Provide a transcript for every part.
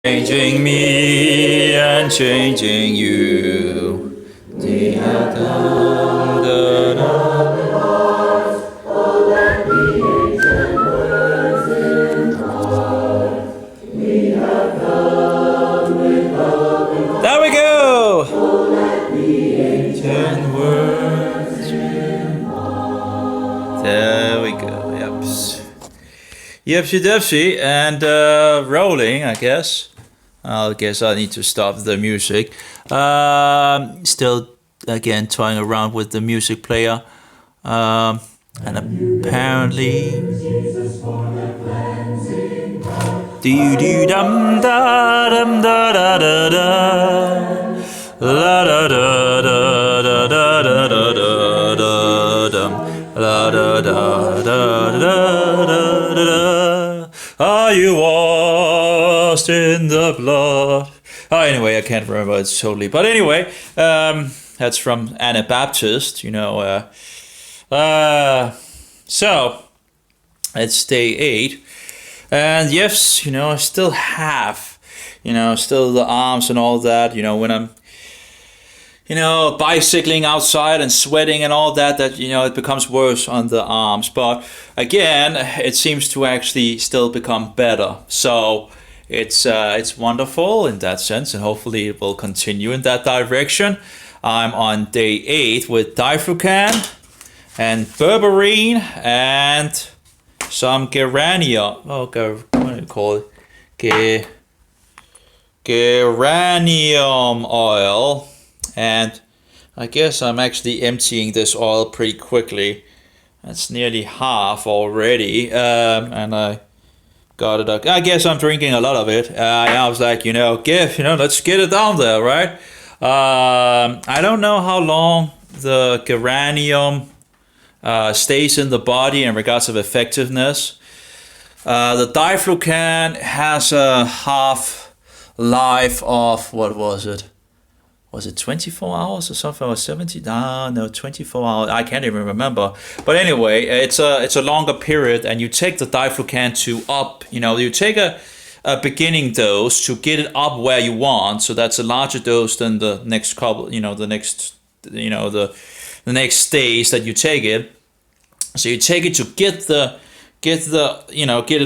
Changing me and changing you. There we go. Ten words. There we go. Yep. Yepsy dipsy and rolling, I guess. I guess I need to stop the music. Still, again, toying around with the music player. And apparently... Dee dee dum da dum da da da da. La da da da da da da da da da dum. La da da da da da da. Are you washed in the blood? Oh, anyway, I can't remember it totally. But anyway, that's from Anabaptist, you know. So, it's day 8. And yes, you know, I still have, you know, still the arms and all that, you know, when I'm, you know, bicycling outside and sweating and all that, you know, it becomes worse on the arms. But again, it seems to actually still become better. So it's wonderful in that sense, and hopefully it will continue in that direction. I'm on day 8 with Diflucan and Berberine and some Geranium. Oh, what do you call it? Geranium oil. And I guess I'm actually emptying this oil pretty quickly. That's nearly half already. And I got it up. I guess I'm drinking a lot of it. I was like, let's get it down there, right? I don't know how long the Geranium stays in the body in regards of effectiveness. The Diflucan has a half-life of, what was it? Was it 24 hours or something, or 70? No, 24 hours. I can't even remember. But anyway, it's a longer period, and you take the Diflucan to up. You take a beginning dose to get it up where you want. So that's a larger dose than the next couple. The next stage that you take it. So you take it to get it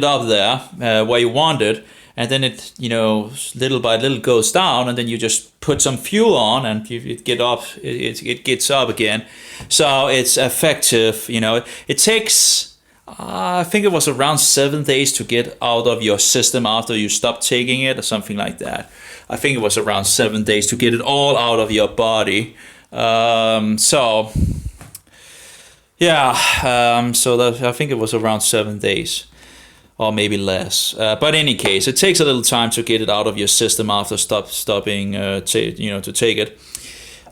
up there where you want it. And then it, little by little goes down, and then you just put some fuel on, and it gets up again. So it's effective. It takes, I think it was around 7 days to get out of your system after you stop taking it, or something like that. I think it was around 7 days to get it all out of your body. So I think it was around 7 days. Or maybe less. But in any case, it takes a little time to get it out of your system after stopping to take it.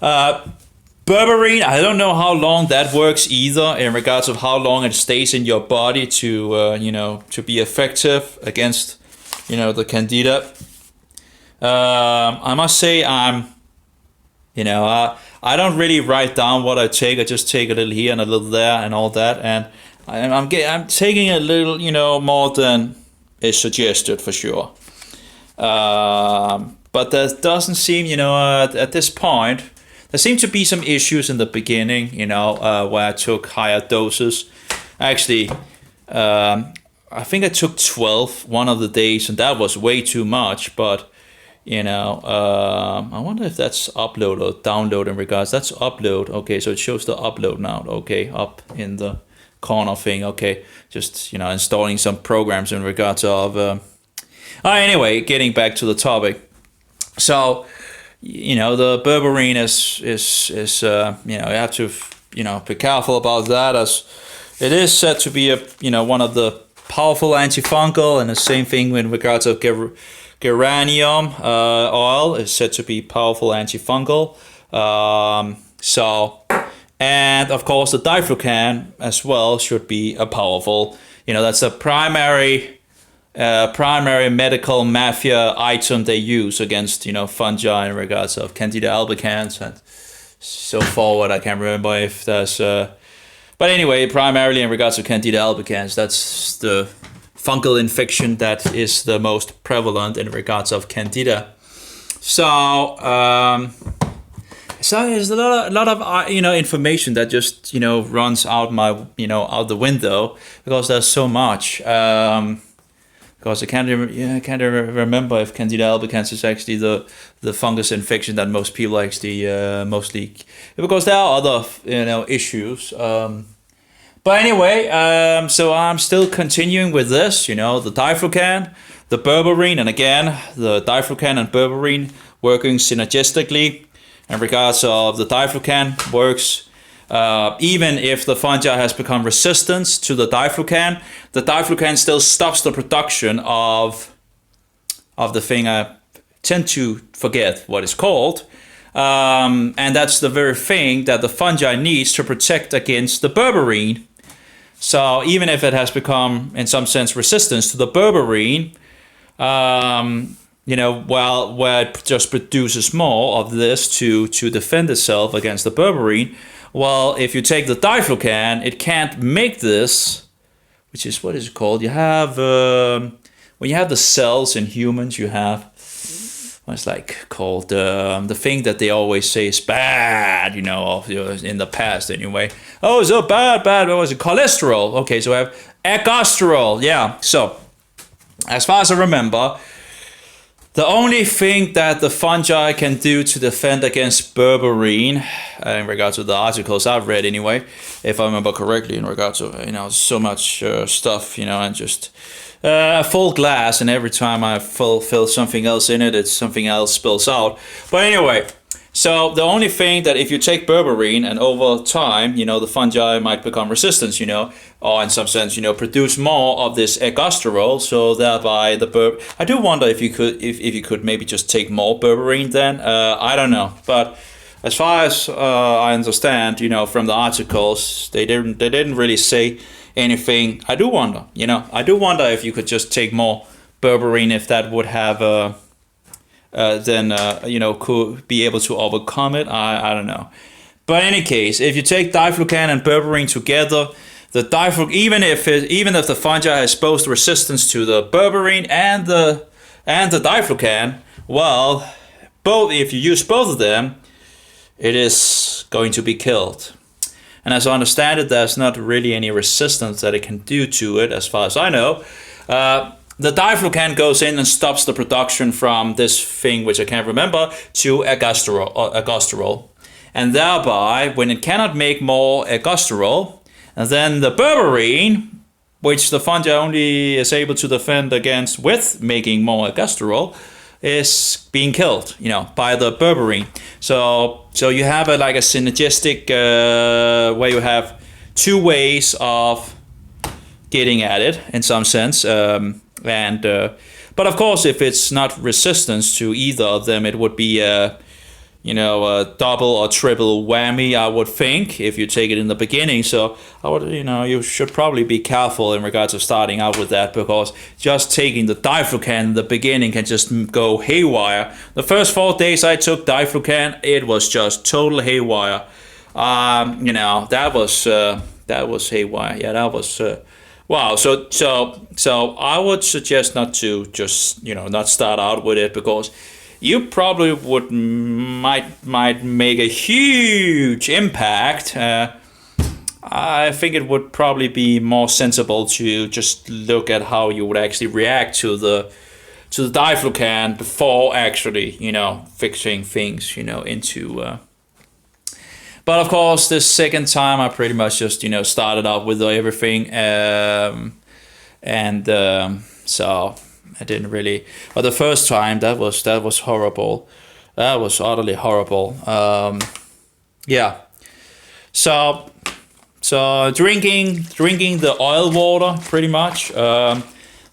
Berberine, I don't know how long that works either in regards of how long it stays in your body to be effective against, the candida. I must say I don't really write down what I take. I just take a little here and a little there and all that, and I'm taking a little, more than is suggested for sure. But there doesn't seem, at this point, there seem to be some issues in the beginning, where I took higher doses. Actually, I think I took 12 one of the days, and that was way too much. But, I wonder if that's upload or download in regards. That's upload. Okay, so it shows the upload now. Okay, up in the corner thing. Okay, just installing some programs in regards of anyway, getting back to the topic. So the Berberine is you have to be careful about that, as it is said to be one of the powerful antifungal, and the same thing in regards of Geranium oil is said to be powerful antifungal. And of course, the Diflucan as well should be a powerful. That's a primary medical mafia item they use against fungi in regards of Candida albicans and so forward. I can't remember if there's. But anyway, primarily in regards to Candida albicans, that's the fungal infection that is the most prevalent in regards of Candida. So there's a lot of information that just runs out out the window because there's so much. Because I can't remember if Candida albicans is actually the fungus infection that most people actually mostly, because there are other issues. But anyway, so I'm still continuing with this, the Diflucan, the Berberine, and again, the Diflucan and Berberine working synergistically. In regards of the Diflucan works, even if the fungi has become resistant to the Diflucan still stops the production of the thing I tend to forget what it's called. And that's the very thing that the fungi needs to protect against the Berberine. So even if it has become, in some sense, resistant to the Berberine, where it just produces more of this to defend itself against the Berberine, well, if you take the Diflucan, it can't make this, which is, what is it called? You have, when you have the cells in humans, you have, what's called, the thing that they always say is bad, in the past anyway. Oh, so bad, what was it? Cholesterol. Okay, so I have ergosterol, yeah. So, as far as I remember, the only thing that the fungi can do to defend against Berberine, in regards to the articles I've read anyway, if I remember correctly, in regards to, so much stuff, and just a full glass, and every time I fill something else in it, something else spills out. But anyway, so the only thing that if you take Berberine and over time, the fungi might become resistant, or in some sense, produce more of this ergosterol, so thereby I do wonder if you could maybe just take more Berberine then. I don't know, but as far as I understand, from the articles, they didn't really say anything. I do wonder if you could just take more Berberine, if that would have could be able to overcome it. I don't know. But in any case, if you take Diflucan and Berberine together, even if the fungi has both resistance to the Berberine and the Diflucan, well, if you use both of them, it is going to be killed. And as I understand it, there's not really any resistance that it can do to it, as far as I know. The Diflucan goes in and stops the production from this thing, which I can't remember, to ergosterol. And thereby, when it cannot make more ergosterol, then the Berberine, which the fungi only is able to defend against with making more ergosterol, is being killed, by the Berberine. So you have a synergistic where you have two ways of getting at it, in some sense. But of course, if it's not resistance to either of them, it would be a double or triple whammy, I would think, if you take it in the beginning. So I would, you should probably be careful in regards to starting out with that, because just taking the Diflucan in the beginning can just go haywire. The first 4 days I took Diflucan, it was just total haywire. That was haywire. Yeah, that was. Wow, so I would suggest not to just not start out with it, because you probably might make a huge impact. I think it would probably be more sensible to just look at how you would actually react to the Diflucan before actually fixing things into. But of course, this second time I pretty much just started out with everything, so I didn't really. But the first time that was horrible. That was utterly horrible. Yeah. So drinking the oil water pretty much. I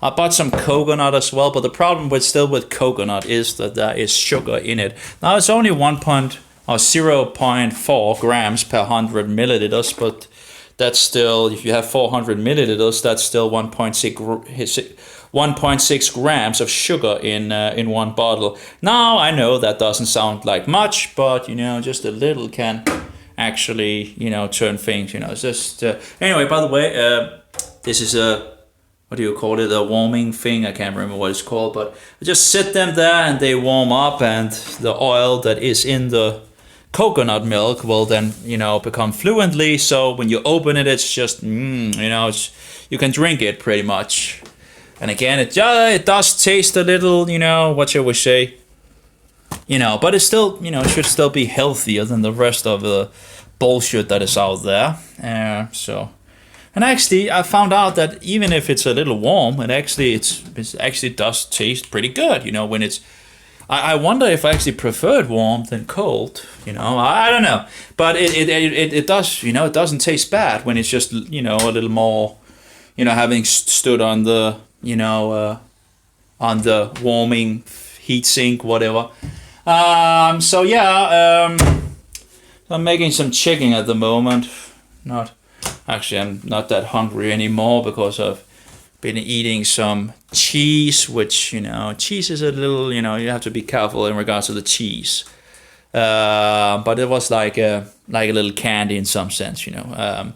bought some coconut as well, but the problem with coconut is that there is sugar in it. Now it's only 0.4 grams per 100 milliliters, but that's still, if you have 400 milliliters, that's still 1.6 grams of sugar in one bottle. Now I know that doesn't sound like much, but just a little can actually turn things. It's just anyway. By the way, this is a what do you call it, a warming thing, I can't remember what it's called, but I just sit them there and they warm up, and the oil that is in the coconut milk will then, you know, become fluently, so when you open it, it's just, you know, you can drink it pretty much. And again, it does taste a little, you know, what shall we say, you know, but it's still, you know, it should still be healthier than the rest of the bullshit that is out there. And actually, I found out that even if it's a little warm, it actually does taste pretty good. You know, when it's, I wonder if I actually preferred warm than cold. You know, I don't know, but it does. You know, it doesn't taste bad when it's just, you know, a little more, you know, having stood on the, you know, on the warming heat sink, whatever. So yeah, I'm making some chicken at the moment. Actually, I'm not that hungry anymore because I've been eating some cheese, which, you know, cheese is a little, you know, you have to be careful in regards to the cheese. But it was like a little candy in some sense, you know.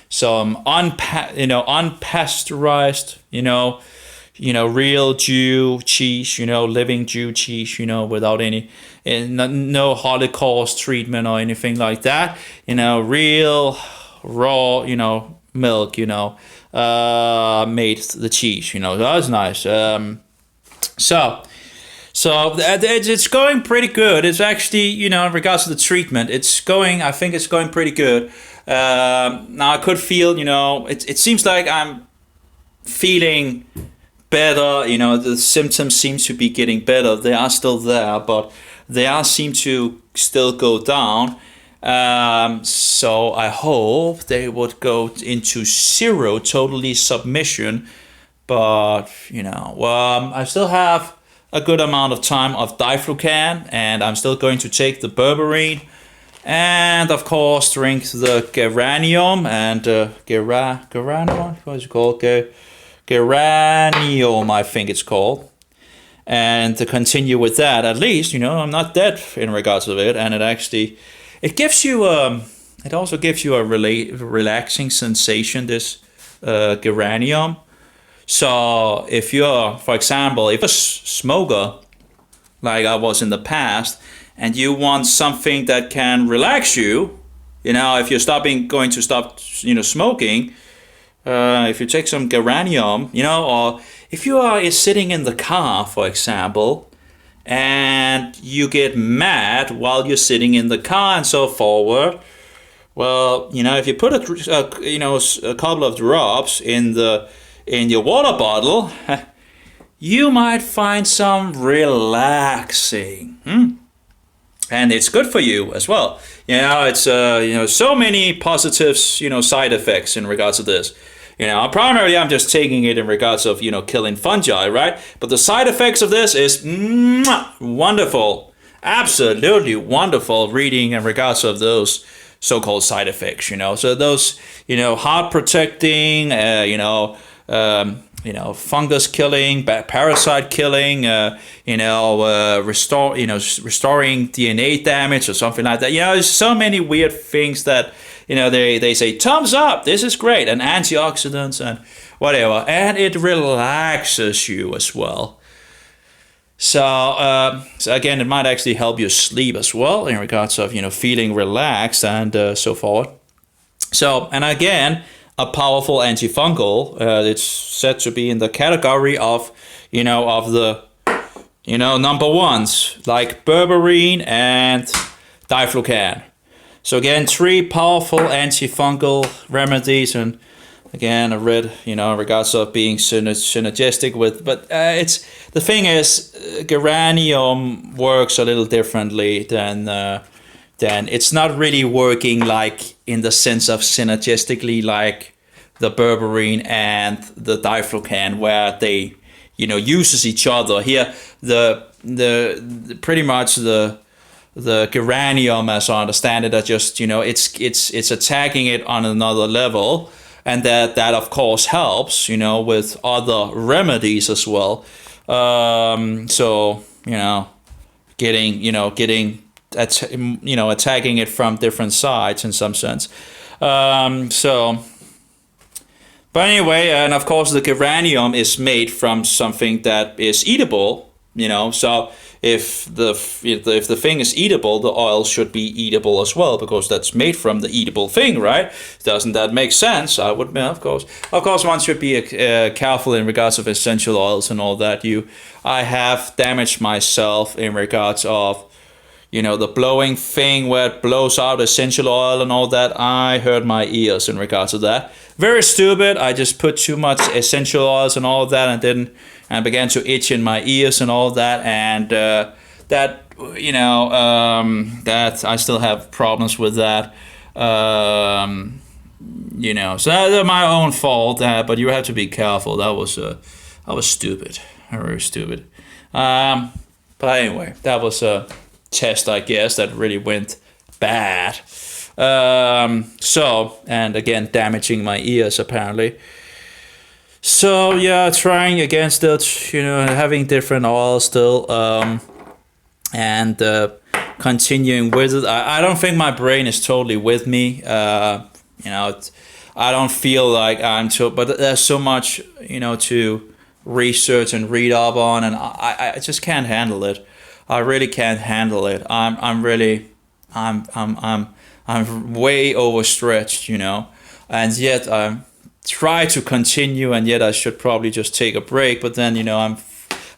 Some unpasteurized, you know, real Jew cheese, you know, living Jew cheese, you know, without any, no Holocaust treatment or anything like that, you know, real raw, you know, milk, you know, made the cheese, you know, that was nice. So it's going pretty good. It's actually, you know, in regards to the treatment, I think it's going pretty good. Now I could feel, you know, it seems like I'm feeling better, you know, the symptoms seem to be getting better. They are still there, but they seem to still go down. So I hope they would go into zero totally submission, but, you know, I still have a good amount of time of Diflucan, and I'm still going to take the Berberine, and of course drink the Geranium and Geranium, what is it called? Geranium, I think it's called. And to continue with that, at least, you know, I'm not dead in regards to it, and it gives you it also gives you a relaxing sensation, this Geranium. So if you're, for example, if a smoker like I was in the past, and you want something that can relax you, you know, if you're going to stop, you know, smoking, if you take some Geranium, you know, or if you are sitting in the car, for example, and you get mad while you're sitting in the car and so forward, well, you know, if you put a couple of drops in your water bottle, you might find some relaxing. And it's good for you as well. You know, it's you know, so many positives, you know, side effects in regards to this. You know, primarily I'm just taking it in regards of, you know, killing fungi, right? But the side effects of this is wonderful. Absolutely wonderful reading in regards of those so-called side effects, you know. So those, you know, heart protecting, fungus killing, parasite killing, restoring DNA damage or something like that. You know, there's so many weird things that, you know, they say, thumbs up, this is great, and antioxidants and whatever, and it relaxes you as well. So again, it might actually help you sleep as well in regards of, you know, feeling relaxed and so forth. So, and again, a powerful antifungal. It's said to be in the category of, you know, of the, you know, number ones like Berberine and Diflucan. So again, 3 powerful antifungal remedies, and again, I read, you know, in regards of being synergistic with, but it's, the thing is, Geranium works a little differently than it's not really working like in the sense of synergistically like the Berberine and the Diflucan, where they, you know, uses each other. Here, the pretty much the Geranium, as I understand it, are just, you know, it's attacking it on another level, and that of course helps, you know, with other remedies as well. So, you know, attacking it from different sides in some sense. So But anyway, and of course the geranium is made from something that is eatable, you know. So if the thing is eatable, the oil should be eatable as well, because that's made from the eatable thing, right? Doesn't that make sense? I would, of course. Of course, one should be careful in regards of essential oils and all that. I have damaged myself in regards of, you know, the blowing thing where it blows out essential oil and all that. I hurt my ears in regards to that. Very stupid. I just put too much essential oils and all of that, and began to itch in my ears and all that, and that, you know, that I still have problems with that. You know, so that's my own fault. But you have to be careful. That was stupid. Very stupid. But anyway, that was a test, I guess, that really went bad. So, and again, damaging my ears apparently. So yeah, trying against it, you know, having different oils still, and continuing with it. I don't think my brain is totally with me. You know, I don't feel like I'm too, but there's so much, you know, to research and read up on, and I just can't handle it. I really can't handle it. I'm way overstretched, you know, and yet I'm try to continue, and yet I should probably just take a break. But then, you know, I'm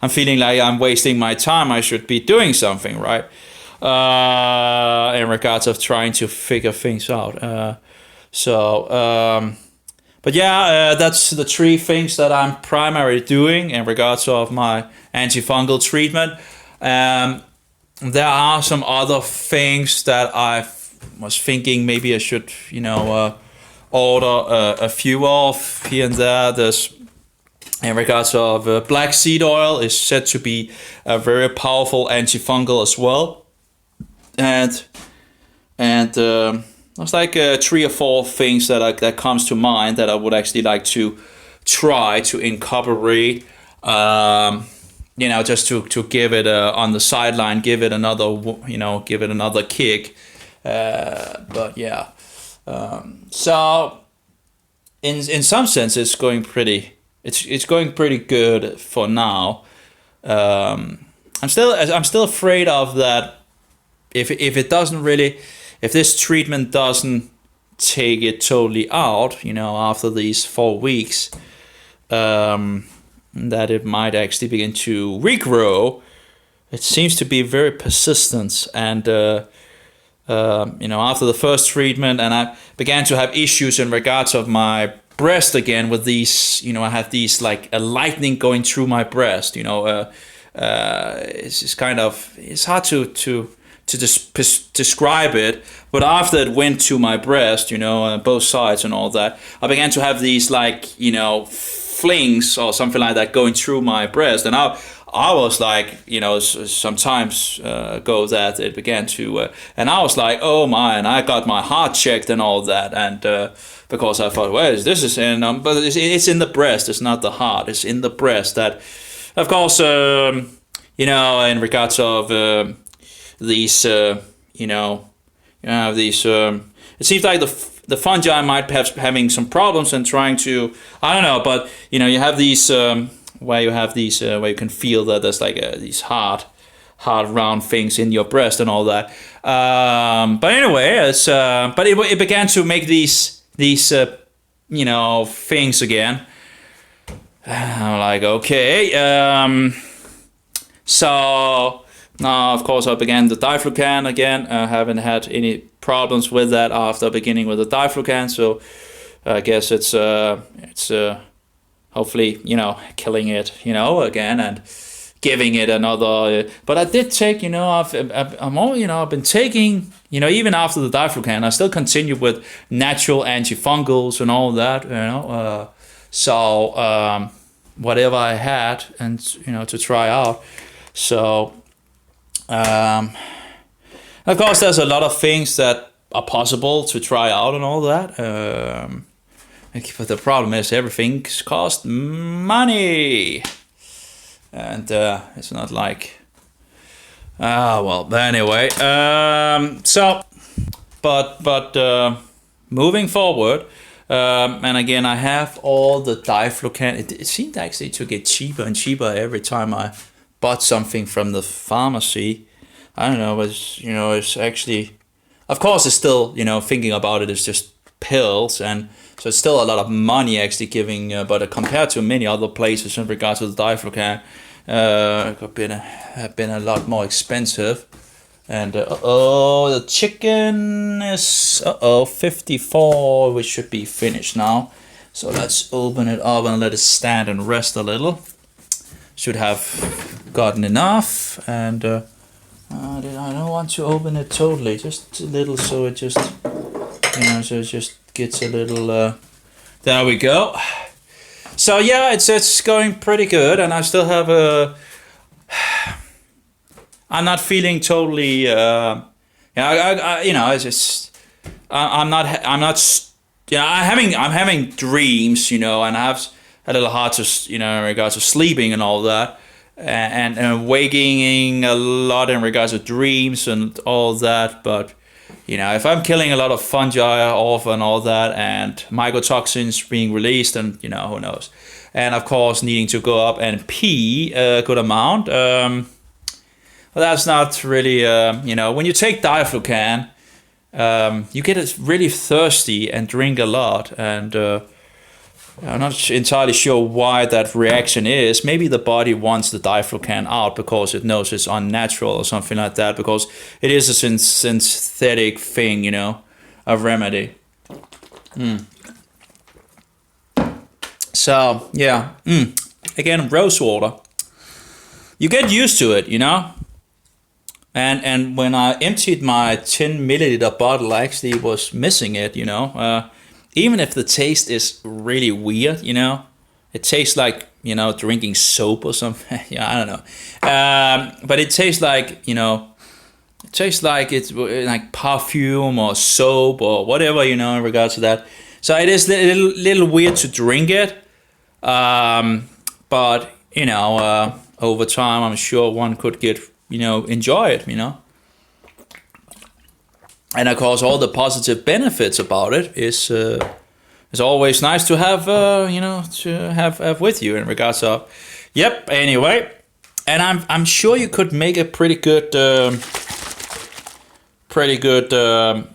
feeling like I'm wasting my time. I should be doing something, right? In regards of trying to figure things out. But yeah, that's the three things that I'm primarily doing in regards of my antifungal treatment. There are some other things that I was thinking maybe I should, you know, order a few of here and there. There's, in regards of black seed oil, is said to be a very powerful antifungal as well, and there's like 3 or 4 things that comes to mind that I would actually like to try to incorporate. You know, just to give it on the sideline, give it another kick. But yeah. So in some sense it's going pretty good for now. I'm still afraid of that if this treatment doesn't take it totally out, you know, after these 4 weeks, that it might actually begin to regrow. It seems to be very persistent, and you know, after the first treatment, and I began to have issues in regards of my breast again with these, you know, I have these like a lightning going through my breast, you know, it's kind of, it's hard to describe it, but after it went to my breast, you know, both sides and all that, I began to have these like, you know, flings or something like that going through my breast, and I was like, you know, sometimes ago that it began to, and I was like, oh my, and I got my heart checked and all that, and because I thought, well, this is in, but it's in the breast, it's not the heart, it's in the breast. That, of course, you know, in regards of these, you know, these, it seems like the fungi might perhaps having some problems and trying to, I don't know, but you know, you have these where you have these where you can feel that there's like these hard round things in your breast and all that. But anyway, it's but it began to make these you know, things again. I'm like, okay, so now of course I began the Diflucan again. I haven't had any problems with that after beginning with the Diflucan, so I guess it's hopefully, you know, killing it, you know, again, and giving it another. But I did take, you know, I've been taking, you know, even after the Diflucan, I still continue with natural antifungals and all that, you know. So whatever I had, and you know, to try out. So of course, there's a lot of things that are possible to try out and all that. But the problem is everything costs money, and it's not like, well. But anyway, so, but moving forward, And again, I have all the Diflucan. It seemed actually to get cheaper and cheaper every time I bought something from the pharmacy. I don't know, it's actually, of course, it's still, thinking about it, it's just pills, and so it's still a lot of money actually giving, but compared to many other places in regards to the Diflucan, have been a lot more expensive. And the chicken is 54, which should be finished now. So let's open it up and let it stand and rest a little. Should have gotten enough, and I don't want to open it totally, just a little, so it just so it just gets a little. There we go. So yeah, it's going pretty good, and I still have a. I'm not feeling totally. It's just. I'm having dreams, and I have a little hard to, in regards to sleeping and all that, and waking a lot in regards to dreams and all that. But if I'm killing a lot of fungi off and all that, and mycotoxins being released, and who knows, and of course needing to go up and pee a good amount. Well, that's not really, when you take Diflucan, you get really thirsty and drink a lot, and I'm not entirely sure why that reaction is. Maybe the body wants the Diflucan out because it knows it's unnatural or something like that, because it is a synthetic thing, a remedy. So, yeah, again, rose water. You get used to it, And when I emptied my 10 milliliter bottle, I actually was missing it, Even if the taste is really weird, it tastes like, drinking soap or something. Yeah, I don't know. But it tastes like, it's like perfume or soap or whatever, in regards to that. So it is a little weird to drink it. But, over time, I'm sure one could get, enjoy it, And of course, all the positive benefits about it is always nice to have, to have with you in regards to. Yep. Anyway, and I'm sure you could make a pretty good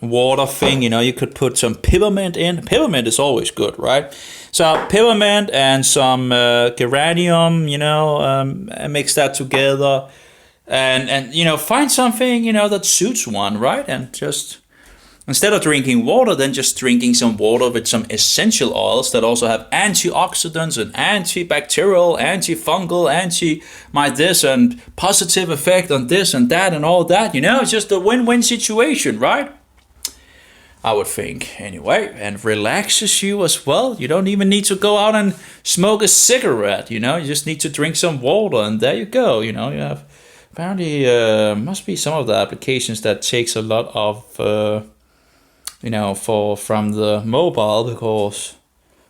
water thing. You could put some peppermint in. Peppermint is always good, right? So peppermint and some geranium, mix that together. And find something, that suits one, right? And just, instead of drinking water, then just drinking some water with some essential oils that also have antioxidants and antibacterial, antifungal, this and positive effect on this and that and all that. It's just a win-win situation, right? I would think, anyway, and relaxes you as well. You don't even need to go out and smoke a cigarette, you just need to drink some water, and there you go, you have. Apparently, must be some of the applications that takes a lot of, from the mobile, because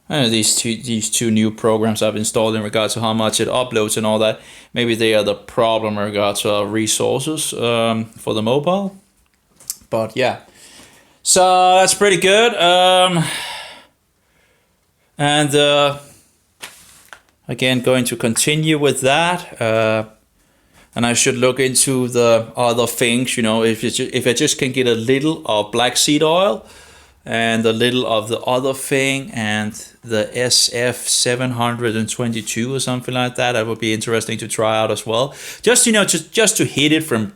these two new programs I've installed in regards to how much it uploads and all that. Maybe they are the problem in regards to resources for the mobile. But yeah, so that's pretty good. And again, going to continue with that. And I should look into the other things, if I just can get a little of black seed oil and a little of the other thing and the SF 722 or something like that. That would be interesting to try out as well. Just, just to hit it from,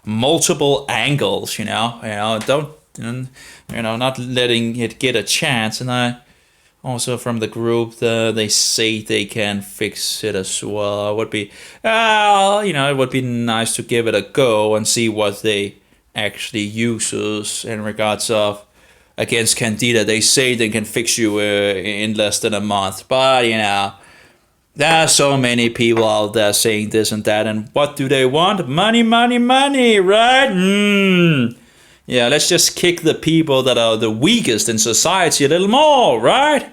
multiple angles, don't, not letting it get a chance. And I also from the group, they say they can fix it as well. It would be, it would be nice to give it a go and see what they actually uses in regards of against Candida. They say they can fix you in less than a month, but there are so many people out there saying this and that, and what do they want? Money, money, money, right? Yeah, let's just kick the people that are the weakest in society a little more, right?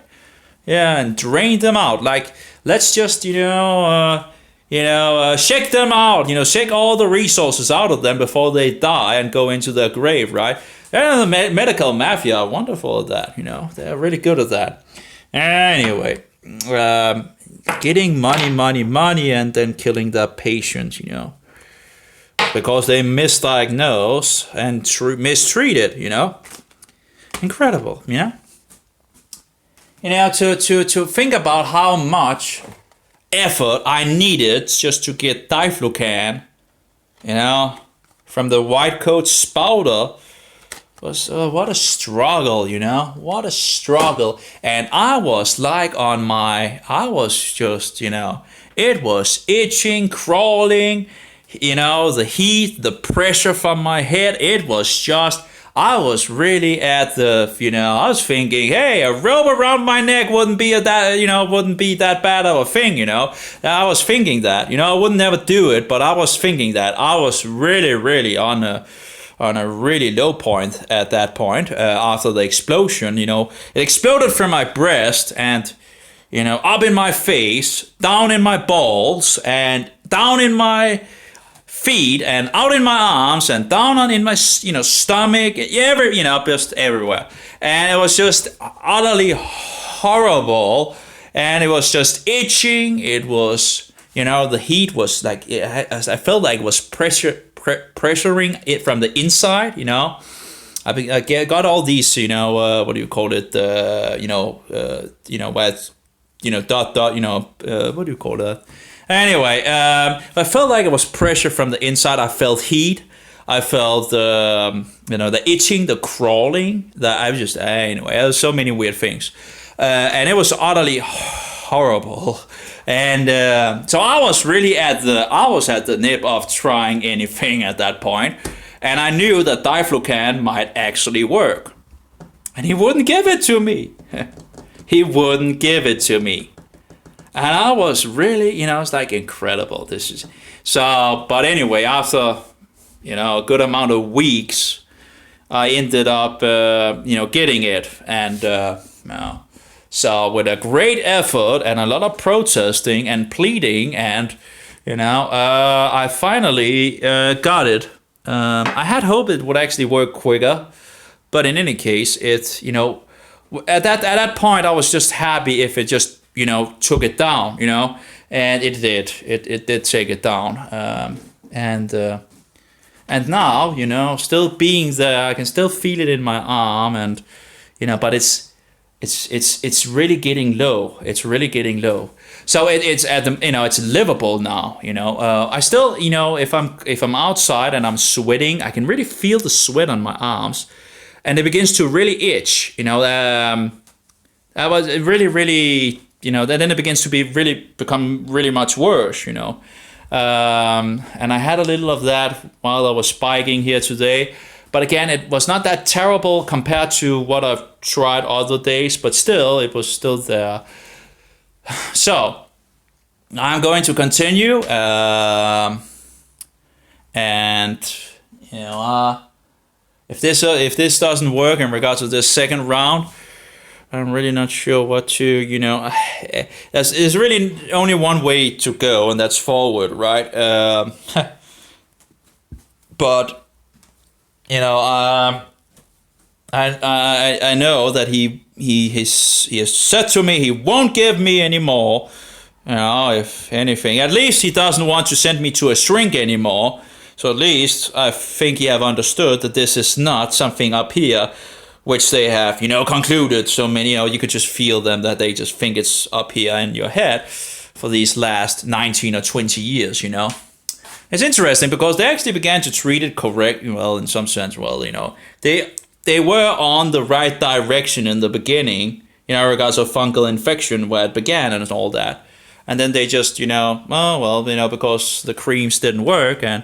Yeah, and drain them out. Like, let's just, shake them out, shake all the resources out of them before they die and go into their grave, right? And the medical mafia are wonderful at that, they're really good at that. Anyway, getting money, and then killing the patient, because they misdiagnose and mistreat it, Incredible, to think about how much effort I needed just to get Diflucan, from the white coat spouter was what a struggle, what a struggle. And I was like I was just, it was itching, crawling, the heat, the pressure from my head, it was just, I was really at the, I was thinking, hey, a rope around my neck wouldn't be that bad of a thing, I was thinking that, I would never do it, but I was thinking that. I was really, really on a really low point at that point after the explosion, it exploded from my breast and, up in my face, down in my balls, and down in my feet, and out in my arms, and down in my stomach, just everywhere. And it was just utterly horrible, and it was just itching. It was, the heat was like, I felt like it was pressuring it from the inside. I got all these, what do you call it? What do you call that? Anyway, I felt like it was pressure from the inside. I felt heat. I felt the itching, the crawling. Anyway, there was so many weird things, and it was utterly horrible. And so I was really at the nip of trying anything at that point, and I knew that Diflucan might actually work, and he wouldn't give it to me. He wouldn't give it to me. And I was really, it's like incredible. But anyway, after, a good amount of weeks, I ended up, getting it. And so with a great effort and a lot of protesting and pleading and, I finally got it. I had hoped it would actually work quicker. But in any case, at that point, I was just happy if it just, took it down, and it did. It did take it down. And now, still being there, I can still feel it in my arm, and but it's really getting low. It's really getting low. So it's at the it's livable now. I still if I'm outside and I'm sweating, I can really feel the sweat on my arms, and it begins to really itch. I was really, really, then it begins to become really much worse, and I had a little of that while I was spiking here today. But again, it was not that terrible compared to what I've tried other days, but still, it was still there. So, I'm going to continue, and, if this doesn't work in regards to this second round, I'm really not sure what to, there's really only one way to go, and that's forward, right? But, I know that he has said to me he won't give me any more, if anything. At least he doesn't want to send me to a shrink anymore. So at least I think he have understood that this is not something up here which they have, concluded. So many, you could just feel them, that they just think it's up here in your head for these last 19 or 20 years, It's interesting because they actually began to treat it correct, in some sense, they were on the right direction in the beginning, regards of fungal infection where it began and all that. And then they just, because the creams didn't work, and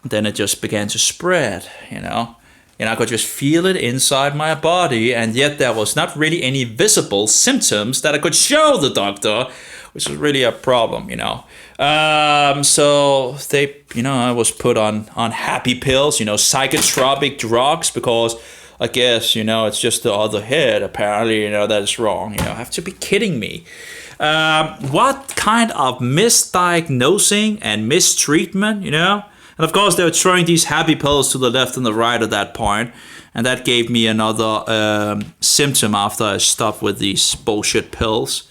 then it just began to spread, And I could just feel it inside my body, and yet there was not really any visible symptoms that I could show the doctor, which was really a problem, So they, I was put on happy pills, psychotropic drugs, because I guess, it's just the other head, apparently, that is wrong. You have to be kidding me. What kind of misdiagnosing and mistreatment, you know? And of course, they were throwing these happy pills to the left and the right at that point, and that gave me another symptom after I stopped with these bullshit pills,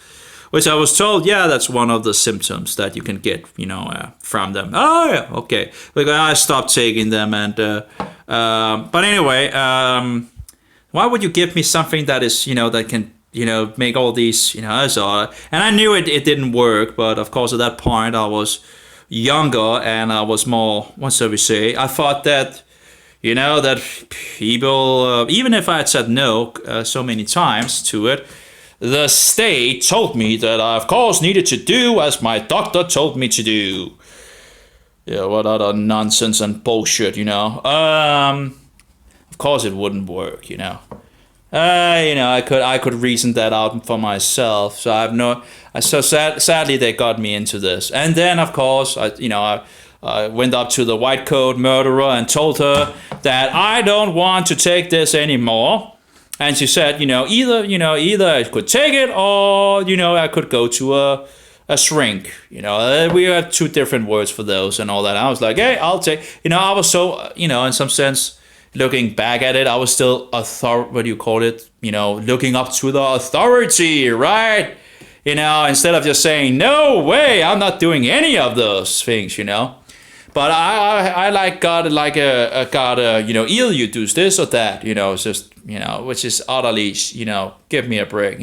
which I was told, yeah, that's one of the symptoms that you can get, you know, from them. Oh, yeah, okay. Like I stopped taking them, and but anyway, why would you give me something that is, you know, that can, you know, make all these, you know, so, and I knew it didn't work, but of course at that point I was younger and I was more, what shall we say, I thought that, you know, that people, even if I had said no so many times to it, the state told me that I of course needed to do as my doctor told me to do. Yeah, what other nonsense and bullshit, you know. Of course it wouldn't work, you know. You know, I could reason that out for myself. So sadly they got me into this. And then of course I went up to the white coat murderer and told her that I don't want to take this anymore. And she said, either I could take it or, I could go to a shrink. We have two different words for those and all that. I was like, hey, I'll take, I was so, in some sense, looking back at it, I was still looking up to the authority, right? Instead of just saying, no way, I'm not doing any of those things, But I got either you do this or that, it's just, which is utterly, give me a break,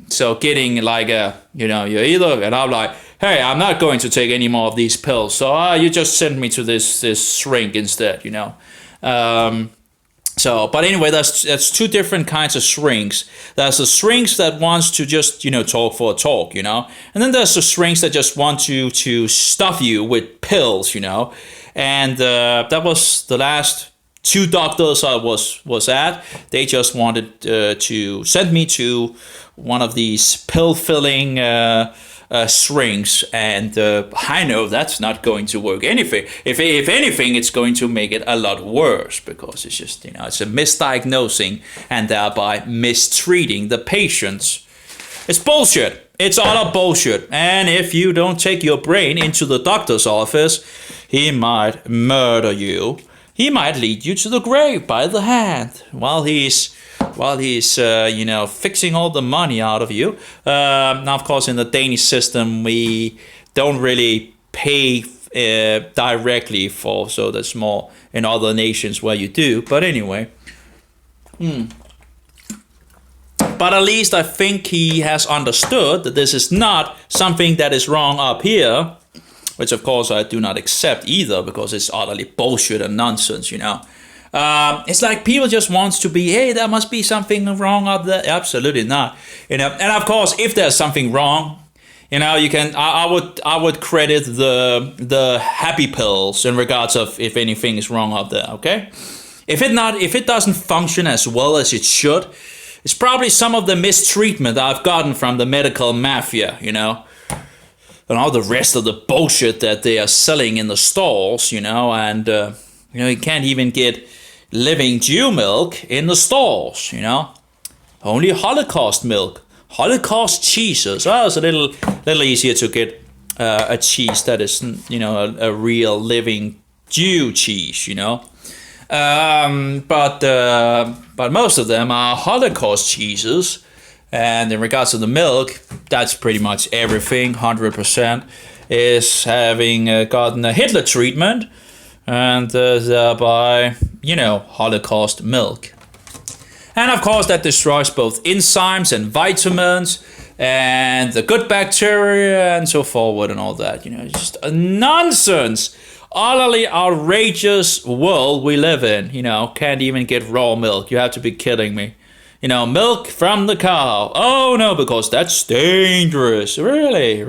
So getting like you're either, and I'm like, hey, I'm not going to take any more of these pills. So you just send me to this shrink instead, But anyway, that's two different kinds of shrinks. There's the shrinks that wants to just, talk for a talk, And then there's the shrinks that just want to stuff you with pills, And that was the last two doctors I was at. They just wanted to send me to one of these pill-filling shrinks, and I know that's not going to work. If anything, it's going to make it a lot worse, because it's just, it's a misdiagnosing and thereby mistreating the patients. It's bullshit. It's utter bullshit. And if you don't take your brain into the doctor's office, he might murder you. He might lead you to the grave by the hand while he's fixing all the money out of you. Now, of course, in the Danish system, we don't really pay directly for, so that's more in other nations where you do. But anyway. But at least I think he has understood that this is not something that is wrong up here, which of course I do not accept either, because it's utterly bullshit and nonsense, It's like people just wants to be, hey, there must be something wrong up there. Absolutely not. And of course, if there's something wrong, you can. I would credit the happy pills in regards of if anything is wrong up there. Okay, if it doesn't function as well as it should, it's probably some of the mistreatment I've gotten from the medical mafia. And all the rest of the bullshit that they are selling in the stalls. And you can't even get living Jew milk in the stalls, Only Holocaust milk, Holocaust cheeses. Well, it's a little easier to get a cheese that is, a real living Jew cheese, But most of them are Holocaust cheeses. And in regards to the milk, that's pretty much everything, 100%, is having gotten a Hitler treatment. And thereby, Holocaust milk. And of course, that destroys both enzymes and vitamins and the good bacteria and so forward and all that. It's just a nonsense, utterly outrageous world we live in. Can't even get raw milk. You have to be kidding me. Milk from the cow. Oh no, because that's dangerous. Really?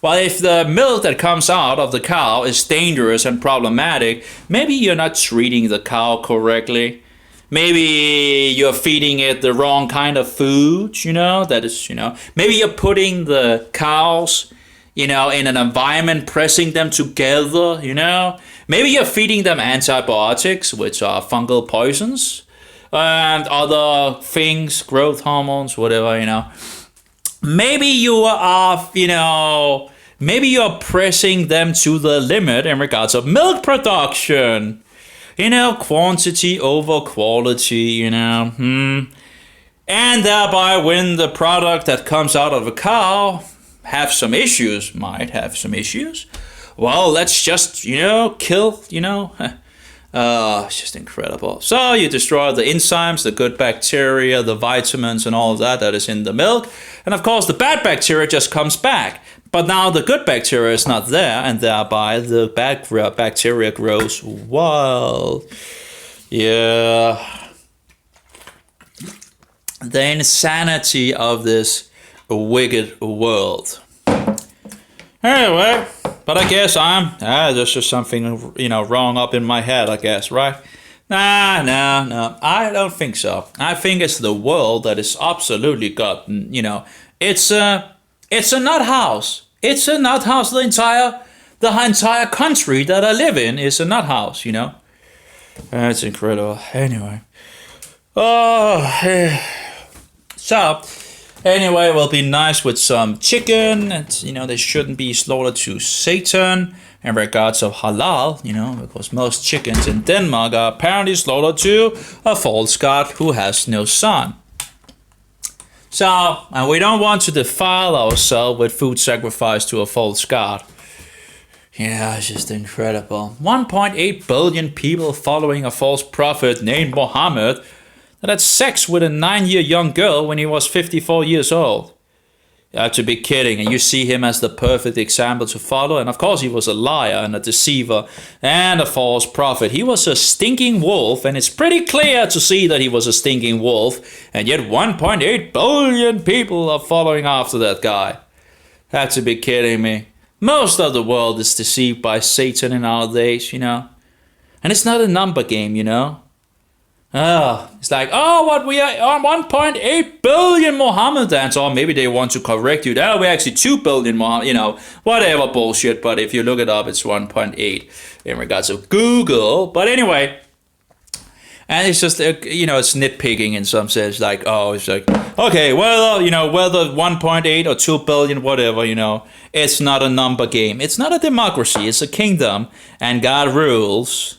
Well, if the milk that comes out of the cow is dangerous and problematic, maybe you're not treating the cow correctly. Maybe you're feeding it the wrong kind of food, that is, maybe you're putting the cows, in an environment, pressing them together, Maybe you're feeding them antibiotics, which are fungal poisons. and other things, growth hormones, whatever, maybe you are, maybe you're pressing them to the limit in regards of milk production. Quantity over quality, And thereby when the product that comes out of a cow might have some issues, well, let's just, kill, it's just incredible. So you destroy the enzymes, the good bacteria, the vitamins and all of that is in the milk. And of course, the bad bacteria just comes back. But now the good bacteria is not there, and thereby the bad bacteria grows wild. Yeah. The insanity of this wicked world. Anyway, but I guess there's just something, wrong up in my head, I guess, right? No, I don't think so. I think it's the world that is absolutely gotten, it's a nut house. It's a nut house. The entire country that I live in is a nut house, It's incredible. Anyway. So, anyway, it will be nice with some chicken. And, they shouldn't be slaughtered to Satan in regards of halal, because most chickens in Denmark are apparently slaughtered to a false god who has no son. So, and we don't want to defile ourselves with food sacrifice to a false god. Yeah, it's just incredible. 1.8 billion people following a false prophet named Muhammad that had sex with a 9-year young girl when he was 54 years old. You have to be kidding. And you see him as the perfect example to follow. And of course he was a liar and a deceiver and a false prophet. He was a stinking wolf, and it's pretty clear to see that he was a stinking wolf. And yet 1.8 billion people are following after that guy. Have to be kidding me. Most of the world is deceived by Satan in our days, And it's not a number game, It's like, what we are on 1.8 billion Mohammedans, or maybe they want to correct you. We're actually 2 billion whatever bullshit. But if you look it up, it's 1.8 in regards of Google. But anyway, and it's just, it's nitpicking in some sense. Like, it's like, okay, whether 1.8 or 2 billion, whatever, it's not a number game. It's not a democracy. It's a kingdom, and God rules.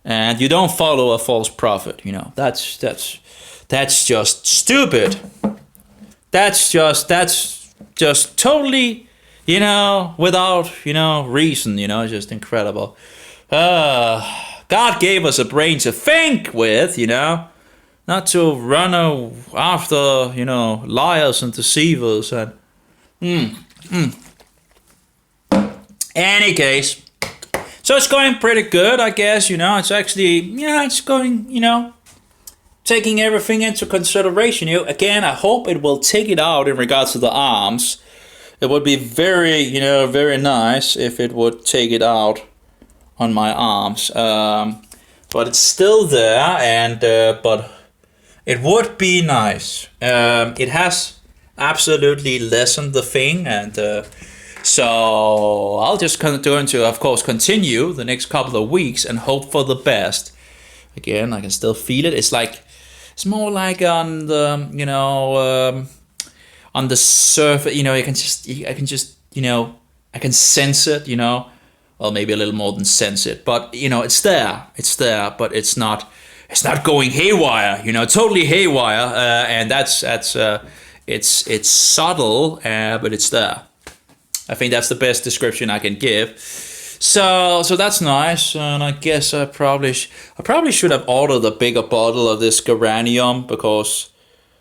And you don't follow a false prophet, That's just stupid. That's just totally, without, reason, It's just incredible. God gave us a brain to think with, not to run after, liars and deceivers. And any case. So it's going pretty good, I guess, It's actually, it's going, taking everything into consideration. Again, I hope it will take it out in regards to the arms. It would be very, very nice if it would take it out on my arms. But it's still there, and but it would be nice. It has absolutely lessened the thing, and so I'll just going to, of course, continue the next couple of weeks and hope for the best. Again, I can still feel it. It's more like on the, on the surface. I can just, I can sense it. Well, maybe a little more than sense it, but it's there, but it's not going haywire. Totally haywire, and that's it's subtle, but it's there. I think that's the best description I can give. So that's nice, and I guess I probably should have ordered a bigger bottle of this Geranium, because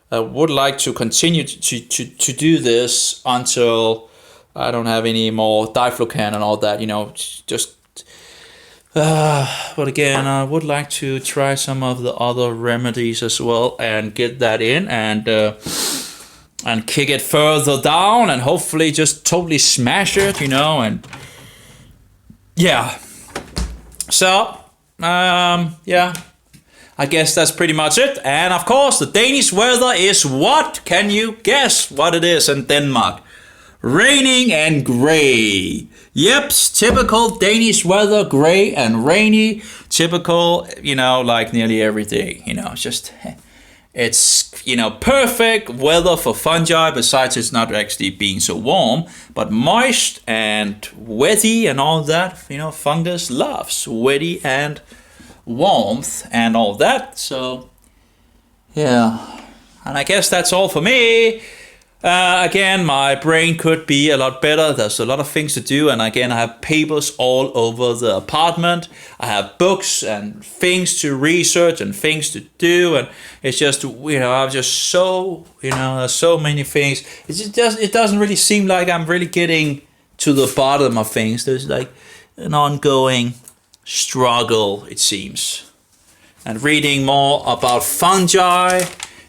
I would like to continue to do this until I don't have any more Diflucan and all that. But again, I would like to try some of the other remedies as well and get that in and kick it further down and hopefully just totally smash it, and yeah. So, yeah, I guess that's pretty much it. And of course, the Danish weather is what? Can you guess what it is in Denmark? Raining and gray. Yep, typical Danish weather, gray and rainy. Typical, like nearly every day. It's perfect weather for fungi. Besides, it's not actually being so warm, but moist and wetty and all that. Fungus loves wetty and warmth and all that. So, yeah. And I guess that's all for me. Again, my brain could be a lot better. There's a lot of things to do. And again, I have papers all over the apartment. I have books and things to research and things to do. And it's just, I'm just so, there's so many things. It doesn't really seem like I'm really getting to the bottom of things. There's like an ongoing struggle, it seems. And reading more about fungi.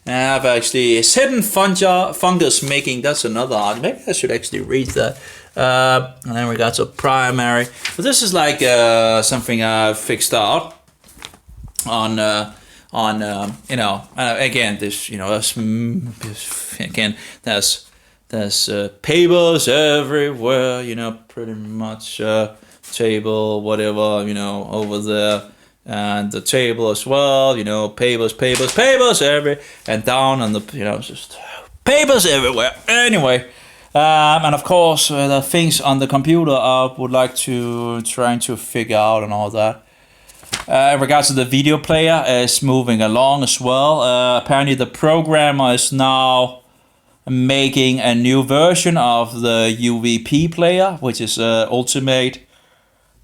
I have actually is hidden fungus making. That's another art. Maybe I should actually read that. And then we got to primary. But this is like something I fixed out on again this there's papers everywhere. Pretty much table whatever over there. And the table as well, papers everywhere, and down on the, just papers everywhere. Anyway, and of course, the things on the computer I would like to trying to figure out and all that. In regards to the video player, is moving along as well. Apparently, the programmer is now making a new version of the UVP player, which is ultimate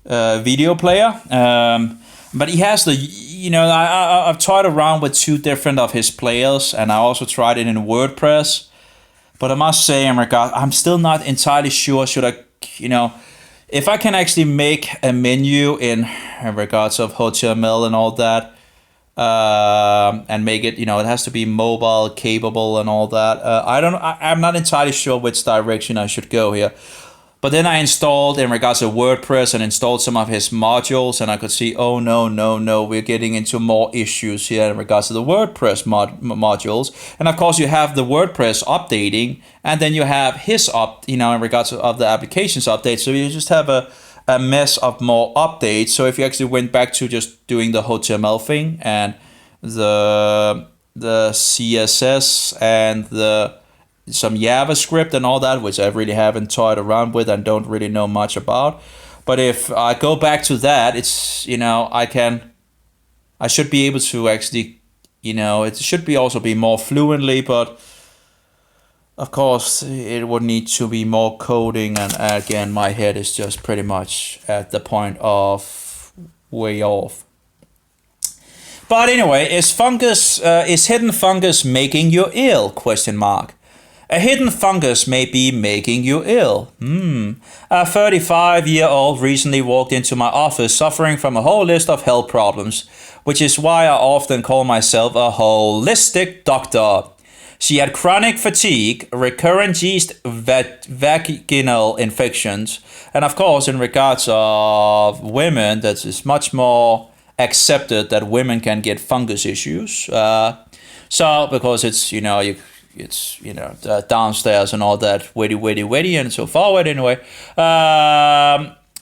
video player. But he has I've toyed around with 2 different of his players, and I also tried it in WordPress. But I must say, I'm still not entirely sure. Should I, if I can actually make a menu in regards of HTML and all that, and make it, it has to be mobile capable and all that. I'm not entirely sure which direction I should go here. But then I installed, in regards to WordPress, and installed some of his modules, and I could see, oh no, we're getting into more issues here in regards to the WordPress modules. And of course, you have the WordPress updating, and then you have his in regards of the applications update. So you just have a mess of more updates. So if you actually went back to just doing the HTML thing and the CSS and some JavaScript and all that, which I really haven't toyed around with and don't really know much about. But if I go back to that, it's, I should be able to actually, it should be also be more fluently, but of course it would need to be more coding. And again, my head is just pretty much at the point of way off. But anyway, is hidden fungus making you ill? ? A hidden fungus may be making you ill. A 35-year-old recently walked into my office suffering from a whole list of health problems, which is why I often call myself a holistic doctor. She had chronic fatigue, recurrent yeast vaginal infections, and of course, in regards of women, that is much more accepted that women can get fungus issues. So because it's downstairs and all that witty and so forward. Anyway,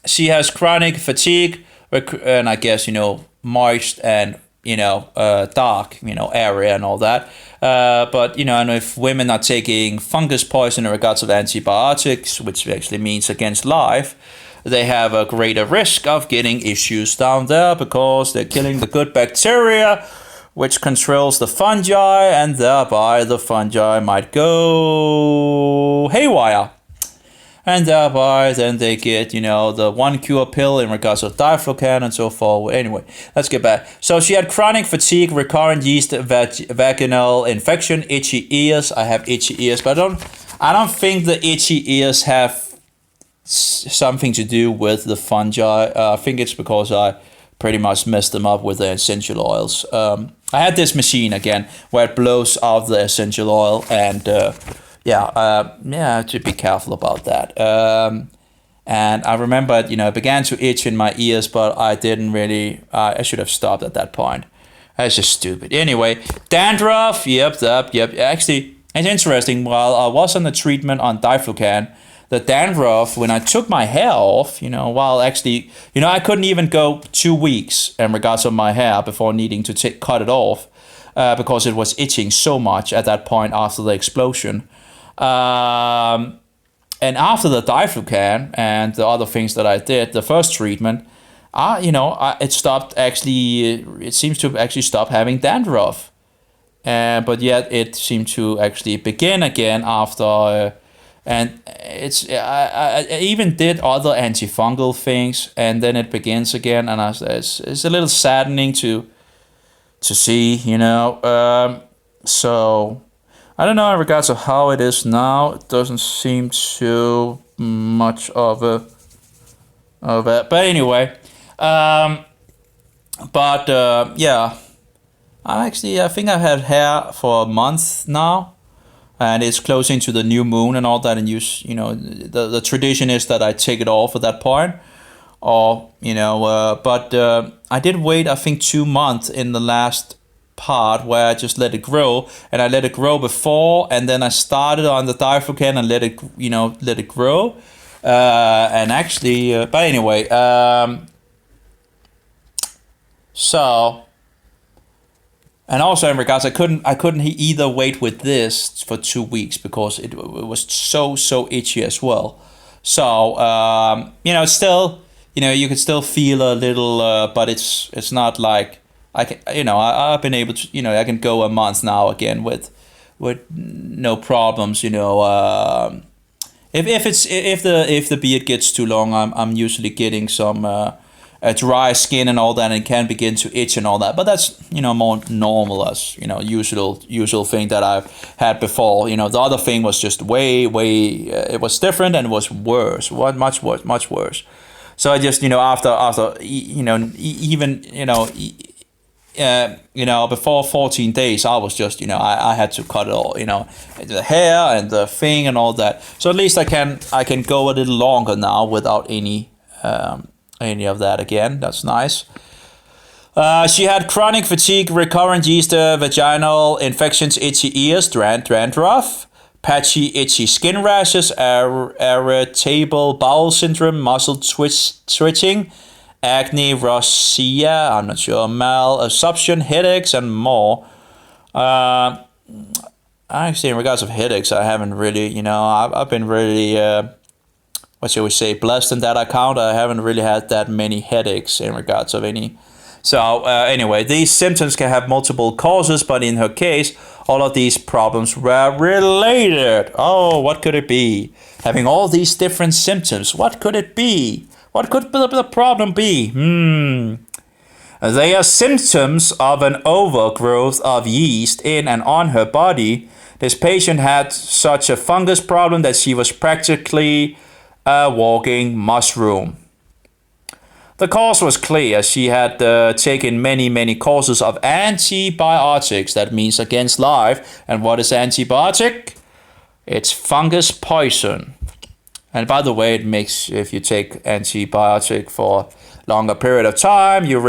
she has chronic fatigue, and I guess moist and dark area and all that. But and if women are taking fungus poison in regards of antibiotics, which actually means against life, they have a greater risk of getting issues down there because they're killing the good bacteria, which controls the fungi, and thereby the fungi might go haywire. And thereby then they get, the one cure pill in regards of Diflucan and so forth. Anyway, let's get back. So she had chronic fatigue, recurrent yeast vaginal infection, itchy ears. I have itchy ears, but I don't think the itchy ears have something to do with the fungi. I think it's because I pretty much messed them up with the essential oils. I had this machine again where it blows out the essential oil, and I have to be careful about that. And I remember it began to itch in my ears, but I didn't really. I should have stopped at that point. That's just stupid. Anyway, dandruff. Yep. Actually, it's interesting. While I was on the treatment on Diflucan, the dandruff when I took my hair off, while actually, I couldn't even go 2 weeks in regards of my hair before needing to cut it off because it was itching so much at that point after the explosion. And after the Diflucan and the other things that I did, the first treatment, it stopped actually, it seems to actually stop having dandruff. But yet it seemed to actually begin again after, and I even did other antifungal things, and then it begins again, and it's a little saddening to see, so I don't know in regards of how it is now. It doesn't seem too much of it. But anyway, yeah. I think I've had hair for a month now, and it's closing to the new moon and all that. And the tradition is that I take it off at that point, or but I did wait, I think, 2 months in the last part where I just let it grow, and I let it grow before, and then I started on the Diflucan and let it grow, and actually, but anyway, so. And also in regards, I couldn't either wait with this for 2 weeks because it was so itchy as well. So still, you can still feel a little, but it's not like I can, I've been able to, I can go a month now again with no problems. If the beard gets too long, I'm usually getting some dry skin and all that, and it can begin to itch and all that. But that's more normal as usual thing that I've had before. The other thing was just way it was different and it was worse, much worse. So I just after even before 14 days, I was just I had to cut it all, the hair and the thing and all that. So at least I can go a little longer now without any of that again. That's nice. She had chronic fatigue, recurrent yeast, vaginal infections, itchy ears, dandruff, patchy itchy skin rashes, irritable bowel syndrome, muscle twitching, acne, rosacea, I'm not sure, malabsorption, headaches, and more. Actually, in regards of headaches, I haven't really, I've been really what shall we say, blessed in that account. I haven't really had that many headaches in regards of any. So anyway, these symptoms can have multiple causes, but in her case, all of these problems were related. Oh, what could it be? Having all these different symptoms, what could it be? What could the problem be? They are symptoms of an overgrowth of yeast in and on her body. This patient had such a fungus problem that she was practically a walking mushroom. The cause was clear. She had taken many courses of antibiotics. That means against life. And what is antibiotic? It's fungus poison. And by the way, it makes, if you take antibiotic for longer period of time, your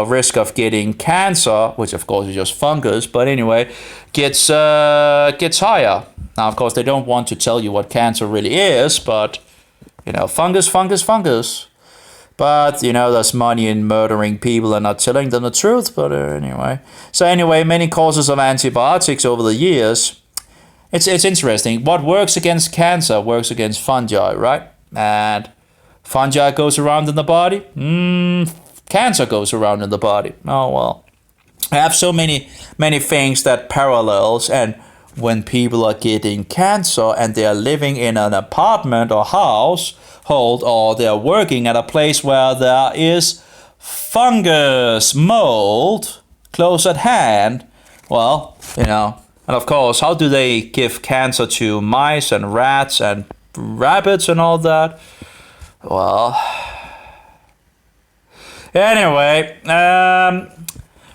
risk of getting cancer, which of course is just fungus, but anyway, gets higher. Now, of course, they don't want to tell you what cancer really is, but, fungus. But, there's money in murdering people and not telling them the truth, but anyway. So anyway, many causes of antibiotics over the years. It's interesting. What works against cancer works against fungi, right? And fungi goes around in the body. Cancer goes around in the body. Oh, well. I have so many things that parallels, and when people are getting cancer and they are living in an apartment or household, or they are working at a place where there is fungus, mold close at hand, well, and of course, how do they give cancer to mice and rats and rabbits and all that? Well, anyway,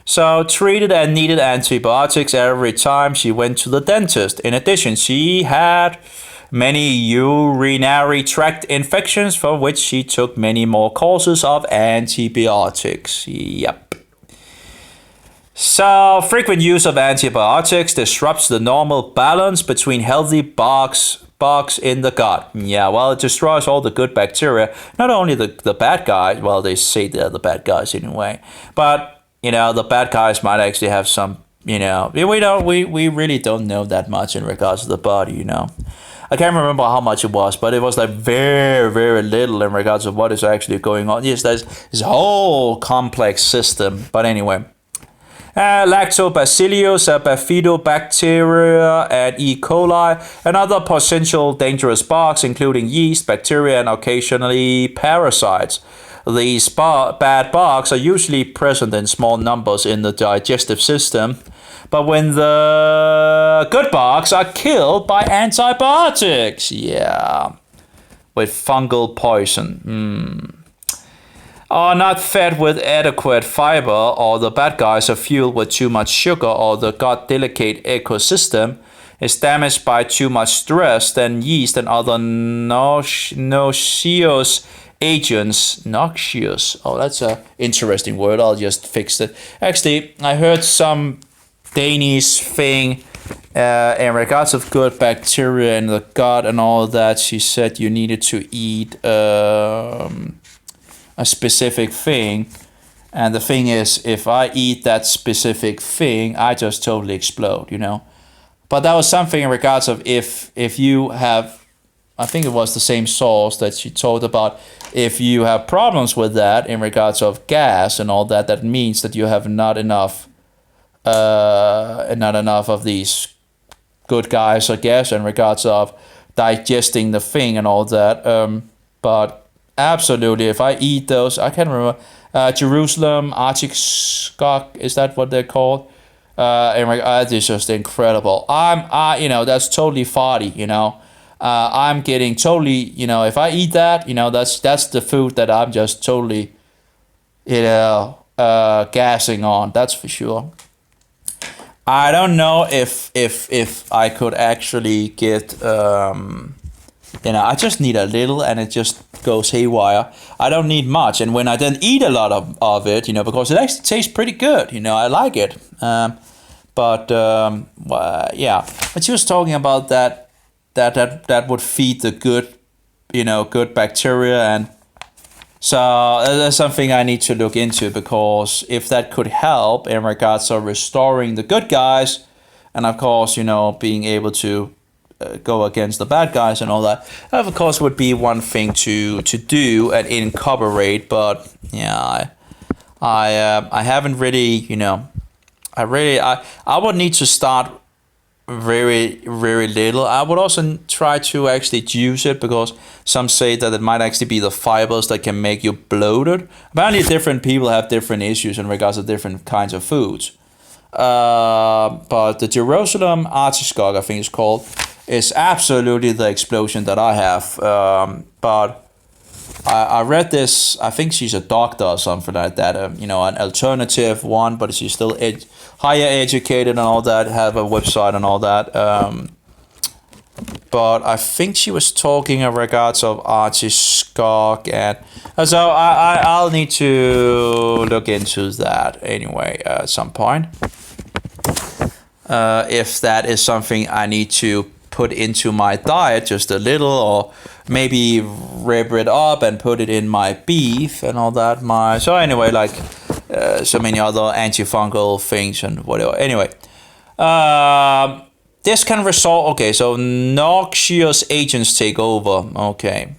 so treated and needed antibiotics every time she went to the dentist. In addition, she had many urinary tract infections for which she took many more courses of antibiotics. Yep. So frequent use of antibiotics disrupts the normal balance between healthy bugs in the gut. Yeah, well, it destroys all the good bacteria. Not only the bad guys, well, they say they're the bad guys anyway, but, the bad guys might actually have some, we really don't know that much in regards to the body. I can't remember how much it was, but it was like very, very little in regards to what is actually going on. Yes, there's this whole complex system. But anyway, Lactobacillus, bifidobacteria, and E. coli, and other potential dangerous bugs, including yeast, bacteria, and occasionally parasites. These bad bugs are usually present in small numbers in the digestive system, but when the good bugs are killed by antibiotics, with fungal poison, are not fed with adequate fiber, or the bad guys are fueled with too much sugar, or the gut delicate ecosystem is damaged by too much stress, then yeast and other noxious agents. Noxious. Oh, that's an interesting word. I'll just fix it. Actually, I heard some Danish thing in regards of good bacteria in the gut and all that. She said you needed to eat a specific thing, and the thing is, if I eat that specific thing, I just totally explode, But that was something in regards of if you have, I think it was the same source that she told about, if you have problems with that in regards of gas and all that, that means that you have not enough of these good guys, I guess, in regards of digesting the thing and all that. But absolutely, if I eat those, I can't remember, Jerusalem, Arctic skunk, is that what they're called? It's just incredible. That's totally farty, I'm getting totally, if I eat that, that's the food that I'm just totally, gassing on, that's for sure. I don't know if I could actually get, I just need a little and it just goes haywire. I don't need much. And when I then eat a lot of it, because it actually tastes pretty good, I like it. But she was talking about that would feed the good, good bacteria. And so that's something I need to look into, because if that could help in regards of restoring the good guys, and of course, being able to go against the bad guys and all that of course would be one thing to do and incorporate. But I haven't really, I would need to start very, very little. I would also try to actually juice it, because some say that it might actually be the fibers that can make you bloated. Apparently different people have different issues in regards to different kinds of foods. But the Jerusalem artichoke, I think it's called, is absolutely the explosion that I have. But I read this, I think she's a doctor or something like that, an alternative one, but she's still higher educated and all that, have a website and all that. But I think she was talking in regards of artichoke, and so I'll need to look into that anyway at some point. If that is something I need to put into my diet just a little, or maybe rip it up and put it in my beef and all that. So anyway, like so many other antifungal things and whatever. Anyway, this can result. Okay, so noxious agents take over. Okay.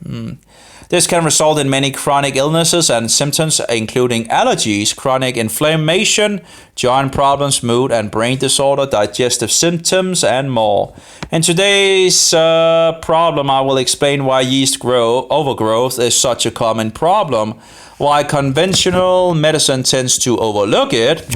This can result in many chronic illnesses and symptoms, including allergies, chronic inflammation, joint problems, mood and brain disorder, digestive symptoms, and more. In today's problem, I will explain why yeast overgrowth is such a common problem, why conventional medicine tends to overlook it.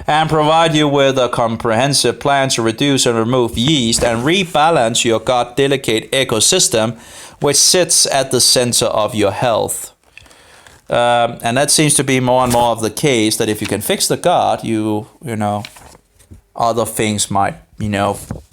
And provide you with a comprehensive plan to reduce and remove yeast and rebalance your gut delicate ecosystem, which sits at the center of your health. And that seems to be more and more of the case, that if you can fix the gut, other things might,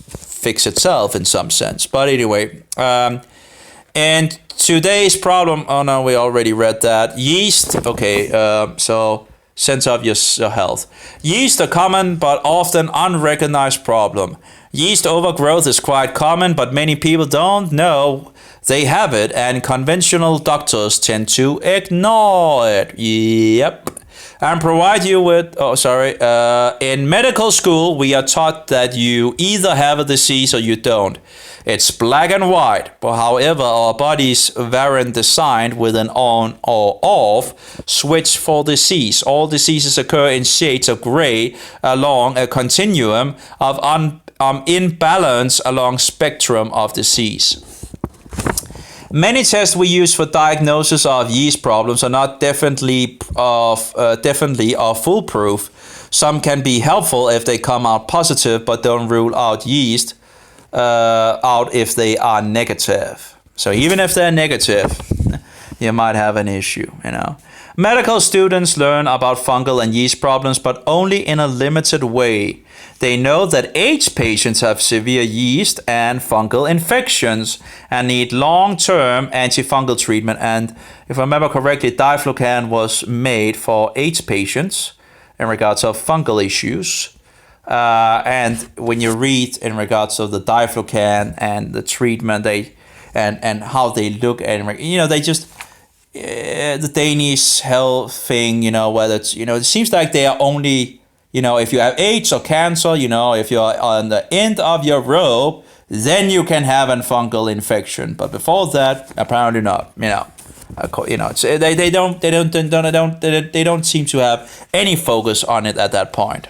fix itself in some sense. But anyway, and today's problem, oh no, we already read that. Yeast, okay, so center of your health. Yeast a common but often unrecognized problem. Yeast overgrowth is quite common, but many people don't know they have it, and conventional doctors tend to ignore it. Yep. And provide you with, in medical school, we are taught that you either have a disease or you don't. It's black and white, but however, our bodies variant designed with an on or off switch for disease. All diseases occur in shades of gray along a continuum of imbalance along spectrum of disease. Many tests we use for diagnosis of yeast problems are not definitely or foolproof. Some can be helpful if they come out positive, but don't rule out yeast out if they are negative. So even if they're negative, you might have an issue, you know. Medical students learn about fungal and yeast problems, but only in a limited way. They know that AIDS patients have severe yeast and fungal infections and need long-term antifungal treatment. And if I remember correctly, Diflucan was made for AIDS patients in regards of fungal issues. And when you read in regards of the Diflucan and the treatment, and how they look at, you know, they just the Danish health thing, you know, whether it's, you know, it seems like they are only, you know, if you have AIDS or cancer, you know, if you're on the end of your rope, then you can have a fungal infection. But before that, apparently not. You know, they don't seem to have any focus on it at that point.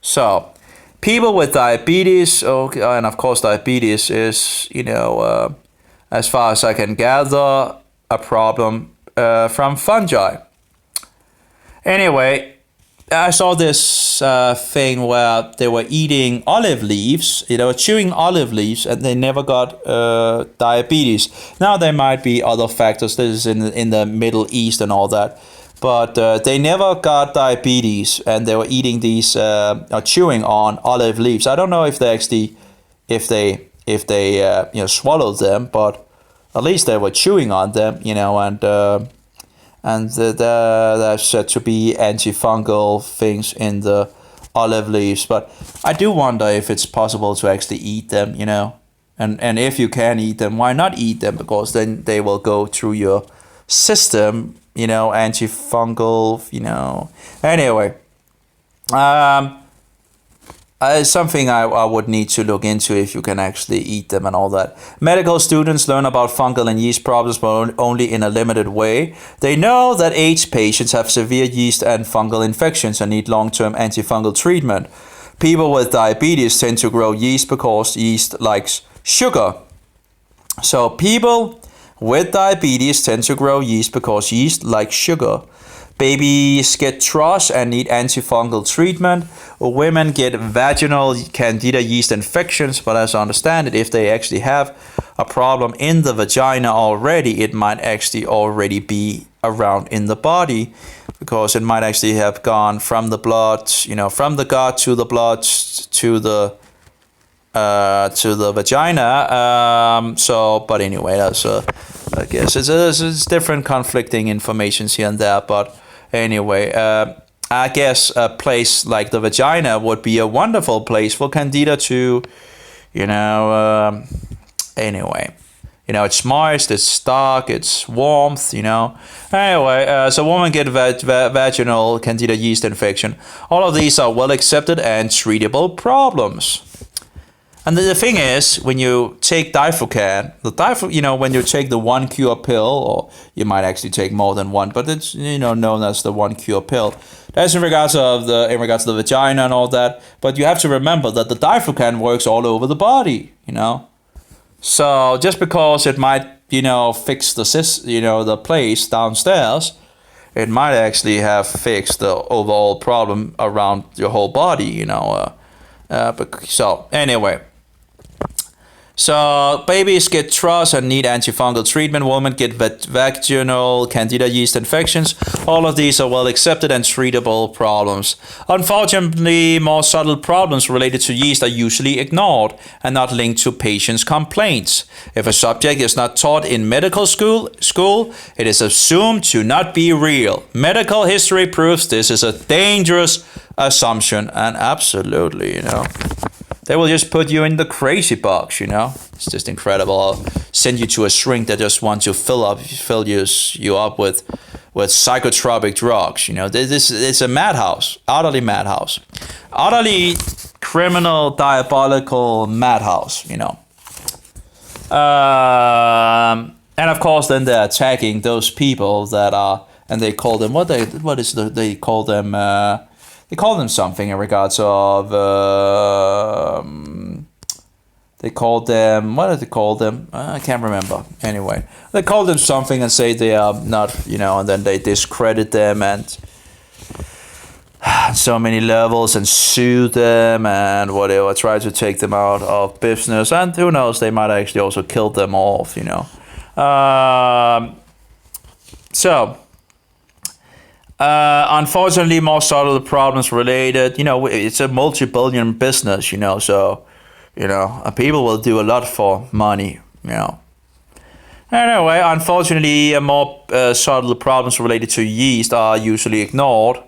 So, people with diabetes, and of course, diabetes is, you know, as far as I can gather, a problem from fungi. Anyway, I saw this thing where they were eating olive leaves, you know, chewing olive leaves, and they never got diabetes. Now there might be other factors. This is in the Middle East and all that, but they never got diabetes, and they were eating these or chewing on olive leaves. I don't know if they actually, if they you know, swallowed them, but at least they were chewing on them, you know, and there's said to be antifungal things in the olive leaves. But I do wonder if it's possible to actually eat them, you know, and if you can eat them, why not eat them? Because then they will go through your system, you know, antifungal, you know. Anyway, it's something I would need to look into if you can actually eat them and all that. Medical students learn about fungal and yeast problems, but only in a limited way. They know that AIDS patients have severe yeast and fungal infections and need long-term antifungal treatment. People with diabetes tend to grow yeast because yeast likes sugar. So people with diabetes tend to grow yeast because yeast likes sugar. Babies get thrush and need antifungal treatment. Women get vaginal candida yeast infections, but as I understand it, if they actually have a problem in the vagina already, it might actually already be around in the body, because it might actually have gone from the blood, you know, from the gut to the blood to the vagina. But anyway, that's I guess it's different conflicting informations here and there, but anyway, I guess a place like the vagina would be a wonderful place for candida to, you know, anyway, you know, it's moist, it's dark, it's warmth, you know. Anyway, so women get vaginal candida yeast infection. All of these are well accepted and treatable problems. And the thing is, when you take Diflucan, you know, when you take the 1 cure pill, or you might actually take more than one, but it's, you know, known as the 1 cure pill. That's in regards to the vagina and all that. But you have to remember that the Diflucan works all over the body, you know. So just because it might, you know, fix the place downstairs, it might actually have fixed the overall problem around your whole body, you know. So anyway. So babies get TRUS and need antifungal treatment. Women get vaginal candida yeast infections. All of these are well accepted and treatable problems. Unfortunately, more subtle problems related to yeast are usually ignored and not linked to patients' complaints. If a subject is not taught in medical school, it is assumed to not be real. Medical history proves this is a dangerous assumption, and absolutely, they will just put you in the crazy box, It's just incredible. I'll send you to a shrink that just wants to fill you up with psychotropic drugs. This is a madhouse, utterly madhouse, utterly criminal, diabolical madhouse. And of course, then they're attacking those people that are, and they call them they call them. They call them something in regards of, they called them, what did they call them? I can't remember. Anyway, they call them something and say they are not, and then they discredit them and so many levels and sue them and whatever, try to take them out of business. And who knows, they might actually also kill them off, Unfortunately, more subtle problems related. It's a multi-billion business. So, people will do a lot for money. Anyway, unfortunately, more subtle problems related to yeast are usually ignored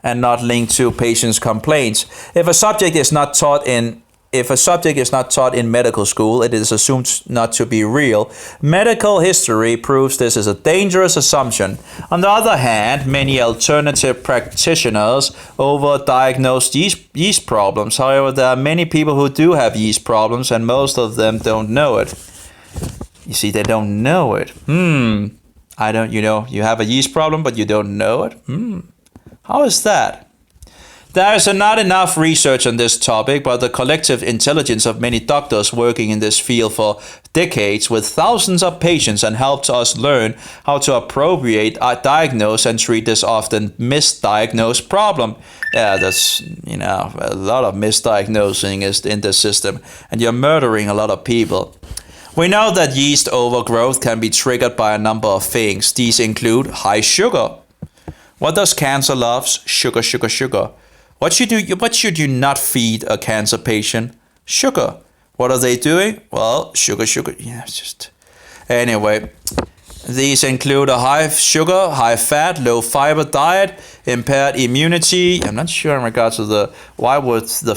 and not linked to patients' complaints. If a subject is not taught in medical school, it is assumed not to be real. Medical history proves this is a dangerous assumption. On the other hand, many alternative practitioners overdiagnose yeast problems. However, there are many people who do have yeast problems, and most of them don't know it. You see, they don't know it. You have a yeast problem, but you don't know it? How is that? There is not enough research on this topic, but the collective intelligence of many doctors working in this field for decades with thousands of patients and helped us learn how to appropriate, diagnose, and treat this often misdiagnosed problem. Yeah, that's, a lot of misdiagnosing is in the system, and you're murdering a lot of people. We know that yeast overgrowth can be triggered by a number of things. These include high sugar. What does cancer love? Sugar, sugar, sugar. What should you not feed a cancer patient? Sugar. What are they doing? Well, sugar, sugar. Yeah, it's just... Anyway, these include a high sugar, high fat, low fiber diet, impaired immunity. I'm not sure in regards to why would the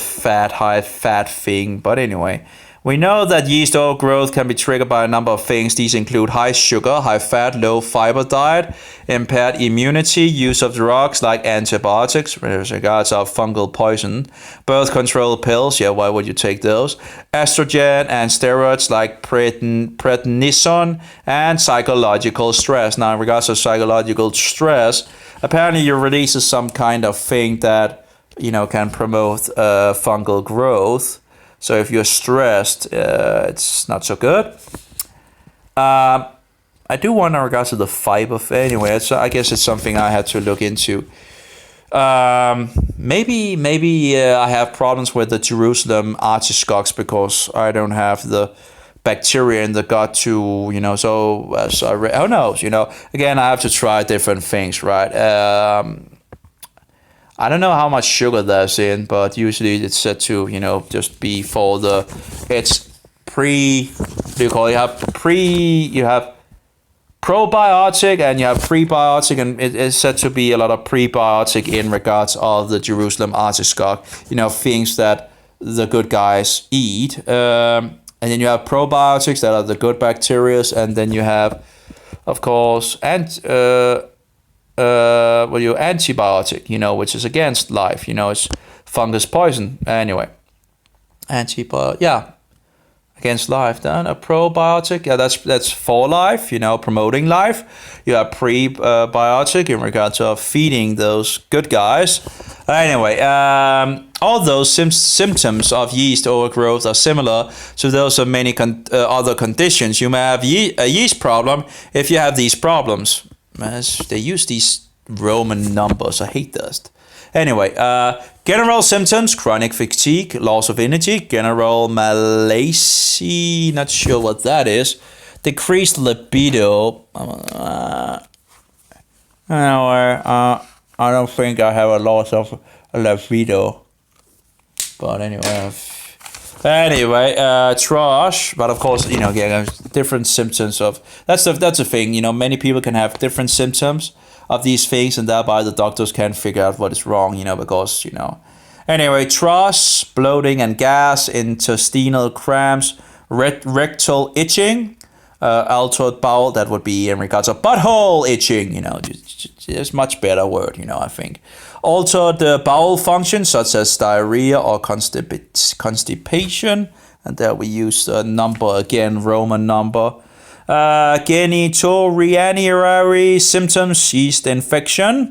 high fat thing, but anyway. We know that yeast overgrowth can be triggered by a number of things. These include high sugar, high fat, low fiber diet, impaired immunity, use of drugs like antibiotics, with regards of fungal poison, birth control pills, why would you take those? Estrogen and steroids like prednisone, and psychological stress. Now, in regards to psychological stress, apparently you release some kind of thing that, can promote fungal growth. So if you're stressed, it's not so good. I do wonder in regards to the fiber. Anyway, I guess it's something I had to look into. Maybe I have problems with the Jerusalem artichokes because I don't have the bacteria in the gut to, who knows, Again, I have to try different things, right? I don't know how much sugar there's in, but usually it's said to, just be for it's you have probiotic and you have prebiotic, and it is said to be a lot of prebiotic in regards of the Jerusalem artichoke, things that the good guys eat. And then you have probiotics that are the good bacteria, and then you have, of course, antibiotic, which is against life, it's fungus poison. Anyway, against life. Then a probiotic, that's for life, promoting life. You have prebiotic in regards of feeding those good guys. Anyway, all those symptoms of yeast overgrowth are similar to those of many other conditions. You may have a yeast problem if you have these problems. They use these Roman numbers. I hate this. Anyway, General symptoms, chronic fatigue, loss of energy, general malaise, not sure what that is, decreased libido. I don't think I have a loss of libido. But anyway, trash. But of course, different symptoms of that's the thing. Many people can have different symptoms of these things, and thereby the doctors can't figure out what is wrong. Because Anyway, trash, bloating and gas, intestinal cramps, rectal itching, altered bowel. That would be in regards of butthole itching. It's much better word. I think. Altered bowel function, such as diarrhea or constipation. And there we use the number again, Roman number. Genitourinary symptoms, yeast infection.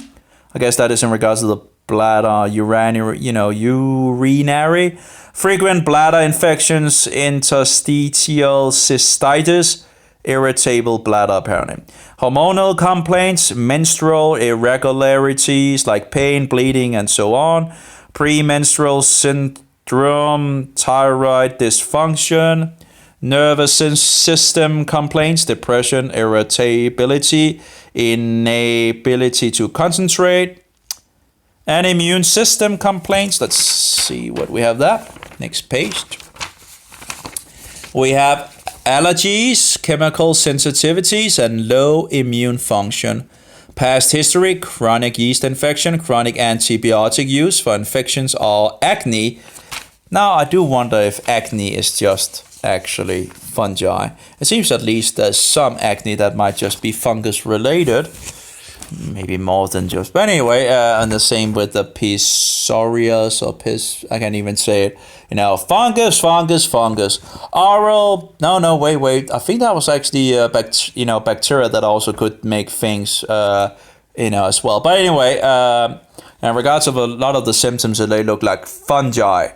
I guess that is in regards to the bladder, urinary. Frequent bladder infections, interstitial cystitis, irritable bladder apparently. Hormonal complaints, menstrual irregularities like pain, bleeding, and so on. Premenstrual syndrome, thyroid dysfunction, nervous system complaints, depression, irritability, inability to concentrate, and immune system complaints. Let's see what we have that. Next page. We have allergies, chemical sensitivities, and low immune function. Past history, chronic yeast infection, chronic antibiotic use for infections, or acne. Now, I do wonder if acne is just actually fungi. It seems at least there's some acne that might just be fungus related. Maybe more than just. But anyway, and the same with the psoriasis or I can't even say it. Fungus. Oral. No, wait. I think that was actually bacteria that also could make things as well. But anyway, in regards of a lot of the symptoms, they look like fungi.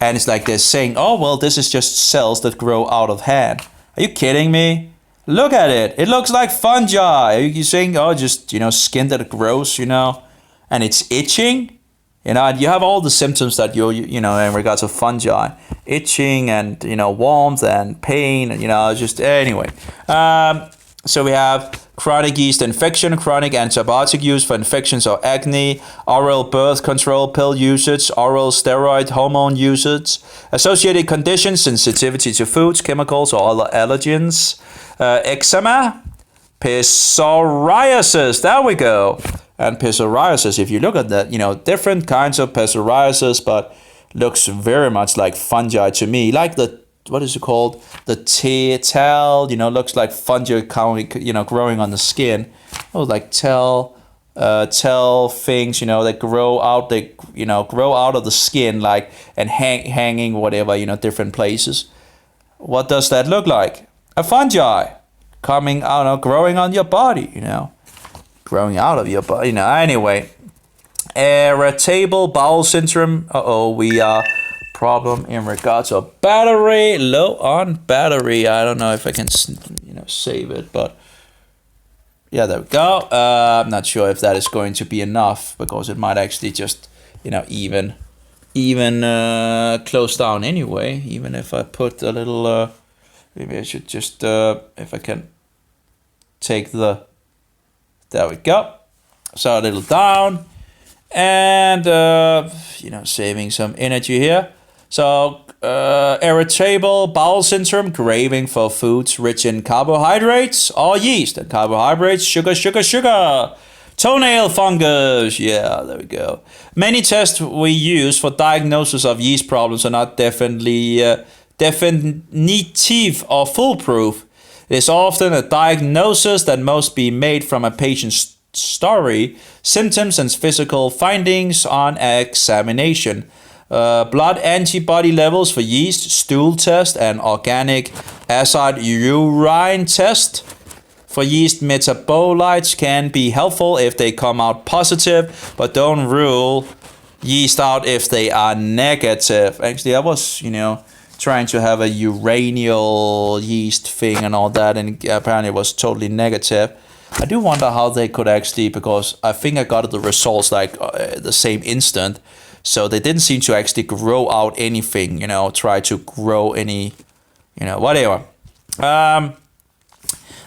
And it's like they're saying, oh, well, this is just cells that grow out of hand. Are you kidding me? Look at it. It looks like fungi. Are you saying, oh, just, skin that grows, and it's itching? And you have all the symptoms that in regards to fungi. Itching and, warmth and pain, and, just, anyway. So we have chronic yeast infection, chronic antibiotic use for infections or acne, oral birth control pill usage, oral steroid hormone usage, associated conditions, sensitivity to foods, chemicals, or other allergens, eczema, psoriasis, there we go. And psoriasis, if you look at that, different kinds of psoriasis, but looks very much like fungi to me, like the what is it called? The tell, looks like fungi growing on the skin. Oh, like tell things, that grow out, grow out of the skin, like, and hanging whatever, different places. What does that look like? A fungi coming out, growing on your body, growing out of your body, anyway. Irritable bowel syndrome. We are problem in regards of battery, low on battery. I don't know if I can save it, but yeah, there we go. I'm not sure if that is going to be enough, because it might actually just even close down anyway, even if I put a little maybe I should just if I can take there we go, so a little down, and saving some energy here. So, irritable bowel syndrome, craving for foods rich in carbohydrates or yeast. And carbohydrates, sugar. Toenail fungus. Yeah, there we go. Many tests we use for diagnosis of yeast problems are not definitive or foolproof. It is often a diagnosis that must be made from a patient's story, symptoms, and physical findings on examination. Blood antibody levels for yeast, stool test, and organic acid urine test for yeast metabolites can be helpful if they come out positive, but don't rule yeast out if they are negative. Actually, I was, trying to have a uranial yeast thing and all that, and apparently it was totally negative. I do wonder how they could actually, because I think I got the results like the same instant. So they didn't seem to actually grow out anything, try to grow any, whatever.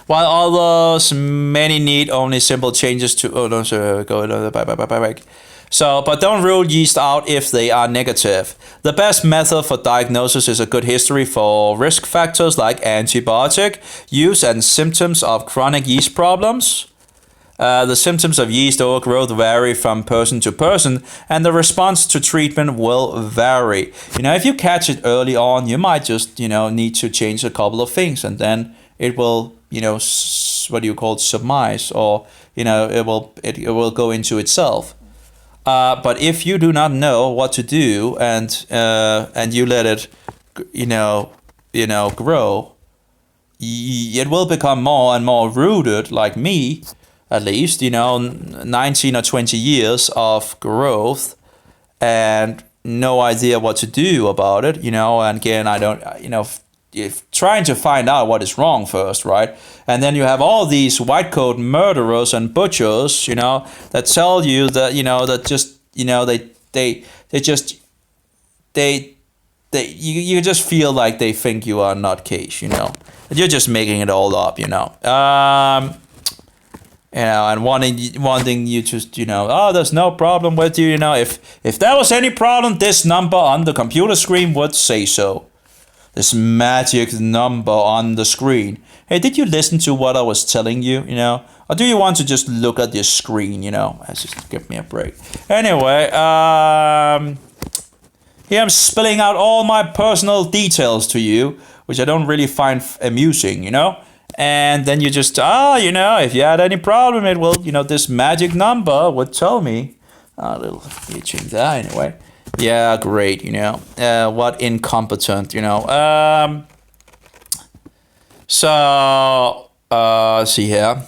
While others, many need only simple changes to, oh no, so go, back. So, but don't rule yeast out if they are negative. The best method for diagnosis is a good history for risk factors like antibiotic use and symptoms of chronic yeast problems. The symptoms of yeast overgrowth vary from person to person, and the response to treatment will vary. If you catch it early on, you might just, need to change a couple of things, and then it will, what do you call it, submise, or, it will go into itself. But if you do not know what to do and you let it, grow, it will become more and more rooted, like me, at least, 19 or 20 years of growth and no idea what to do about it, and again, I don't, if trying to find out what is wrong first, right? And then you have all these white coat murderers and butchers, that tell you that, that just, you just feel like they think you are not case, you're just making it all up, and wanting you to, oh, there's no problem with you, if there was any problem, this number on the computer screen would say so. This magic number on the screen. Hey, did you listen to what I was telling you, or do you want to just look at your screen, just give me a break. Anyway, here I'm spilling out all my personal details to you, which I don't really find amusing, and then you just, if you had any problem, it will, this magic number would tell me. A little itching there, anyway. Yeah, great, what incompetent, So, see here.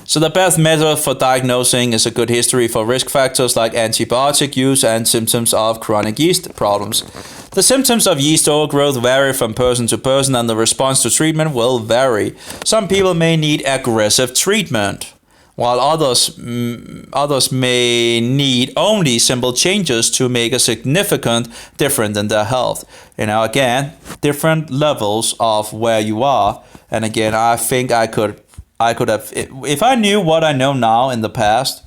So the best method for diagnosing is a good history for risk factors like antibiotic use and symptoms of chronic yeast problems. The symptoms of yeast overgrowth vary from person to person, and the response to treatment will vary. Some people may need aggressive treatment, while others may need only simple changes to make a significant difference in their health. Again, different levels of where you are. And again, I think I could have, if I knew what I know now in the past,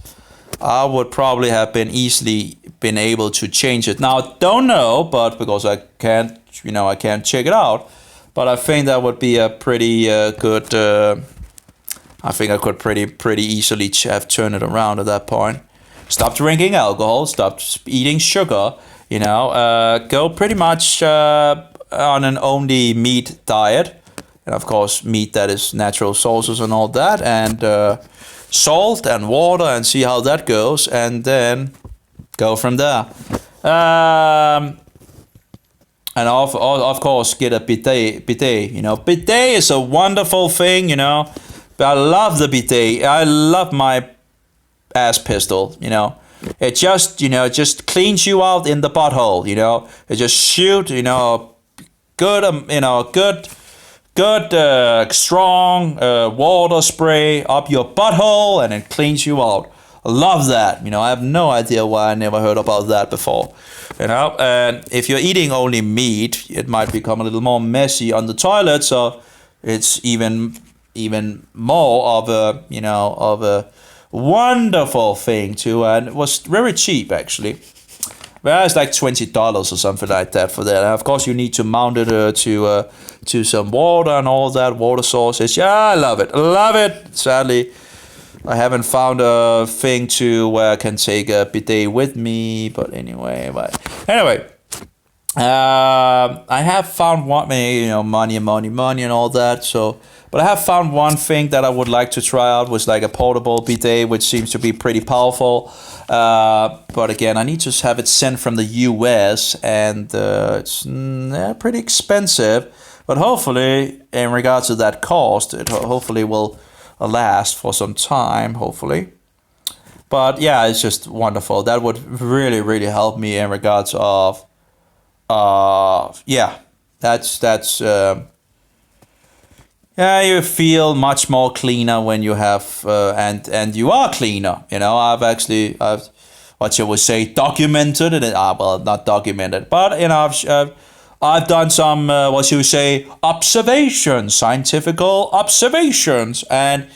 I would probably have easily been able to change it. Now, I don't know, but because I can't check it out. But I think that would be a pretty good. I think I could pretty easily have turned it around at that point. Stop drinking alcohol. Stop eating sugar. Go pretty much on an only meat diet. And of course, meat that is natural sources and all that. And salt and water, and see how that goes. And then go from there. And of course, get a bidet. Bidet is a wonderful thing, I love the bidet. I love my ass pistol, It just cleans you out in the butthole, It just shoot, good, strong water spray up your butthole, and it cleans you out. I love that. I have no idea why I never heard about that before. And if you're eating only meat, it might become a little more messy on the toilet, so it's even more of a wonderful thing too, and it was very cheap actually. Well, it's like $20 or something like that for that. And of course, you need to mount it to some water and all that water sources. Yeah, I love it. Sadly, I haven't found a thing where I can take a bidet with me. But anyway, I have found one, money and all that. So, but I have found one thing that I would like to try out, was like a portable bidet, which seems to be pretty powerful. But again, I need to have it sent from the US, and it's pretty expensive. But hopefully, in regards to that cost, it hopefully will last for some time, hopefully. But yeah, it's just wonderful. That would really, really help me in regards of, you feel much more cleaner when you have, and you are cleaner. what shall we say, documented, and well, not documented, but I've done some what shall we say, observations, scientific observations, and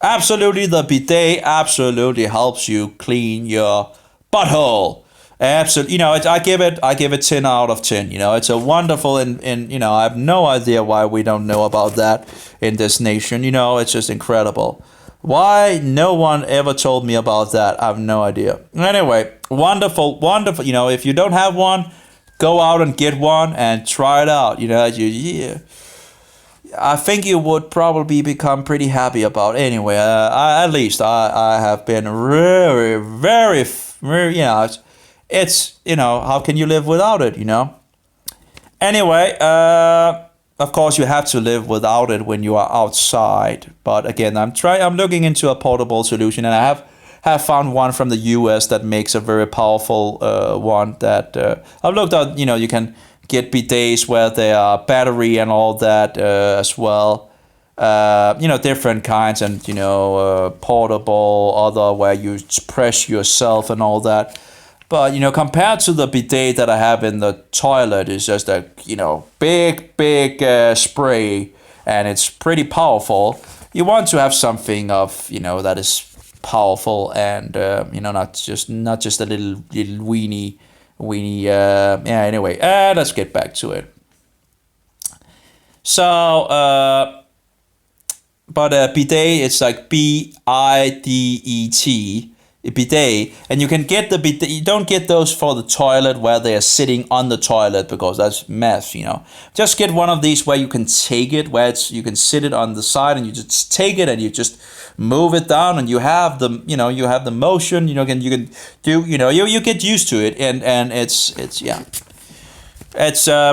absolutely the bidet absolutely helps you clean your butthole. Absolutely, I give it 10 out of 10. It's a wonderful, and I have no idea why we don't know about that in this nation. It's just incredible. Why no one ever told me about that? I have no idea. Anyway, wonderful, wonderful. If you don't have one, go out and get one and try it out. I think you would probably become pretty happy about it. Anyway, at least I have been very, very, very, it's, how can you live without it, Anyway, of course you have to live without it when you are outside. But again, I'm looking into a portable solution, and I have found one from the US that makes a very powerful one that I've looked at. You can get bidets where there are battery and all that as well. Different kinds, and portable, other where you press yourself and all that. But compared to the bidet that I have in the toilet, it's just a big spray, and it's pretty powerful. You want to have something of that is powerful, and not just a little weenie. Anyway, let's get back to it. So, but bidet, it's like BIDET. Bidet, and you can get the bidet. You don't get those for the toilet where they are sitting on the toilet, because that's mess. Just get one of these where you can take it, where you can sit it on the side, and you just take it and you just move it down, and you have the motion. You can do you get used to it, and it's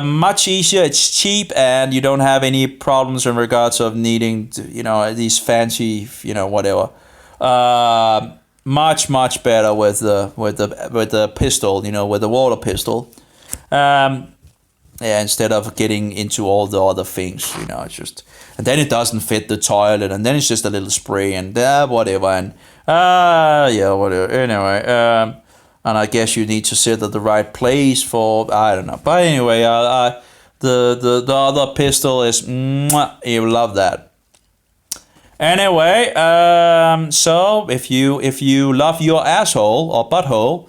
much easier. It's cheap, and you don't have any problems in regards of needing these fancy whatever. Much better with the pistol, with the water pistol. Instead of getting into all the other things, it's just, and then it doesn't fit the toilet, and then it's just a little spray and whatever, and whatever. Anyway, and I guess you need to sit at the right place for, I don't know, but anyway, the other pistol is, you love that. Anyway, so if you love your asshole or butthole,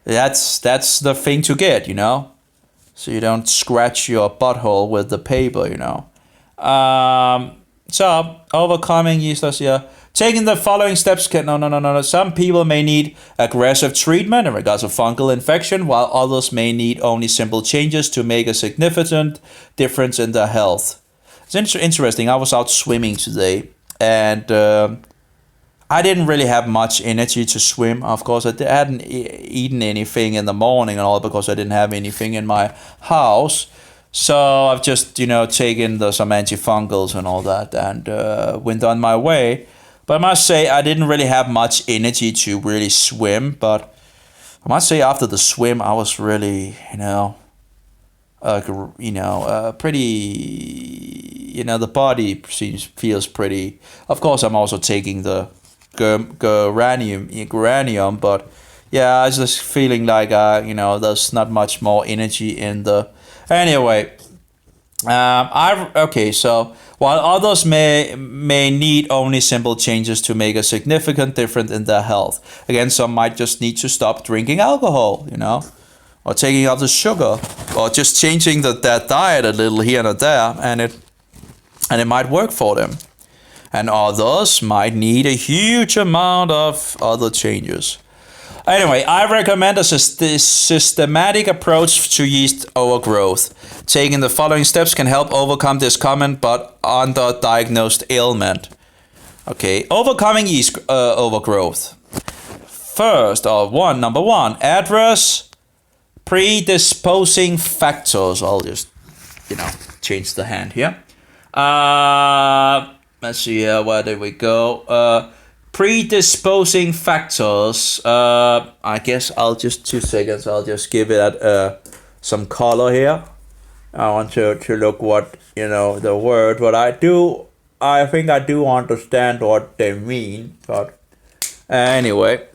that's the thing to get, so you don't scratch your butthole with the paper, So overcoming yeast, taking the following steps can no. Some people may need aggressive treatment in regards to fungal infection, while others may need only simple changes to make a significant difference in their health. It's interesting. I was out swimming today. And I didn't really have much energy to swim. Of course, I hadn't eaten anything in the morning and all, because I didn't have anything in my house. So I've just, taken some antifungals and all that, and went on my way. But I must say, I didn't really have much energy to really swim. But I must say, after the swim, I was really, pretty, the body feels pretty. Of course, I'm also taking the Geranium, but yeah, I was just feeling like there's not much more energy in the. Anyway, so while others may need only simple changes to make a significant difference in their health. Again, some might just need to stop drinking alcohol, or taking out the sugar, or just changing their diet a little here and there, and it might work for them. And others might need a huge amount of other changes. Anyway, I recommend a systematic approach to yeast overgrowth. Taking the following steps can help overcome this common but underdiagnosed ailment. Okay, overcoming yeast overgrowth. First, number one, address predisposing factors. I'll just, change the hand here. Let's see here, where did we go? Predisposing factors. I guess I'll just 2 seconds. I'll just give it some color here. I want to look what the word. What I think I do understand what they mean. But anyway,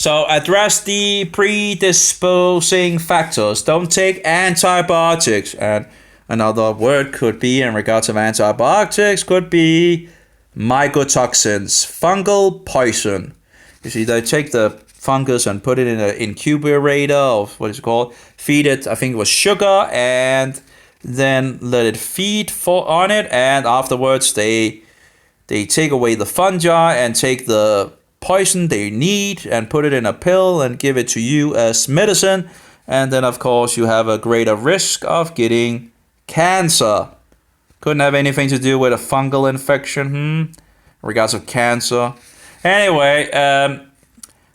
So address the predisposing factors. Don't take antibiotics. And another word could be in regards of antibiotics could be mycotoxins, fungal poison. You see, they take the fungus and put it in an incubator, or what is it called? Feed it, I think it was sugar, and then let it feed on it. And afterwards, they take away the fungi and take the poison they need and put it in a pill and give it to you as medicine. And then, of course, you have a greater risk of getting cancer. Couldn't have anything to do with a fungal infection, in regards of cancer. Anyway,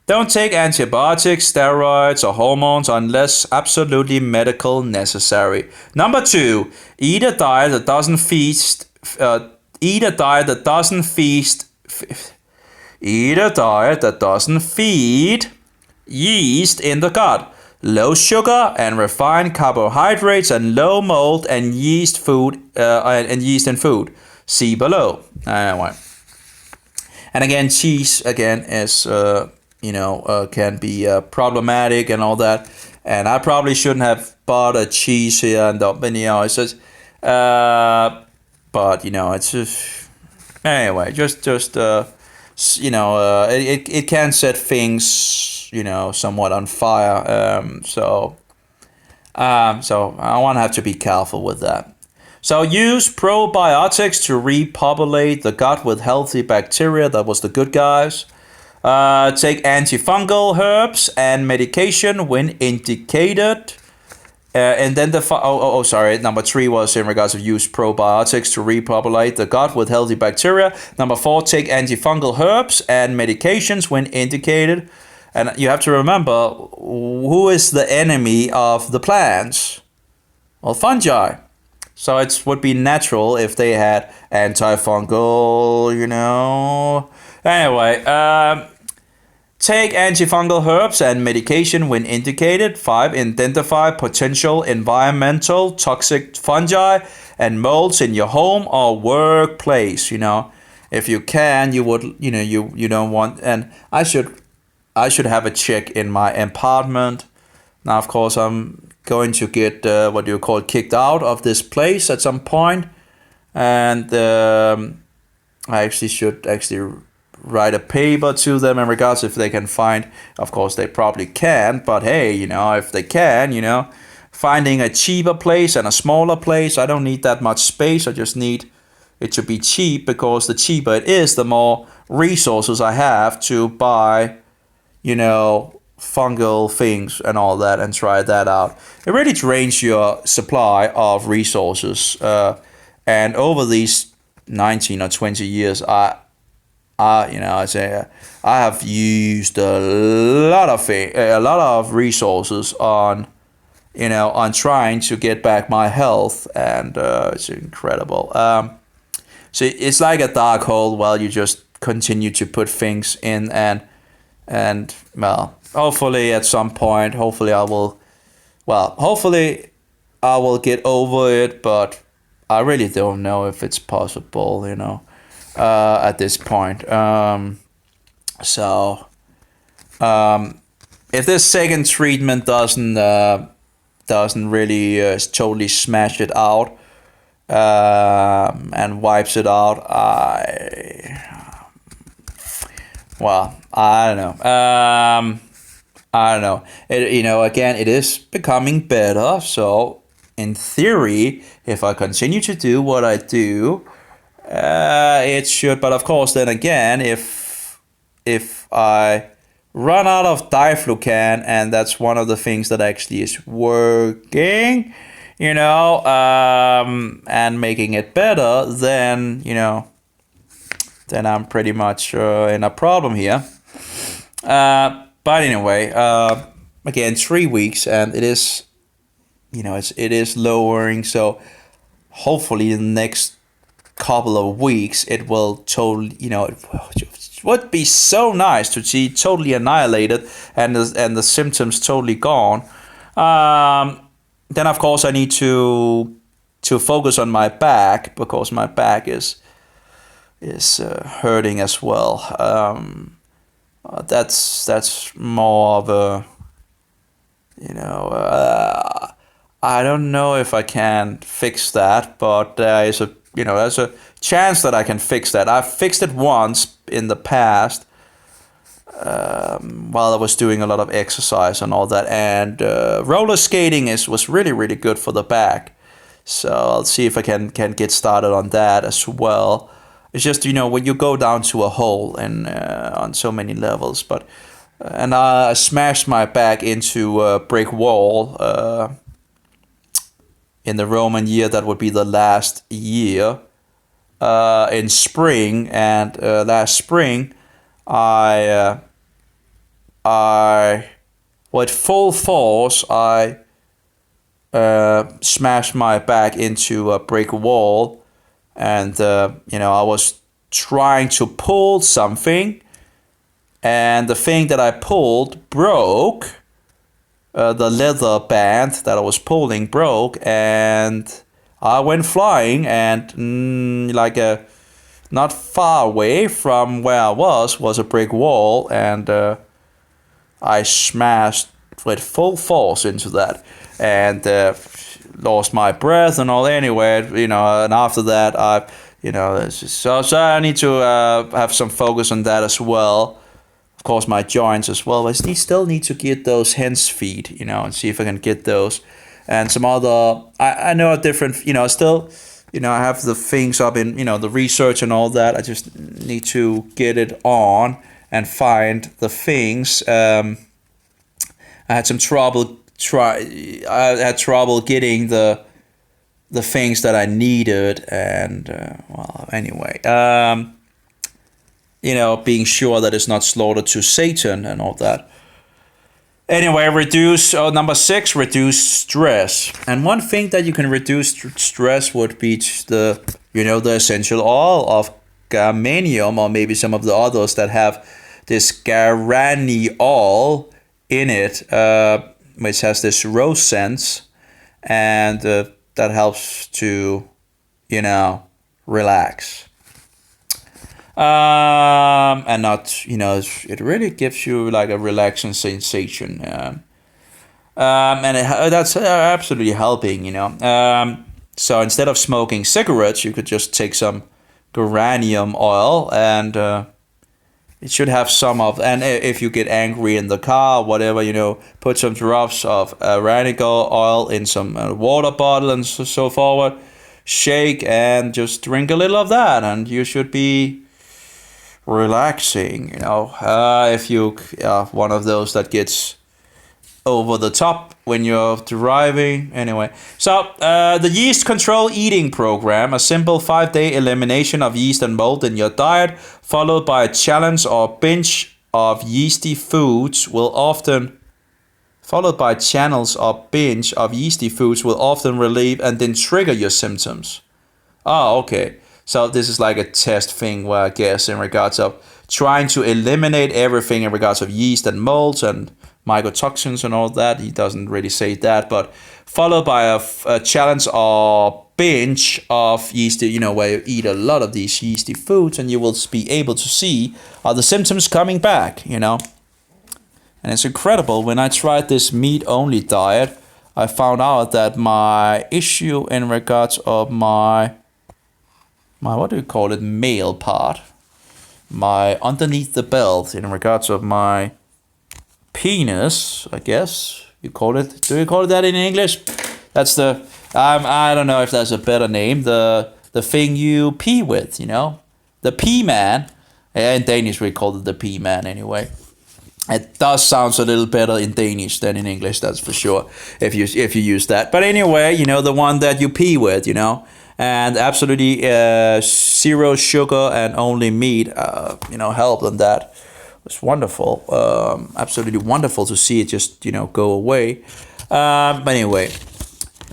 don't take antibiotics, steroids, or hormones unless absolutely medical necessary. Number 2, eat a diet that doesn't feast. Eat a diet that doesn't feed yeast in the gut. Low sugar and refined carbohydrates and low mold and yeast food and yeast in food. See below. Anyway. And again, cheese again is can be problematic and all that. And I probably shouldn't have bought a cheese here and it's just but it's just anyway, it can set things somewhat on fire. So I want to have to be careful with that. So use probiotics to repopulate the gut with healthy bacteria. That was the good guys. Take antifungal herbs and medication when indicated. And then number 3 was in regards of use probiotics to repopulate the gut with healthy bacteria. Number 4, take antifungal herbs and medications when indicated. And you have to remember, who is the enemy of the plants? Well, fungi. So it would be natural if they had antifungal, Anyway, take antifungal herbs and medication when indicated. 5, identify potential environmental toxic fungi and molds in your home or workplace. If you can, you would, you don't want, and I should have a check in my apartment. Now, of course, I'm going to get kicked out of this place at some point, and I should write a paper to them in regards if they can find. Of course, they probably can, but hey, if they can, finding a cheaper place and a smaller place. I don't need that much space. I just need it to be cheap, because the cheaper it is, the more resources I have to buy, fungal things and all that, and try that out. It really drains your supply of resources. And over these 19 or 20 years, I have used a lot of resources on trying to get back my health, and it's incredible. So it's like a dark hole. Well, you just continue to put things in, and well, hopefully at some point, hopefully I will get over it, but I really don't know if it's possible, at this point. If this second treatment doesn't really totally smash it out and wipes it out, I don't know. I don't know. Again, it is becoming better. So in theory, if I continue to do what I do, it should. But of course, then again, if I run out of Diflucan, and that's one of the things that actually is working, and making it better, then then I'm pretty much in a problem here. But anyway, again, 3 weeks, and it is, it is lowering. So hopefully in the next couple of weeks, it will totally, it would be so nice to see totally annihilated and the symptoms totally gone. Then of course I need to focus on my back, because my back is hurting as well. that's more of a, you know, I don't know if I can fix that, but there is a, you know, there's a chance that I can fix that. I've fixed it once in the past, while I was doing a lot of exercise and all that, and roller skating was really good for the back. So I'll see if I can get started on that as well. It's just, you know, when you go down to a hole and on so many levels, but and I smashed my back into a brick wall in the Roman year. That would be the last year in spring, and last spring I with full force I smashed my back into a brick wall, and you know, I was trying to pull something, and the thing that I pulled broke. The leather band that I was pulling broke, and I went flying, and like not far away from where I was a brick wall, and I smashed with full force into that, and lost my breath and all. Anyway, you know, and after that, you know, so I need to have some focus on that as well. Of course, my joints as well. I still need to get those hen's feet, you know, and see if I can get those, and some other. I know a different, you know, still, you know, I have the things up in, you know, the research and all that. I just need to get it on and find the things. I had some trouble. I had trouble getting the things that I needed, and well, anyway, you know, being sure that it's not slaughtered to Satan and all that. Anyway, number 6, reduce stress. And one thing that you can reduce stress would be the essential oil of geranium, or maybe some of the others that have this geraniol in it, which has this rose scent, and that helps to, you know, relax. And not, you know, it really gives you like a relaxing sensation. And that's absolutely helping, you know. So instead of smoking cigarettes, you could just take some geranium oil, and it should have some of, and if you get angry in the car, whatever, you know, put some drops of geranium oil in some water bottle and so forward. Shake and just drink a little of that, and you should be relaxing, you know. If you are one of those that gets over the top when you're driving. Anyway, so the yeast control eating program, a simple 5-day elimination of yeast and mold in your diet, followed by a challenge or binge of yeasty foods will often relieve and then trigger your symptoms. Oh, okay. So this is like a test thing where I guess in regards of trying to eliminate everything in regards of yeast and molds and mycotoxins and all that. He doesn't really say that, but followed by a challenge or binge of yeasty, you know, where you eat a lot of these yeasty foods, and you will be able to see are the symptoms coming back, you know. And it's incredible. When I tried this meat-only diet, I found out that my issue in regards of my what do you call it, male part, my underneath the belt, in regards of my penis, I guess you call it. Do you call it that in English? That's the I don't know if that's a better name. The thing you pee with, you know, the pee man. In Danish we call it the pee man anyway. It does sound a little better in Danish than in English, that's for sure, if you use that. But anyway, you know, the one that you pee with, you know, and absolutely zero sugar and only meat, you know, helped on that. It was wonderful, absolutely wonderful to see it just, you know, go away. But anyway,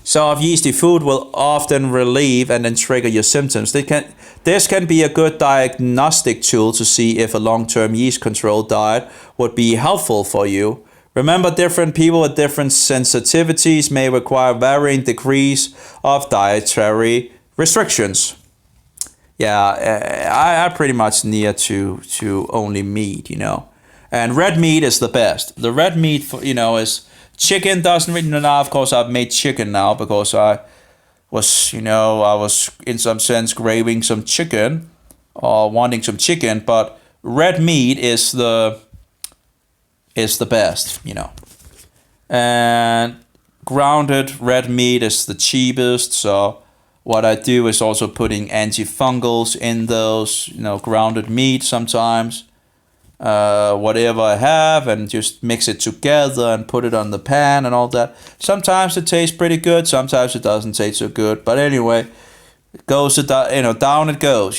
so of yeasty food will often relieve and then trigger your symptoms. This can be a good diagnostic tool to see if a long-term yeast control diet would be helpful for you. Remember, different people with different sensitivities may require varying degrees of dietary restrictions. Yeah, I pretty much near to only meat, you know. And red meat is the best. The red meat, is chicken doesn't really. Now, of course, I've made chicken now because I was in some sense craving some chicken or wanting some chicken. But red meat is the best, And grounded red meat is the cheapest. So what I do is also putting antifungals in those, grounded meat sometimes. Whatever I have, and just mix it together and put it on the pan and all that. Sometimes it tastes pretty good, sometimes it doesn't taste so good. But anyway, it goes down it goes.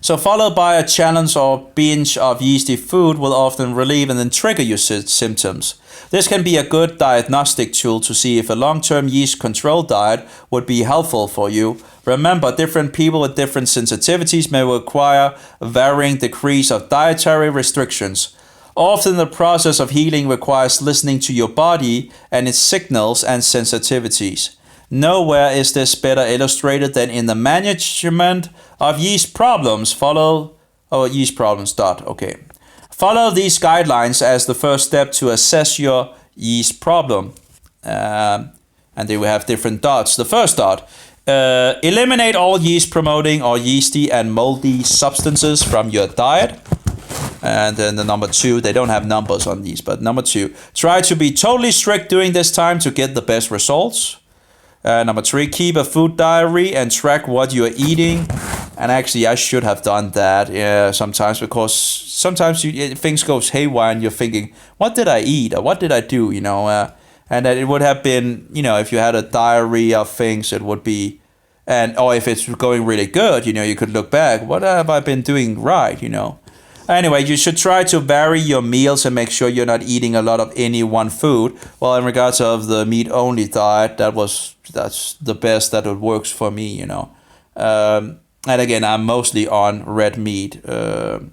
So followed by a challenge or binge of yeasty food will often relieve and then trigger your symptoms. This can be a good diagnostic tool to see if a long-term yeast control diet would be helpful for you. Remember, different people with different sensitivities may require varying degrees of dietary restrictions. Often the process of healing requires listening to your body and its signals and sensitivities. Nowhere is this better illustrated than in the management of yeast problems. Follow these guidelines as the first step to assess your yeast problem. And they will have different dots. The first dot, eliminate all yeast promoting or yeasty and moldy substances from your diet. And then the number 2, they don't have numbers on these, but number 2, try to be totally strict during this time to get the best results. Number 3, keep a food diary and track what you are eating. And actually, I should have done that sometimes, because sometimes things go haywire and you're thinking, what did I eat or what did I do? And that it would have been, if you had a diary of things, it would be, or if it's going really good, you could look back, what have I been doing right? Anyway, you should try to vary your meals and make sure you're not eating a lot of any one food. Well, in regards of the meat-only diet, that's the best that it works for me, And again, I'm mostly on red meat, with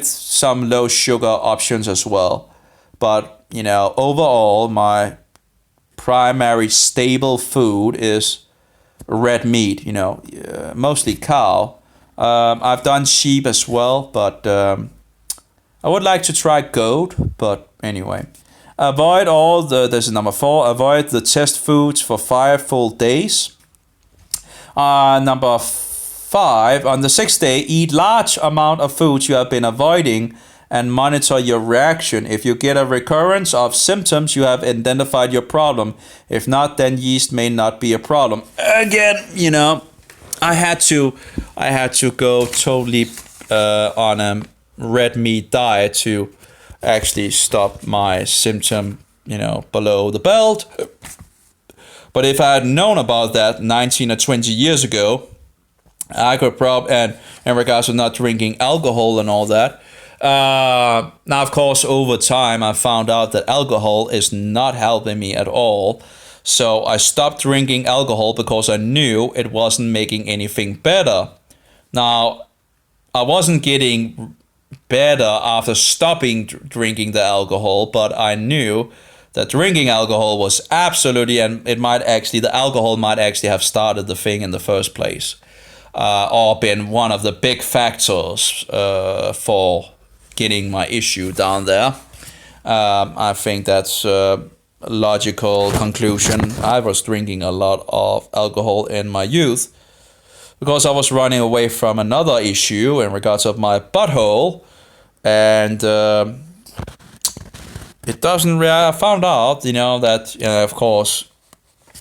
some low sugar options as well. But, overall, my primary stable food is red meat, mostly cow. I've done sheep as well, but I would like to try goat, but anyway. This is number 4, avoid the test foods for 5 full days. Number 5, on the 6th day, eat large amount of foods you have been avoiding and monitor your reaction. If you get a recurrence of symptoms, you have identified your problem. If not, then yeast may not be a problem. Again, I had to go totally on a red meat diet to actually stop my symptom, below the belt. But if I had known about that 19 or 20 years ago, I could probably, and in regards to not drinking alcohol and all that. Now, of course, over time, I found out that alcohol is not helping me at all. So I stopped drinking alcohol because I knew it wasn't making anything better. Now, I wasn't getting better after stopping drinking the alcohol, but I knew that drinking alcohol was absolutely, and the alcohol might actually have started the thing in the first place, or been one of the big factors for getting my issue down there. I think that's logical conclusion. I was drinking a lot of alcohol in my youth because I was running away from another issue in regards of my butthole, and it doesn't really, I found out, that, of course,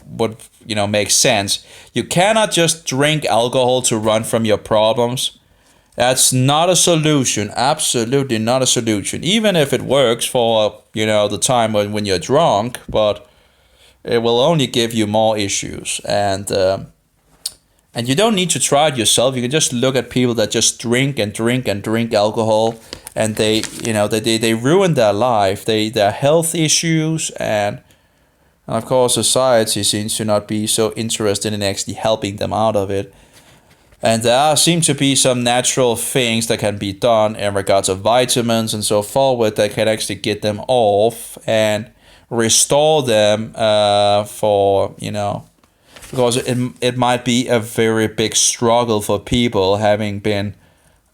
would, make sense. You cannot just drink alcohol to run from your problems. That's not a solution. Absolutely not a solution. Even if it works for, the time when you're drunk, but it will only give you more issues. And you don't need to try it yourself. You can just look at people that just drink and drink and drink alcohol, and they ruin their life. Their health issues, and of course society seems to not be so interested in actually helping them out of it. And there seem to be some natural things that can be done in regards of vitamins and so forward that can actually get them off and restore them because it might be a very big struggle for people having been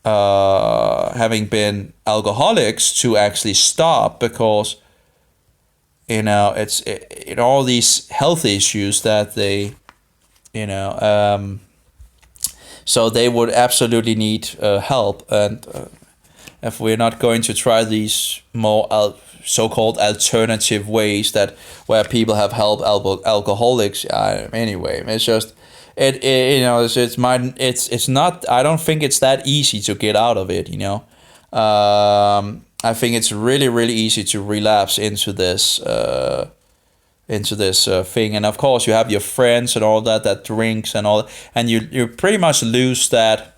having been alcoholics to actually stop, because it's all these health issues that they, so they would absolutely need help. And if we're not going to try these more so-called alternative ways that where people have helped alcoholics, anyway, it's just it's not. I don't think it's that easy to get out of it. I think it's really, really easy to relapse into this thing. And of course, you have your friends and all that drinks and all, and you pretty much lose that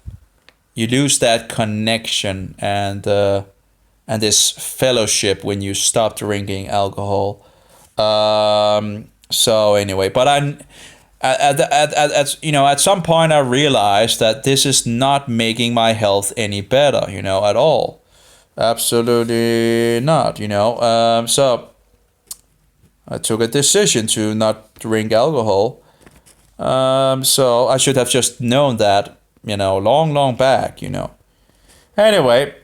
connection and this fellowship when you stop drinking alcohol. So anyway, but at some point I realized that this is not making my health any better, at all. Absolutely not, so I took a decision to not drink alcohol. So I should have just known that, long back, Anyway,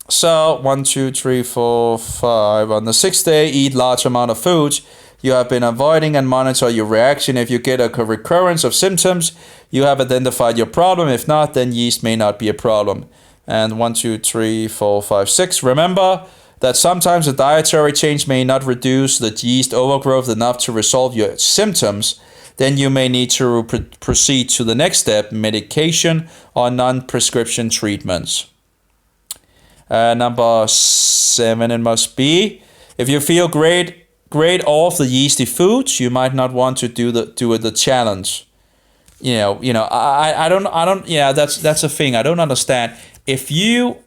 so 1, 2, 3, 4, 5. On the 6th day, eat large amount of foods you have been avoiding and monitor your reaction. If you get a recurrence of symptoms, you have identified your problem. If not, then yeast may not be a problem. And 1, 2, 3, 4, 5, 6. Remember that sometimes a dietary change may not reduce the yeast overgrowth enough to resolve your symptoms. Then you may need to proceed to the next step, medication or non-prescription treatments. Number 7, it must be, if you feel great off the yeasty foods, you might not want to do the challenge. I don't. Yeah, that's the thing. I don't understand. If your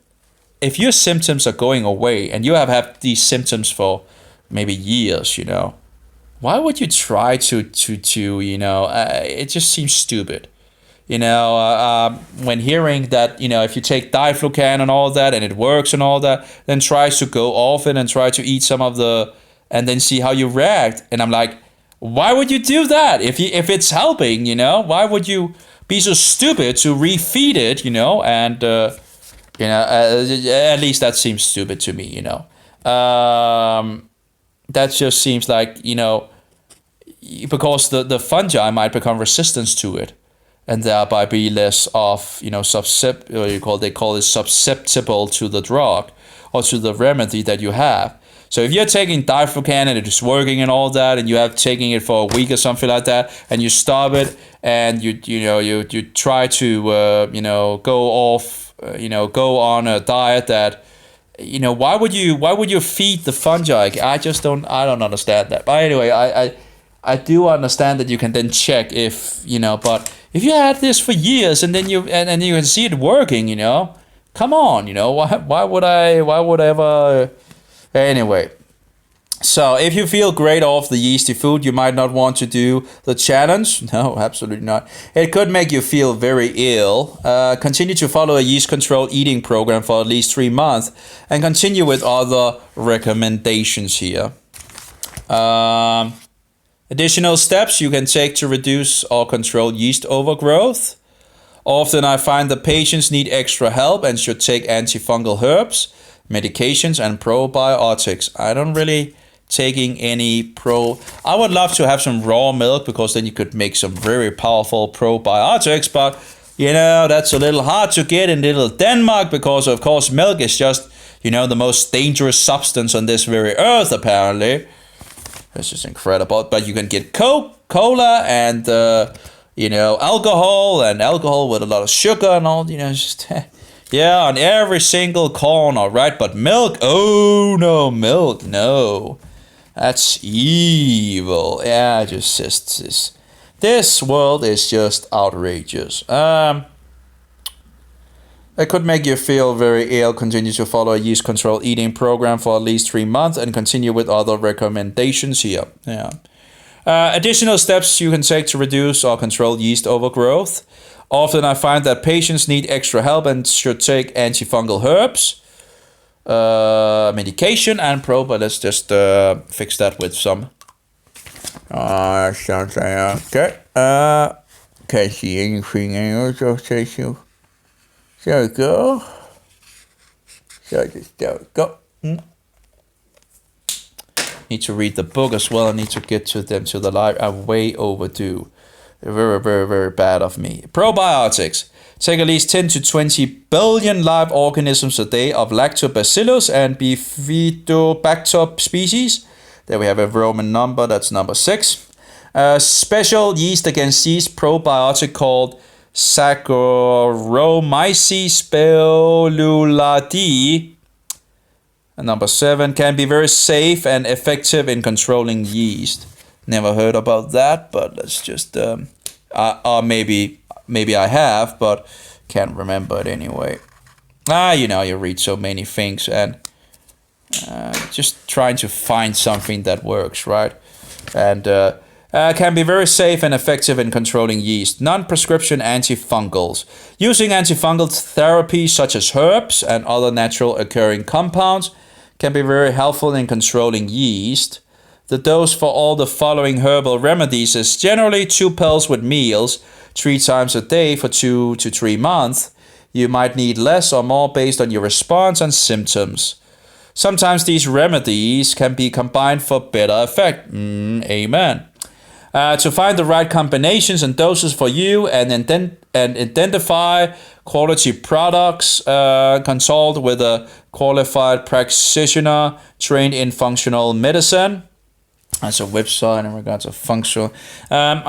symptoms are going away and you have had these symptoms for maybe years, why would you try to it just seems stupid. When hearing that, if you take Diflucan and all that and it works and all that, then try to go off it and try to eat some of and then see how you react. And I'm like, why would you do that? If it's helping, why would you be so stupid to refeed it, and, at least that seems stupid to me, that just seems like, because the fungi might become resistant to it, and thereby be less of, they call it susceptible to the drug or to the remedy that you have. So if you're taking Diflucan and it is working and all that, and you have taking it for a week or something like that, and you stop it, and you try to go off, go on a diet that, why would you feed the fungi? I don't understand that. But anyway, I do understand that you can then check if, but if you had this for years and then you can see it working, come on, why would I ever? Anyway, so if you feel great off the yeasty food, you might not want to do the challenge. No, absolutely not. It could make you feel very ill. Continue to follow a yeast-controlled eating program for at least 3 months and continue with other recommendations here. Additional steps you can take to reduce or control yeast overgrowth. Often I find that patients need extra help and should take antifungal herbs, medications, and probiotics. I don't really taking any I would love to have some raw milk, because then you could make some very powerful probiotics, but that's a little hard to get in little Denmark, because of course milk is just the most dangerous substance on this very earth, apparently. This is incredible. But you can get cola and alcohol with a lot of sugar and all, just yeah, on every single corner, right? But milk, oh no, milk, no. That's evil. Yeah, this world is just outrageous. It could make you feel very ill. Continue to follow a yeast-controlled eating program for at least 3 months and continue with other recommendations here. Yeah. Additional steps you can take to reduce or control yeast overgrowth. Often I find that patients need extra help and should take antifungal herbs, medication, and but let's just fix that with some. Okay. Can't see anything else. There we go. There we go. Need to read the book as well. I need to get to them to the live. I'm way overdue. Very, very, very bad of me. Probiotics. Take at least 10 to 20 billion live organisms a day of lactobacillus and bifidobacter species. There we have a Roman number. That's number 6. Special yeast against yeast probiotic called Saccharomyces spirulinae. And number 7, can be very safe and effective in controlling yeast. Never heard about that, but let's just maybe I have, but can't remember it anyway. You read so many things and just trying to find something that works, right? And can be very safe and effective in controlling yeast. Non-prescription antifungals. Using antifungal therapies such as herbs and other natural occurring compounds can be very helpful in controlling yeast. The dose for all the following herbal remedies is generally 2 pills with meals 3 times a day for 2 to 3 months. You might need less or more based on your response and symptoms. Sometimes these remedies can be combined for better effect. Amen. To find the right combinations and doses for you and identify quality products, consult with a qualified practitioner trained in functional medicine. That's a website in regards to functional. I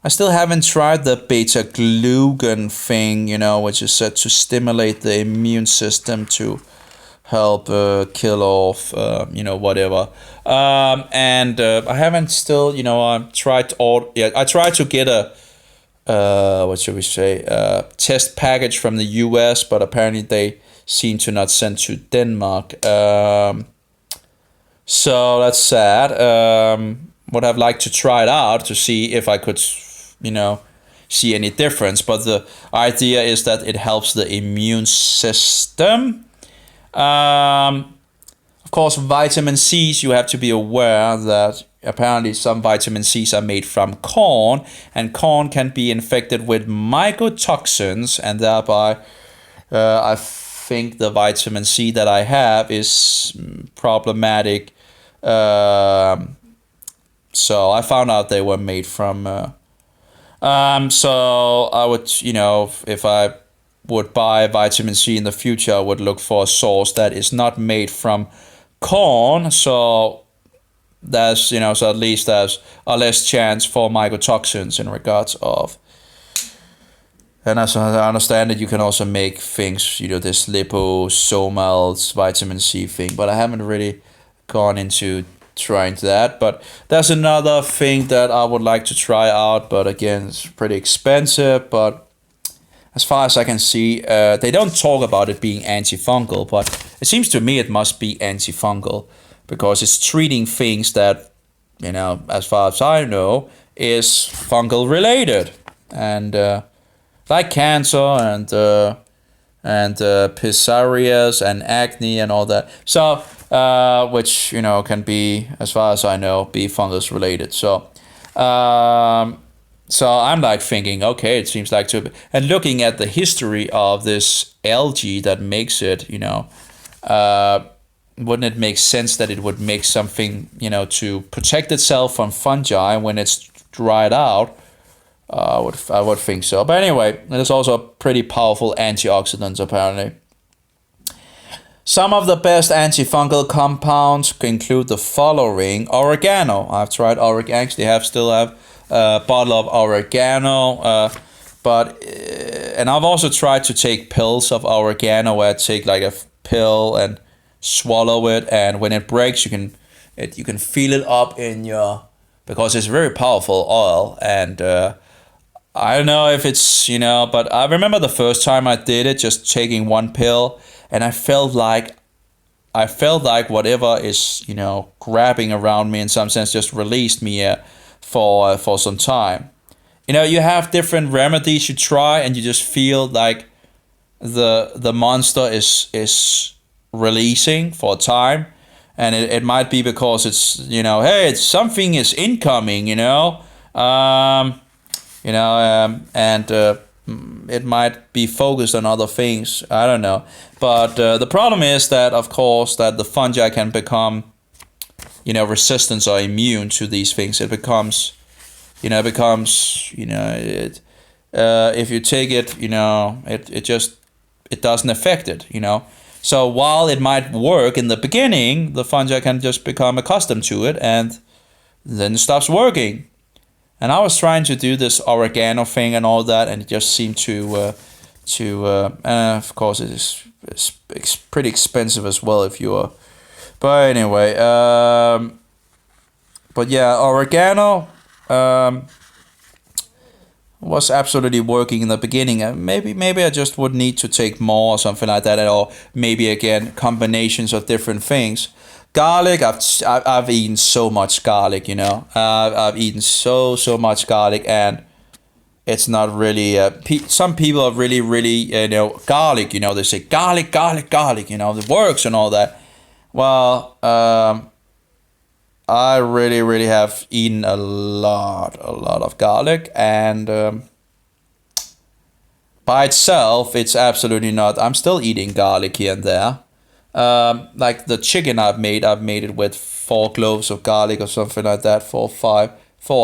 still haven't tried the beta-glucan thing, which is said to stimulate the immune system to help kill off, whatever. And I haven't still, I tried to get a, test package from the US, but apparently they seem to not send to Denmark. So that's sad. Would have liked to try it out to see if I could, see any difference. But the idea is that it helps the immune system. Of course, vitamin C's, you have to be aware that apparently some vitamin C's are made from corn, and corn can be infected with mycotoxins, and thereby I think the vitamin C that I have is problematic. So I found out they were made from so I would, if I would buy vitamin C in the future, I would look for a source that is not made from corn, so there's, so at least there's a less chance for mycotoxins in regards of. And as I understand it, you can also make things, this liposomal vitamin C thing, but I haven't really gone into trying that. But there's another thing that I would like to try out, but again, it's pretty expensive. But as far as I can see, they don't talk about it being antifungal, but it seems to me it must be antifungal because it's treating things that, as far as I know, is fungal related, and like cancer and psoriasis and acne and all that. So which can be, as far as I know, be fungus related. So so I'm like thinking, okay, it seems like to, and looking at the history of this algae that makes it, wouldn't it make sense that it would make something, to protect itself from fungi when it's dried out? I would think so. But anyway, it is also pretty powerful antioxidants apparently. Some of the best antifungal compounds include the following. Oregano. I've tried oregano. Actually, still have a bottle of oregano. And I've also tried to take pills of oregano, where I take like a pill and swallow it, and when it breaks, you can feel it up in your, because it's very powerful oil. And I don't know if it's, but I remember the first time I did it, just taking one pill, and I felt like whatever is, grabbing around me in some sense just released me for some time. You have different remedies you try, and you just feel like the monster is releasing for a time, and it might be because it's, hey, it's something is incoming, and it might be focused on other things. I don't know. But the problem is that, of course, that the fungi can become, resistant or immune to these things. It becomes, if you take it, it doesn't affect it, So while it might work in the beginning, the fungi can just become accustomed to it and then it stops working. And I was trying to do this oregano thing and all that, and it just seemed of course it's pretty expensive as well if you are. But anyway, but yeah, oregano was absolutely working in the beginning. Maybe I just would need to take more or something like that, or maybe again combinations of different things. Garlic, I've eaten so much garlic, I've eaten so much garlic, and it's not really. Some people are really garlic. They say garlic, it works and all that. Well, I really have eaten a lot of garlic, and by itself, it's absolutely not. I'm still eating garlic here and there. Like the chicken I've made it with 4 cloves of garlic or something like that, 4 I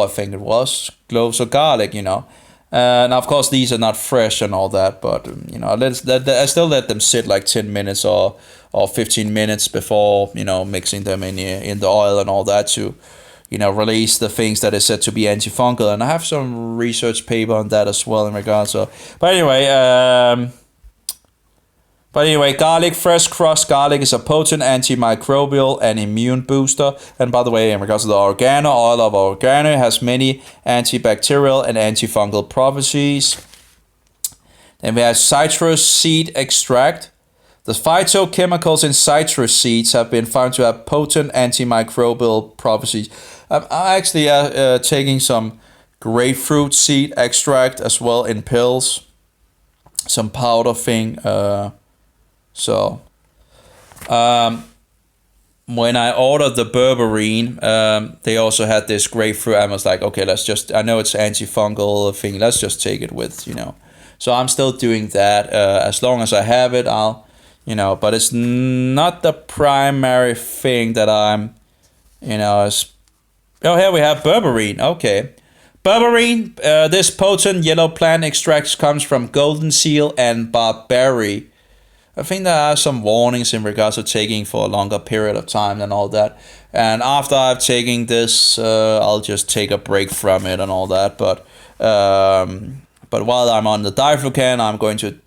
think it was, cloves of garlic, And of course these are not fresh and all that, but I still let them sit like 10 minutes or 15 minutes before, mixing them in the oil and all that to, release the things that is said to be antifungal. And I have some research paper on that as well in regards to. But anyway, garlic, fresh crushed garlic is a potent antimicrobial and immune booster. And by the way, in regards to the oregano, oil of oregano has many antibacterial and antifungal properties. Then we have citrus seed extract. The phytochemicals in citrus seeds have been found to have potent antimicrobial properties. I'm actually taking some grapefruit seed extract as well in pills. Some powder thing. When I ordered the Berberine, they also had this grapefruit. I was like, okay, I know it's antifungal thing, let's just take it with, So I'm still doing that. As long as I have it, I'll, but it's not the primary thing that I'm, here we have Berberine, okay. Berberine, this potent yellow plant extract comes from golden seal and barberry. I think there are some warnings in regards to taking for a longer period of time and all that. And after I've taken this, I'll just take a break from it and all that. But while I'm on the Diflucan, I'm going to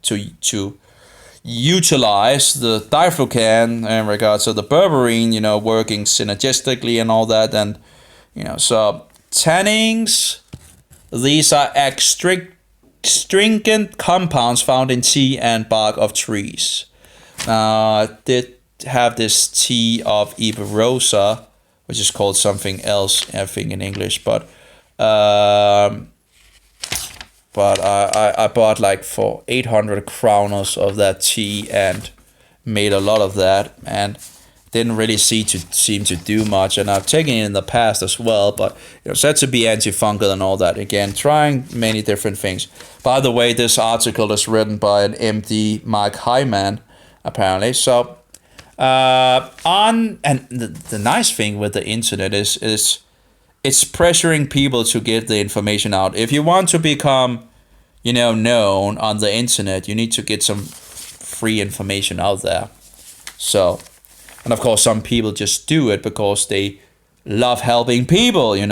utilize the Diflucan in regards to the Berberine, working synergistically and all that. And so tannins, these are astringent compounds found in tea and bark of trees. I did have this tea of Iberosa, which is called something else, I think, in English, but I bought like for 800 kroners of that tea and made a lot of that, and didn't really seem to do much. And I've taken it in the past as well, but said to be antifungal and all that. Again, trying many different things. By the way, this article is written by an MD, Mark Hyman, apparently. So, the nice thing with the internet is it's pressuring people to get the information out. If you want to become, known on the internet, you need to get some free information out there. So. And of course, some people just do it because they love helping people, And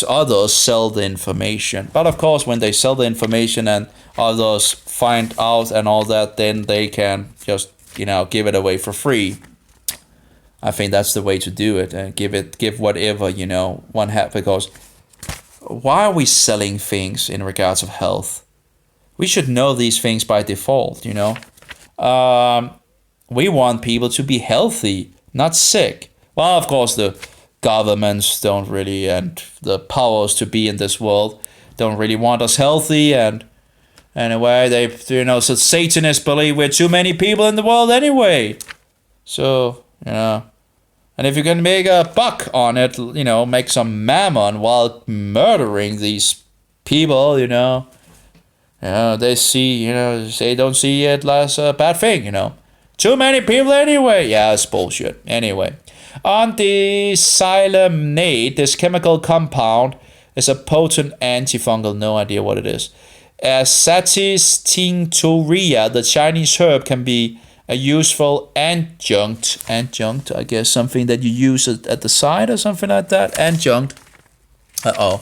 others sell the information. But of course, when they sell the information and others find out and all that, then they can just, give it away for free. I think that's the way to do it, and give whatever, one has. Because why are we selling things in regards of health? We should know these things by default, We want people to be healthy, not sick. Well, of course, the governments don't really, and the powers to be in this world don't really want us healthy. And anyway, so Satanists believe we're too many people in the world anyway. So, and if you can make a buck on it, make some mammon while murdering these people, They see, they don't see it as a bad thing. Too many people anyway. Yeah, it's bullshit. Anyway, anthocyanate, this chemical compound, is a potent antifungal. No idea what it is. Satis tinctoria, the Chinese herb, can be a useful adjunct. Adjunct, I guess, something that you use at the side or something like that. Adjunct. I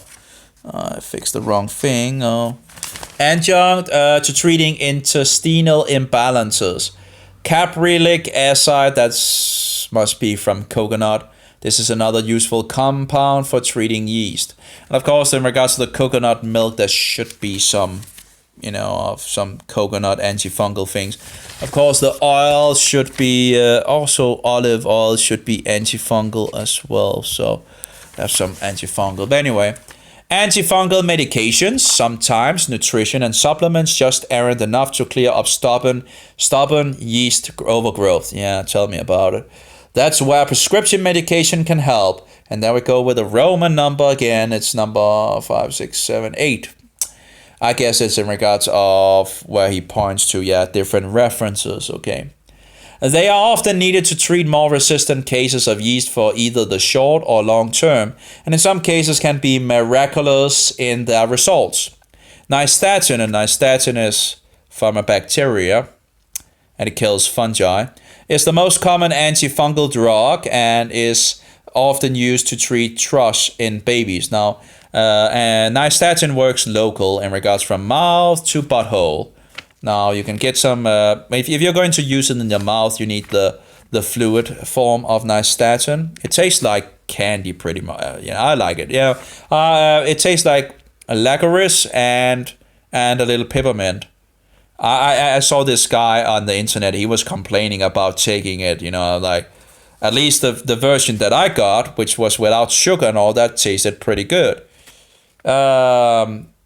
fixed the wrong thing. Adjunct to treating intestinal imbalances. Caprylic acid, that must be from coconut. This is another useful compound for treating yeast. And of course, in regards to the coconut milk, there should be some, of some coconut antifungal things. Of course, the oil should be, also olive oil should be antifungal as well. So, have some antifungal. But anyway, antifungal medications, sometimes nutrition and supplements just aren't enough to clear up stubborn yeast overgrowth. Yeah, tell me about it. That's where prescription medication can help. And there we go with a Roman number again. It's number 5, 6, 7, 8. I guess it's in regards of where he points to, different references, okay. They are often needed to treat more resistant cases of yeast for either the short or long term, and in some cases can be miraculous in their results. Nystatin, and nystatin is from a bacteria, and it kills fungi, is the most common antifungal drug and is often used to treat thrush in babies. Now, and nystatin works local in regards from mouth to butthole. Now you can get some. If you're going to use it in your mouth, you need the fluid form of nystatin. It tastes like candy, pretty much. I like it. It tastes like a licorice and a little peppermint. I saw this guy on the internet. He was complaining about taking it. Like at least the version that I got, which was without sugar and all that, tasted pretty good.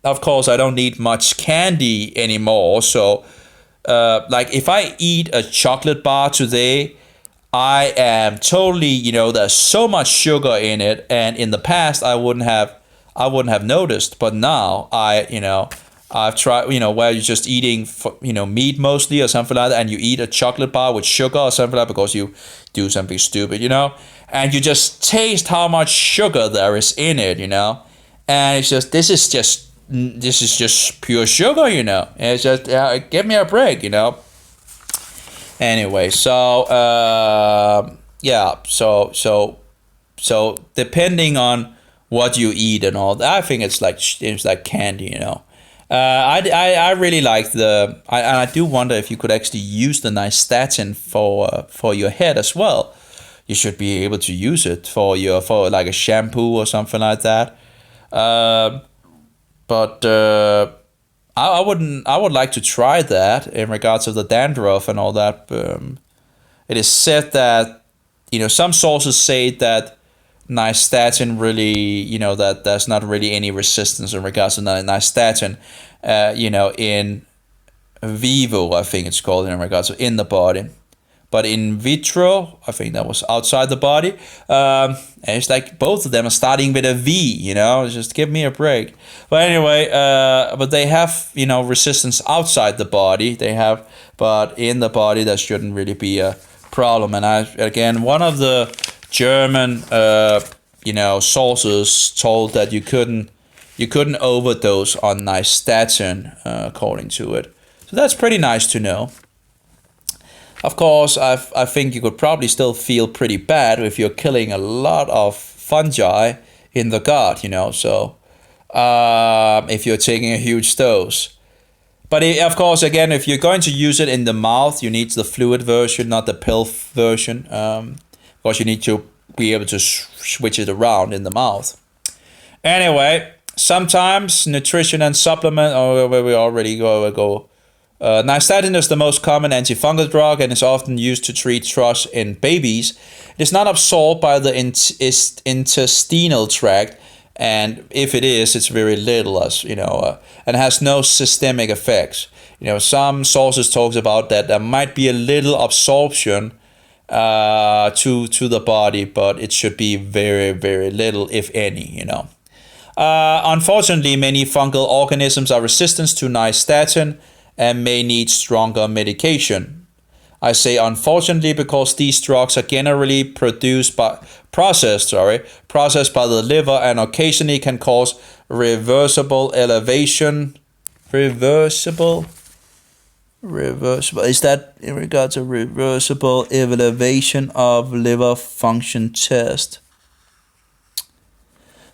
Of course, I don't need much candy anymore. So, like if I eat a chocolate bar today, I am totally, there's so much sugar in it, and in the past I wouldn't have noticed. But now I've tried, where you're just eating, meat mostly or something like that, and you eat a chocolate bar with sugar or something like that because you do something stupid, and you just taste how much sugar there is in it, and it's just this is just pure sugar, It's just give me a break, Anyway, so so depending on what you eat and all that, I think it's like candy, I really like and I do wonder if you could actually use the nystatin for your head as well. You should be able to use it for like a shampoo or something like that. But I would like to try that in regards of the dandruff and all that. It is said that some sources say that nystatin really that there's not really any resistance in regards to nystatin. In vivo, I think it's called, in regards to in the body. But in vitro, I think that was outside the body. And it's like both of them are starting with a V, just give me a break. But anyway, but they have, resistance outside the body. But in the body, that shouldn't really be a problem. And one of the German, sources told that you couldn't overdose on nystatin, according to it. So that's pretty nice to know. Of course, I think you could probably still feel pretty bad if you're killing a lot of fungi in the gut, so if you're taking a huge dose. But of course, again, if you're going to use it in the mouth, you need the fluid version, not the pill version. Of course, you need to be able to switch it around in the mouth. Anyway, sometimes nutrition and supplement, where we already go. Nystatin is the most common antifungal drug and is often used to treat thrush in babies. It is not absorbed by the intestinal tract, and if it is, it's very little, and has no systemic effects. Some sources talks about that there might be a little absorption to the body, but it should be very, very little, if any. Unfortunately, many fungal organisms are resistant to nystatin and may need stronger medication. I say unfortunately because these drugs are generally processed by the liver and occasionally can cause reversible elevation. Reversible? Is that in regards to reversible elevation of liver function test?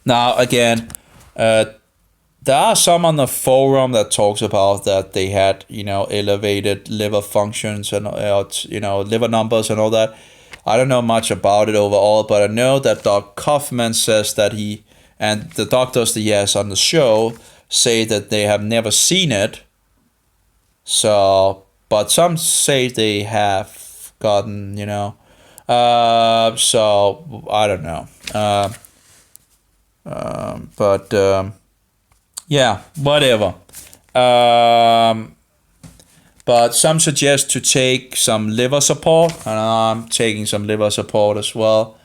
Now, again, there are some on the forum that talks about that they had, elevated liver functions and, liver numbers and all that. I don't know much about it overall, but I know that Doc Kaufman says that he, and the doctors that he has on the show, say that they have never seen it. So, but some say they have gotten, so I don't know. Yeah, whatever. But some suggest to take some liver support, and I'm taking some liver support as well.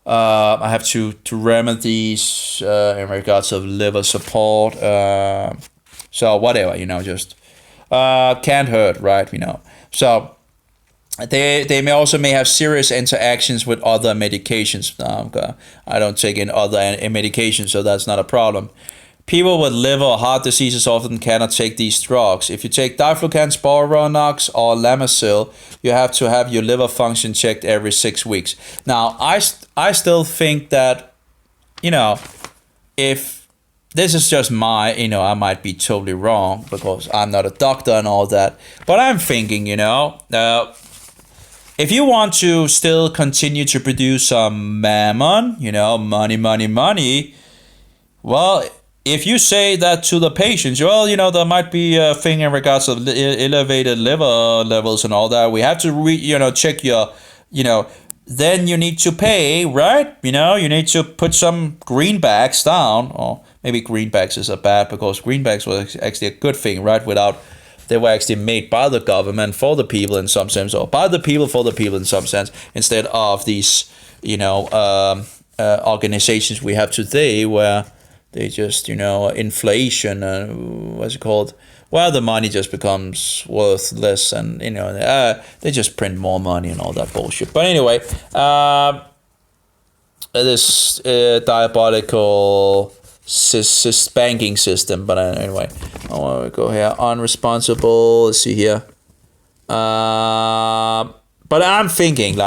I have two remedies in regards of liver support. So whatever, just can't hurt, right? So they may have serious interactions with other medications. I don't take in other medications, so that's not a problem. People with liver or heart diseases often cannot take these drugs. If you take Diflucan, Sporanox, or Lamisil, you have to have your liver function checked every 6 weeks. Now, I still think that, if this is just my, I might be totally wrong because I'm not a doctor and all that, but I'm thinking, if you want to still continue to produce some mammon, money, well, if you say that to the patients, well, there might be a thing in regards to elevated liver levels and all that. We have to, check your, then you need to pay, right? You need to put some greenbacks down, or maybe greenbacks is a bad, because greenbacks was actually a good thing, right? They were actually made by the government for the people in some sense, or by the people for the people in some sense, instead of these, organizations we have today where they just, inflation, what's it called? Well, the money just becomes worthless and, they just print more money and all that bullshit. But anyway, this diabolical banking system. But anyway, I want to go here. Unresponsible. Let's see here. But I'm thinking,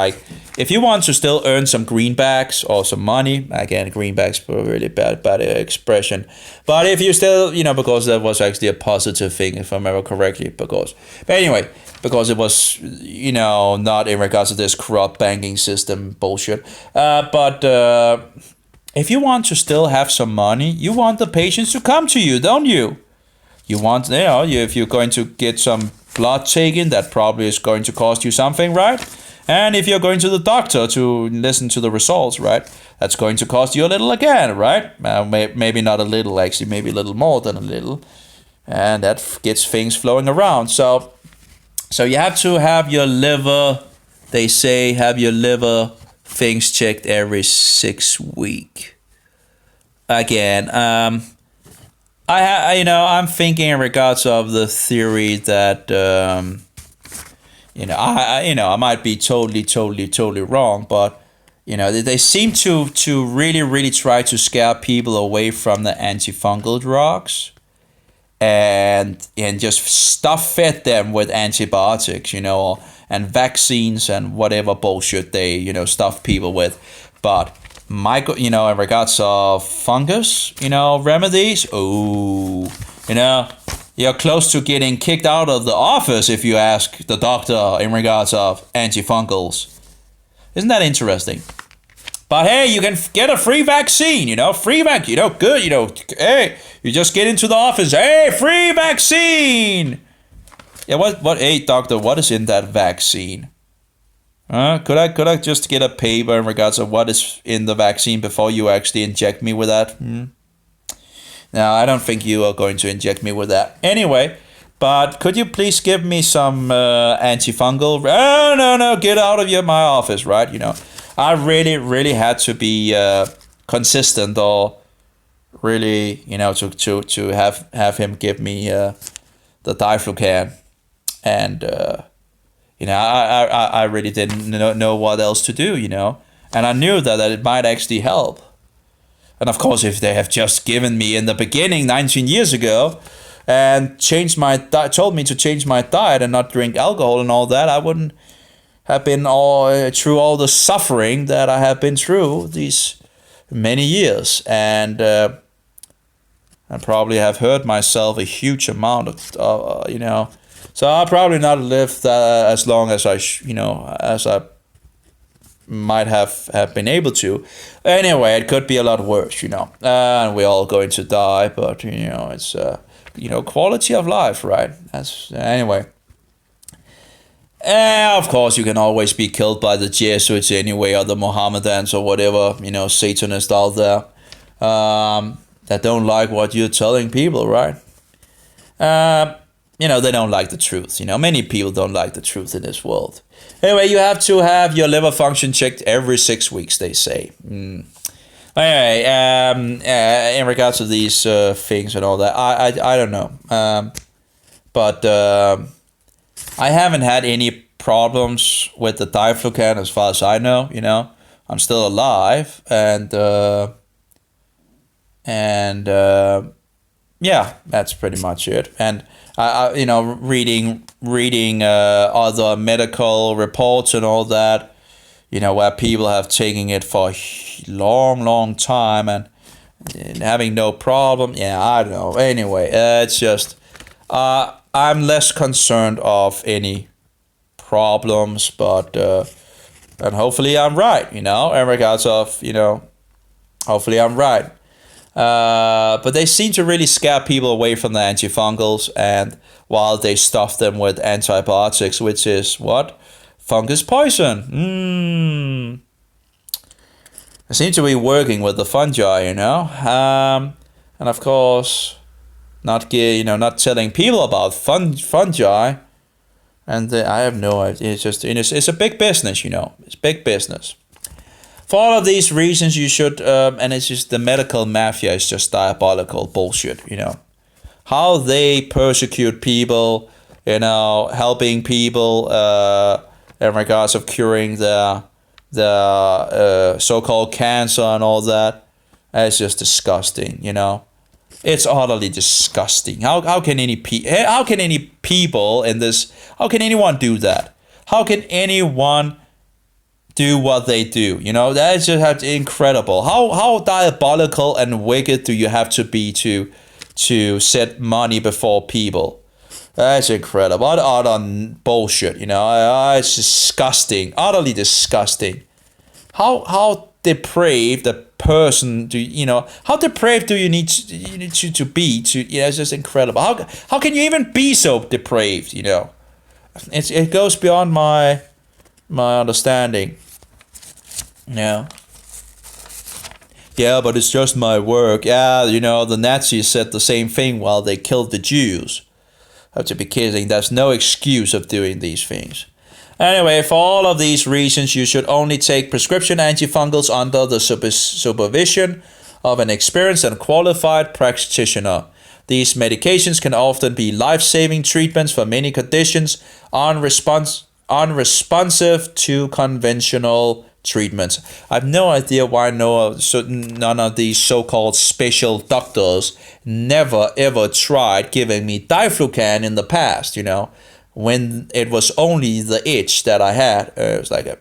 if you want to still earn some greenbacks or some money, again, greenbacks were a really bad expression. But if you still, because that was actually a positive thing, if I remember correctly, because it was, not in regards to this corrupt banking system bullshit. But if you want to still have some money, you want the patients to come to you, don't you? You want, if you're going to get some blood taken, that probably is going to cost you something, right? And if you're going to the doctor to listen to the results, right, that's going to cost you a little again, right? Maybe not a little, actually, maybe a little more than a little. And that gets things flowing around. So you have to have your liver, they say, have your liver things checked every 6 weeks. Again, I'm thinking in regards of the theory that, I might be totally wrong, but, they seem to really try to scare people away from the antifungal drugs and just fed them with antibiotics, and vaccines and whatever bullshit they, stuff people with. But in regards of fungus, remedies, you're close to getting kicked out of the office if you ask the doctor in regards of antifungals. Isn't that interesting? But hey, you can get a free vaccine, good, hey, you just get into the office, hey, free vaccine! Yeah, hey, doctor, what is in that vaccine? Could I just get a paper in regards of what is in the vaccine before you actually inject me with that? No, I don't think you are going to inject me with that. Anyway, but could you please give me some antifungal? Oh, no, get out of my office, right? I really had to be consistent or really, to have him give me the Diflucan, and I really didn't know what else to do, and I knew that it might actually help. And of course, if they have just given me in the beginning 19 years ago and told me to change my diet and not drink alcohol and all that, I wouldn't have been through all the suffering that I have been through these many years, and I probably have hurt myself a huge amount of, So I'll probably not live as long as as I might have been able to. Anyway, it could be a lot worse, and we're all going to die, but it's quality of life, right? Anyway. Of course, you can always be killed by the Jesuits anyway, or the Mohammedans, or whatever, Satanists out there that don't like what you're telling people, right? They don't like the truth. Many people don't like the truth in this world. Anyway, you have to have your liver function checked every 6 weeks, they say. Anyway, in regards to these things and all that, I don't know. But I haven't had any problems with the Diflucan as far as I know. I'm still alive, and yeah, that's pretty much it. And reading other medical reports and all that, where people have taken it for a long time and having no problem. Yeah, I don't know. Anyway, it's just I'm less concerned of any problems, but and hopefully I'm right, in regards of, hopefully I'm right. But they seem to really scare people away from the antifungals, and while they stuff them with antibiotics, which is what? Fungus poison. They seem to be working with the fungi, and of course, not telling people about fungi, and I have no idea. It's just it's a big business, It's big business. For all of these reasons, you should, and it's just the medical mafia is just diabolical bullshit, How they persecute people, helping people in regards of curing the so-called cancer and all that. It's just disgusting, It's utterly disgusting. How can any people in this? How can anyone do that? How can anyone do what they do? That's just incredible. How diabolical and wicked do you have to be to set money before people? That's incredible. Utter bullshit. It's disgusting. Utterly disgusting. How depraved a person how depraved do you need to be to? It's just incredible. How can you even be so depraved? It goes beyond my understanding. Yeah, but it's just my work. Yeah, the Nazis said the same thing while they killed the Jews. I have to be kidding. There's no excuse of doing these things. Anyway, for all of these reasons, you should only take prescription antifungals under the supervision of an experienced and qualified practitioner. These medications can often be life-saving treatments for many conditions, unresponsive to conventional treatments. I have no idea why none of these so-called special doctors never ever tried giving me Diflucan in the past, when it was only the itch that I had. It was like a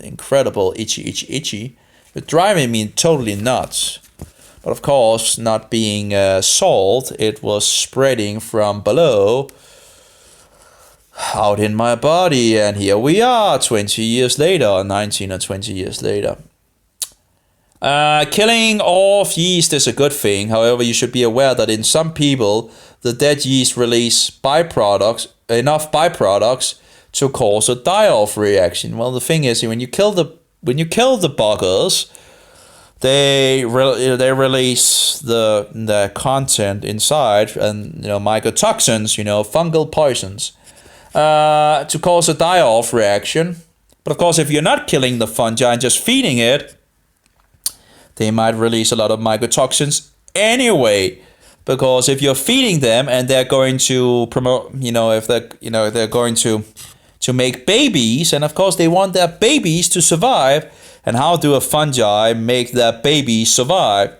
incredible itchy. It driving me totally nuts. But of course, not being salt, it was spreading from below out in my body, and here we are 20 years later, 19 or 20 years later. Killing off yeast is a good thing. However, you should be aware that in some people, the dead yeast release enough byproducts to cause a die-off reaction. Well, the thing is, when you kill the buggers, they release the content inside, and mycotoxins, fungal poisons, to cause a die-off reaction. But of course, if you're not killing the fungi and just feeding it, they might release a lot of mycotoxins anyway. Because if you're feeding them and they're going to promote, if they're going to make babies, and of course they want their babies to survive. And how do a fungi make their babies survive?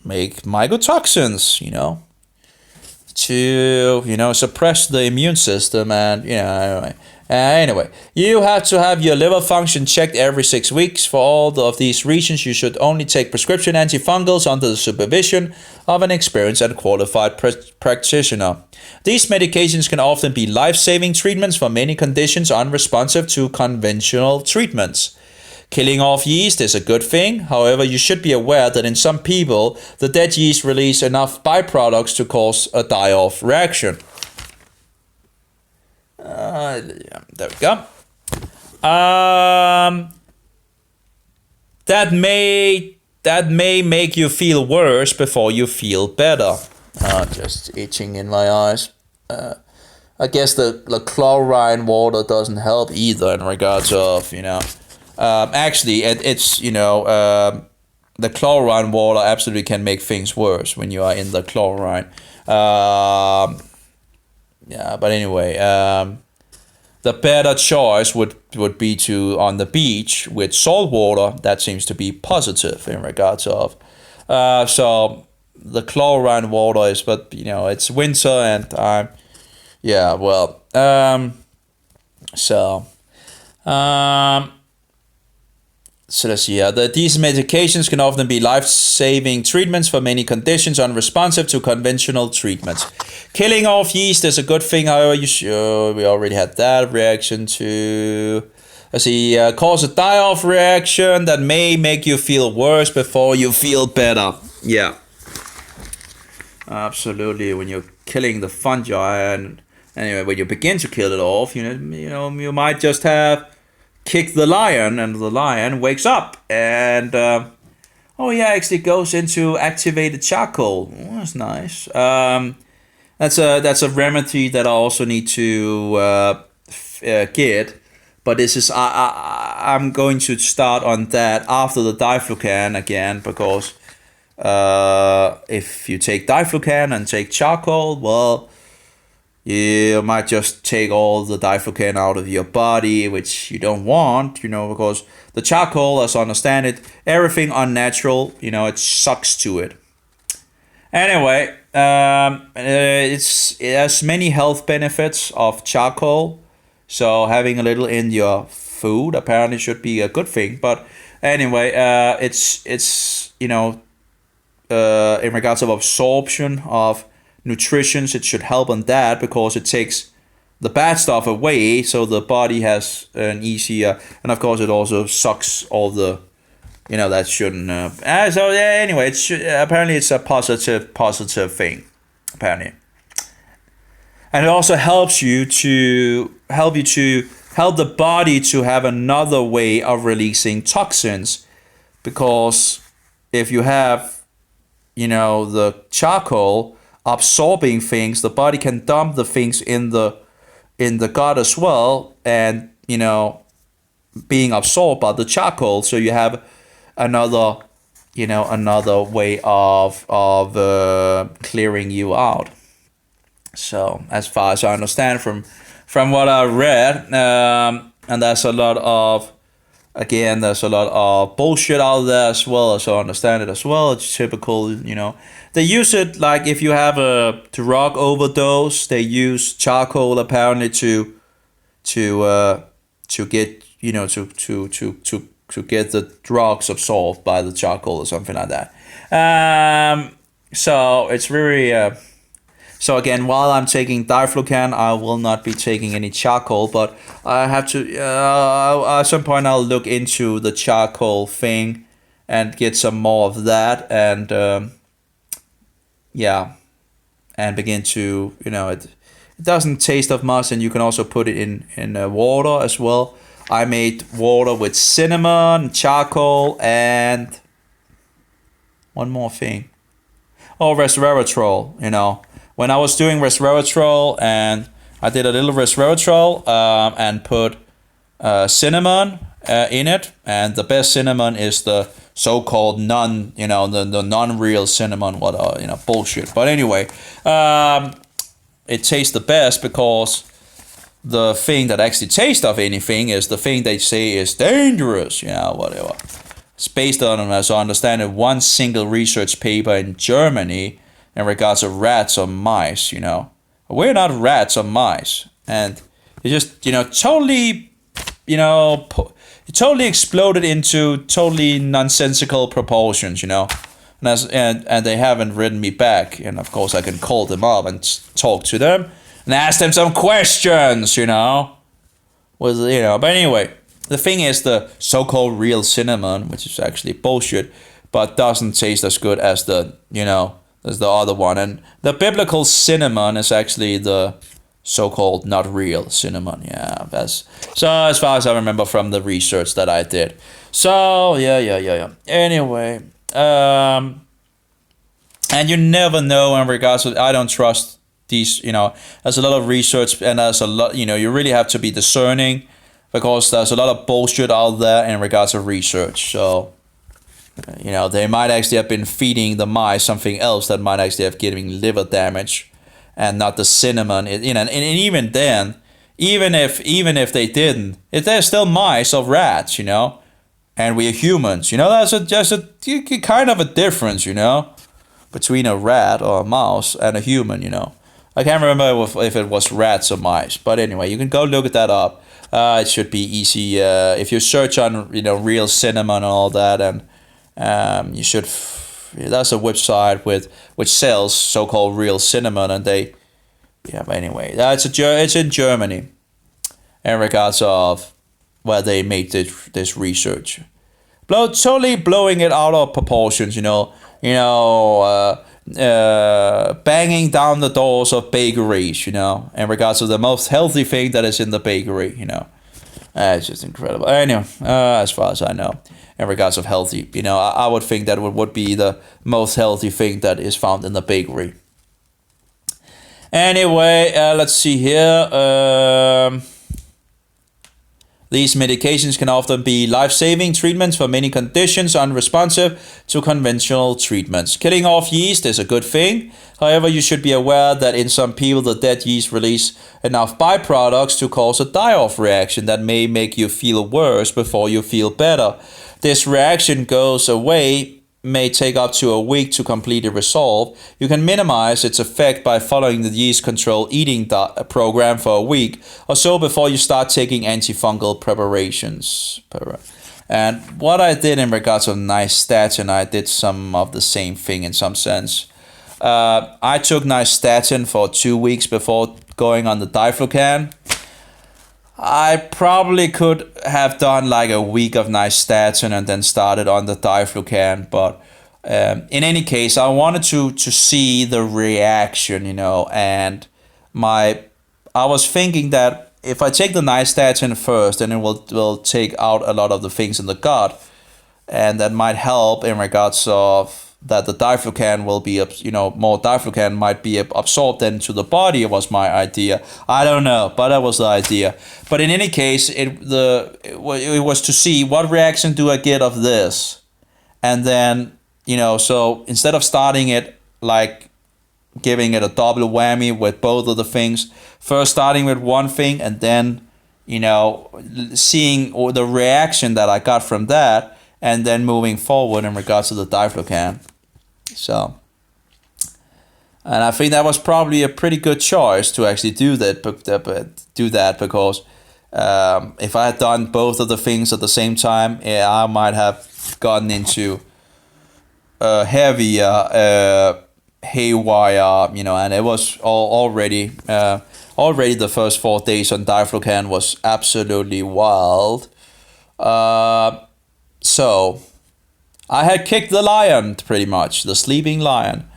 Make mycotoxins, to suppress the immune system, and anyway, you have to have your liver function checked every 6 weeks. For all of these reasons, you should only take prescription antifungals under the supervision of an experienced and qualified practitioner. These medications can often be life-saving treatments for many conditions unresponsive to conventional treatments. Killing off yeast is a good thing. However, you should be aware that in some people, the dead yeast release enough byproducts to cause a die-off reaction. There we go. That may make you feel worse before you feel better. Just itching in my eyes. I guess the chlorine water doesn't help either in regards of, actually, it's, the chlorine water absolutely can make things worse when you are in the chlorine. But anyway, the better choice would be to on the beach with salt water. That seems to be positive in regards of. So the chlorine water is, but it's winter and So let's see. These medications can often be life-saving treatments for many conditions unresponsive to conventional treatments. Killing off yeast is a good thing. However, we already had that reaction to. Let's see. Cause a die-off reaction that may make you feel worse before you feel better. Yeah. Absolutely. When you're killing the fungi, and anyway, when you begin to kill it off, you might just have kick the lion, and the lion wakes up, and actually goes into activated charcoal. Oh, that's nice. That's a remedy that I also need to get, but this is I'm going to start on that after the Diflucan again, because if you take Diflucan and take charcoal, well, you might just take all the Diflucan out of your body, which you don't want, because the charcoal, as I understand it, everything unnatural, it sucks to it. Anyway, it has many health benefits of charcoal, so having a little in your food apparently should be a good thing. But anyway, it's in regards of absorption of nutrition, it should help on that, because it takes the bad stuff away, so the body has an easier, and of course it also sucks all the, that shouldn't. Anyway, apparently it's a positive thing, apparently, and it also helps you to help the body to have another way of releasing toxins, because if you have, the charcoal absorbing things, the body can dump the things in the gut as well, and being absorbed by the charcoal, so you have another way of clearing you out. So as far as I understand from what I read, and there's a lot of bullshit out there as well, as I understand it as well. It's typical, They use it like if you have a drug overdose, they use charcoal apparently to get to get the drugs absorbed by the charcoal or something like that. So it's very. So again, while I'm taking Diflucan, I will not be taking any charcoal, but I have to. At some point, I'll look into the charcoal thing and get some more of that, and and begin to, it doesn't taste of much, and you can also put it in water as well. I made water with cinnamon, charcoal, and one more thing. Oh, resveratrol, When I was doing resveratrol, and I did a little resveratrol and put cinnamon in it, and the best cinnamon is the so-called the non-real cinnamon, bullshit. But anyway, it tastes the best because the thing that actually tastes of anything is the thing they say is dangerous, whatever. It's based on, as I understand it, one single research paper in Germany in regards to rats or mice, We're not rats or mice. And it just, totally, it totally exploded into totally nonsensical proportions, And they haven't written me back. And of course I can call them up and talk to them and ask them some questions, But anyway, the thing is the so-called real cinnamon, which is actually bullshit, but doesn't taste as good as the other one. And the biblical cinnamon is actually the so-called not real cinnamon. Yeah, so as far as I remember from the research that I did. So yeah. Anyway, and you never know in regards to, I don't trust these, there's a lot of research and there's a lot, you really have to be discerning because there's a lot of bullshit out there in regards to research. So, they might actually have been feeding the mice something else that might actually have given liver damage and not the cinnamon. And even then, even if they didn't, they're still mice or rats, and we're humans, there's a kind of a difference, between a rat or a mouse and a human, I can't remember if it was rats or mice, but anyway, you can go look at that up. It should be easy if you search on real cinnamon and all that, and you should. That's a website which sells so-called real cinnamon, and they. Yeah, but anyway, it's in Germany, in regards of where they made this research, totally blowing it out of proportions. Banging down the doors of bakeries, in regards to the most healthy thing that is in the bakery, It's just incredible. Anyway, as far as I know, in regards of healthy, I would think that would be the most healthy thing that is found in the bakery. Anyway, let's see here. These medications can often be life-saving treatments for many conditions unresponsive to conventional treatments. Killing off yeast is a good thing. However, you should be aware that in some people, the dead yeast release enough byproducts to cause a die-off reaction that may make you feel worse before you feel better. This reaction goes away, may take up to a week to completely resolve. You can minimize its effect by following the yeast control eating program for a week or so before you start taking antifungal preparations. And what I did in regards of nystatin, I did some of the same thing in some sense. I took nystatin for 2 weeks before going on the Diflucan. I probably could have done like a week of nystatin and then started on the Diflucan, but in any case, I wanted to see the reaction, and I was thinking that if I take the nystatin first, then it will take out a lot of the things in the gut, and that might help in regards of that the Diflucan will be, more Diflucan might be absorbed into the body was my idea. I don't know, but that was the idea. But in any case, it was to see what reaction do I get of this. And then, so instead of starting it like giving it a double whammy with both of the things, first starting with one thing and then, seeing the reaction that I got from that and then moving forward in regards to the Diflucan. So, and I think that was probably a pretty good choice to actually do that because if I had done both of the things at the same time, I might have gotten into heavier haywire, and it was already the first 4 days on Diflucan was absolutely wild. So I had kicked the lion, pretty much, the sleeping lion.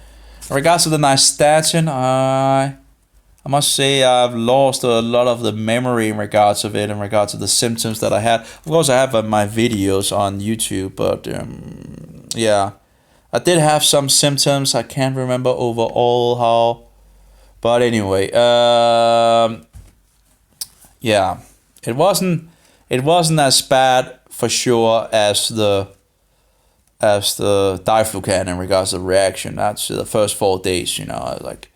In regards to the nystatin, I must say I've lost a lot of the memory in regards of it, in regards to the symptoms that I had. Of course, I have my videos on YouTube, but yeah, I did have some symptoms. I can't remember overall how, but anyway, yeah, it wasn't it wasn't as bad for sure as the Diflucan in regards to reaction. That's the first 4 days, like.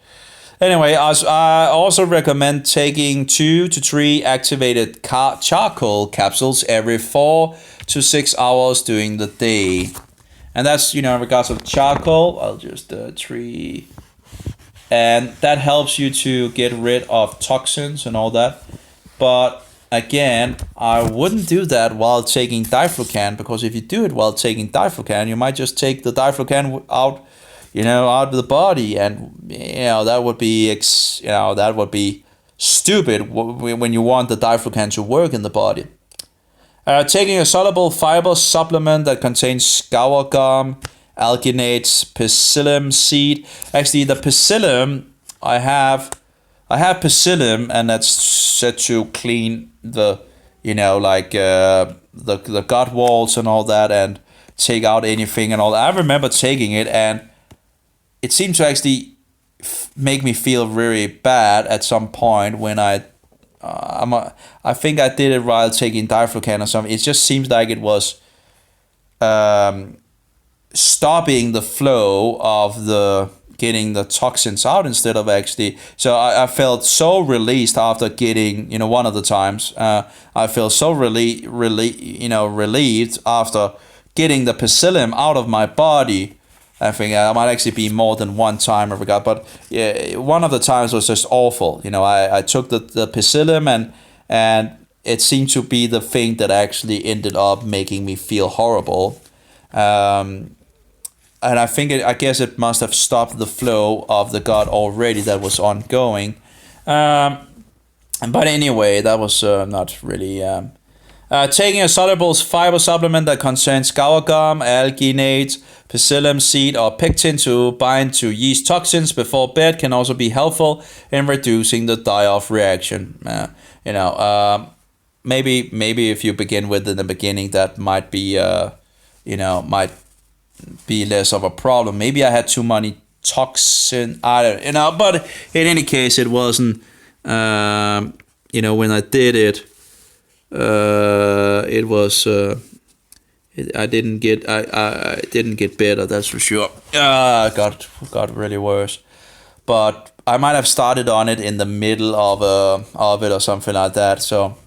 Anyway, I also recommend taking 2 to 3 activated charcoal capsules every 4 to 6 hours during the day. And that's, in regards of charcoal, I'll just 3. And that helps you to get rid of toxins and all that. But again, I wouldn't do that while taking Diflucan, because if you do it while taking Diflucan, you might just take the Diflucan out of the body, and that would be stupid when you want the Diflucan to work in the body. Taking a soluble fiber supplement that contains scour gum, alginates, psyllium seed. Actually, the psyllium I have psyllium, and that's said to clean the the gut walls and all that, and take out anything and all that. I remember taking it, and it seemed to actually make me feel very bad at some point when I think I did it while taking Diflucan or something. It just seems like it was stopping the flow of getting the toxins out instead of actually. So I felt so released after getting, one of the times. I felt so relieved after getting the psyllium out of my body. I think I might actually be more than one time I forgot, but yeah, one of the times was just awful. I took the psyllium, and it seemed to be the thing that actually ended up making me feel horrible. And I guess it must have stopped the flow of the gut already that was ongoing. But anyway, that was not really. Taking a soluble fiber supplement that contains scour gum, alginate, psyllium seed, or pectin to bind to yeast toxins before bed can also be helpful in reducing the die-off reaction. Maybe if you begin with in the beginning, that might be might be less of a problem. Maybe I had too many toxin. But in any case, it wasn't. When I did it. It was I didn't get better, that's for sure. Got really worse, but I might have started on it in the middle of it or something like that. So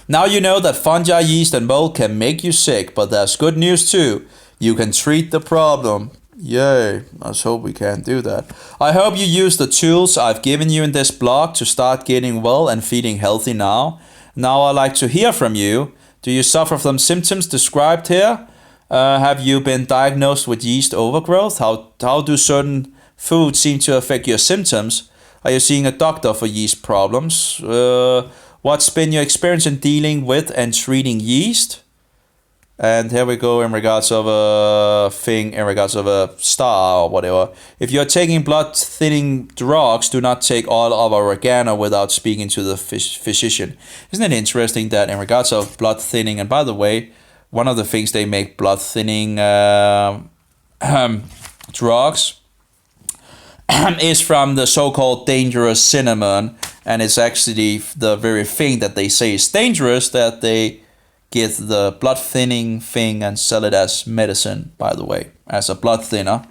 now you know that fungi, yeast, and mold can make you sick, but there's good news too. You can treat the problem. Yay, let's hope we can do that. I hope you use the tools I've given you in this blog to start getting well and feeling healthy now. Now I'd like to hear from you. Do you suffer from symptoms described here? Have you been diagnosed with yeast overgrowth? How do certain foods seem to affect your symptoms? Are you seeing a doctor for yeast problems? What's been your experience in dealing with and treating yeast? And here we go in regards of a star or whatever. If you're taking blood thinning drugs, do not take all of oregano without speaking to the physician. Isn't it interesting that in regards of blood thinning, and by the way, one of the things they make blood thinning drugs is from the so-called dangerous cinnamon, and it's actually the very thing that they say is dangerous that they get the blood thinning thing and sell it as medicine, by the way, as a blood thinner.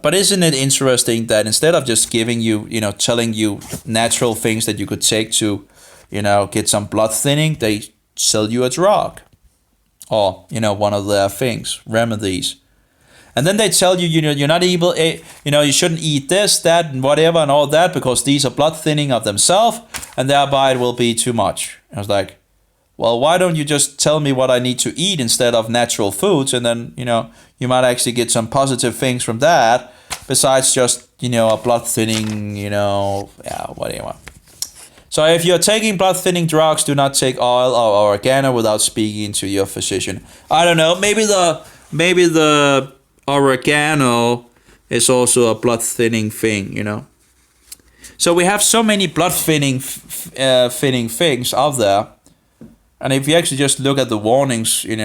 But isn't it interesting that instead of just giving you, telling you natural things that you could take to, get some blood thinning, they sell you a drug or, one of their things, remedies. And then they tell you, you're not able, you shouldn't eat this, that, and whatever, and all that, because these are blood thinning of themselves, and thereby it will be too much. I was like, well, why don't you just tell me what I need to eat instead of natural foods, and then, you might actually get some positive things from that, besides just, a blood thinning, whatever. So if you're taking blood thinning drugs, do not take oil or oregano without speaking to your physician. I don't know, maybe the oregano is also a blood thinning thing, So we have so many blood thinning things out there. And if you actually just look at the warnings, in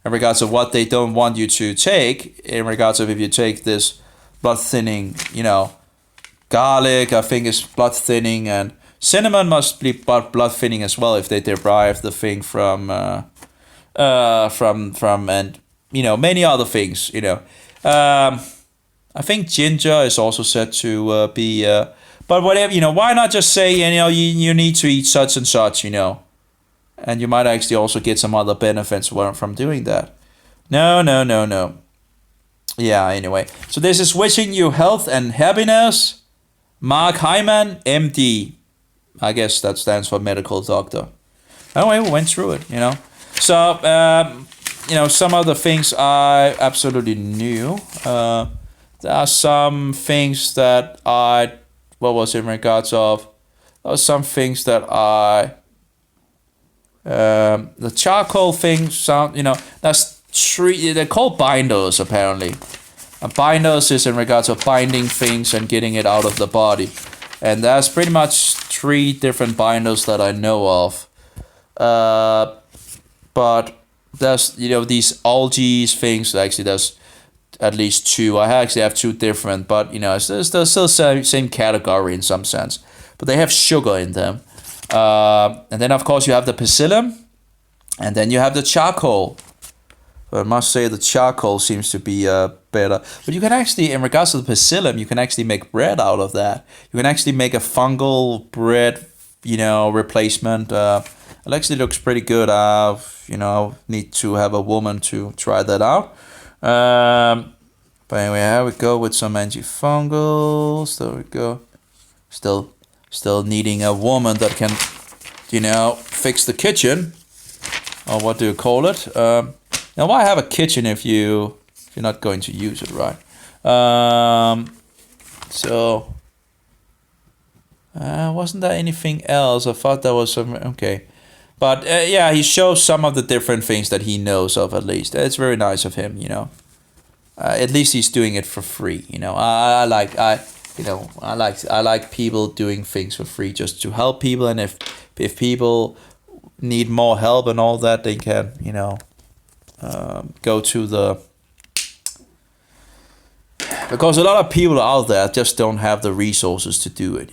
regards of what they don't want you to take, in regards of if you take this blood thinning, garlic, I think is blood thinning, and Cinnamon must be blood thinning as well if they derive the thing from and many other things. I think ginger is also said to be. But whatever, why not just say you need to eat such and such, and you might actually also get some other benefits from doing that. No. Yeah, anyway. So this is wishing you health and happiness. Mark Hyman, MD. I guess that stands for medical doctor. Anyway, we went through it, So, some of the things I absolutely knew. There are some things that what was in regards of, there are some things that the charcoal thing sound, that's they're called binders apparently. And binders is in regards of binding things and getting it out of the body. And there's pretty much 3 different binders that I know of. But there's, these algae things, actually there's at least 2. I actually have 2 different, but, it's still same category in some sense. But they have sugar in them. And then, of course, you have the psyllium. And then you have the charcoal. I must say the charcoal seems to be better. But you can actually, in regards to the psyllium, you can actually make bread out of that. You can actually make a fungal bread, replacement. It actually looks pretty good. Need to have a woman to try that out. But anyway, here we go with some antifungals. There we go. Still needing a woman that can, fix the kitchen. Or what do you call it? Now, why have a kitchen if you're not going to use it, right? Wasn't there anything else? I thought there was some. Okay. But yeah, he shows some of the different things that he knows of. At least it's very nice of him, At least he's doing it for free, I like people doing things for free just to help people, and if people need more help and all that, they can go to the. Because a lot of people out there just don't have the resources to do it,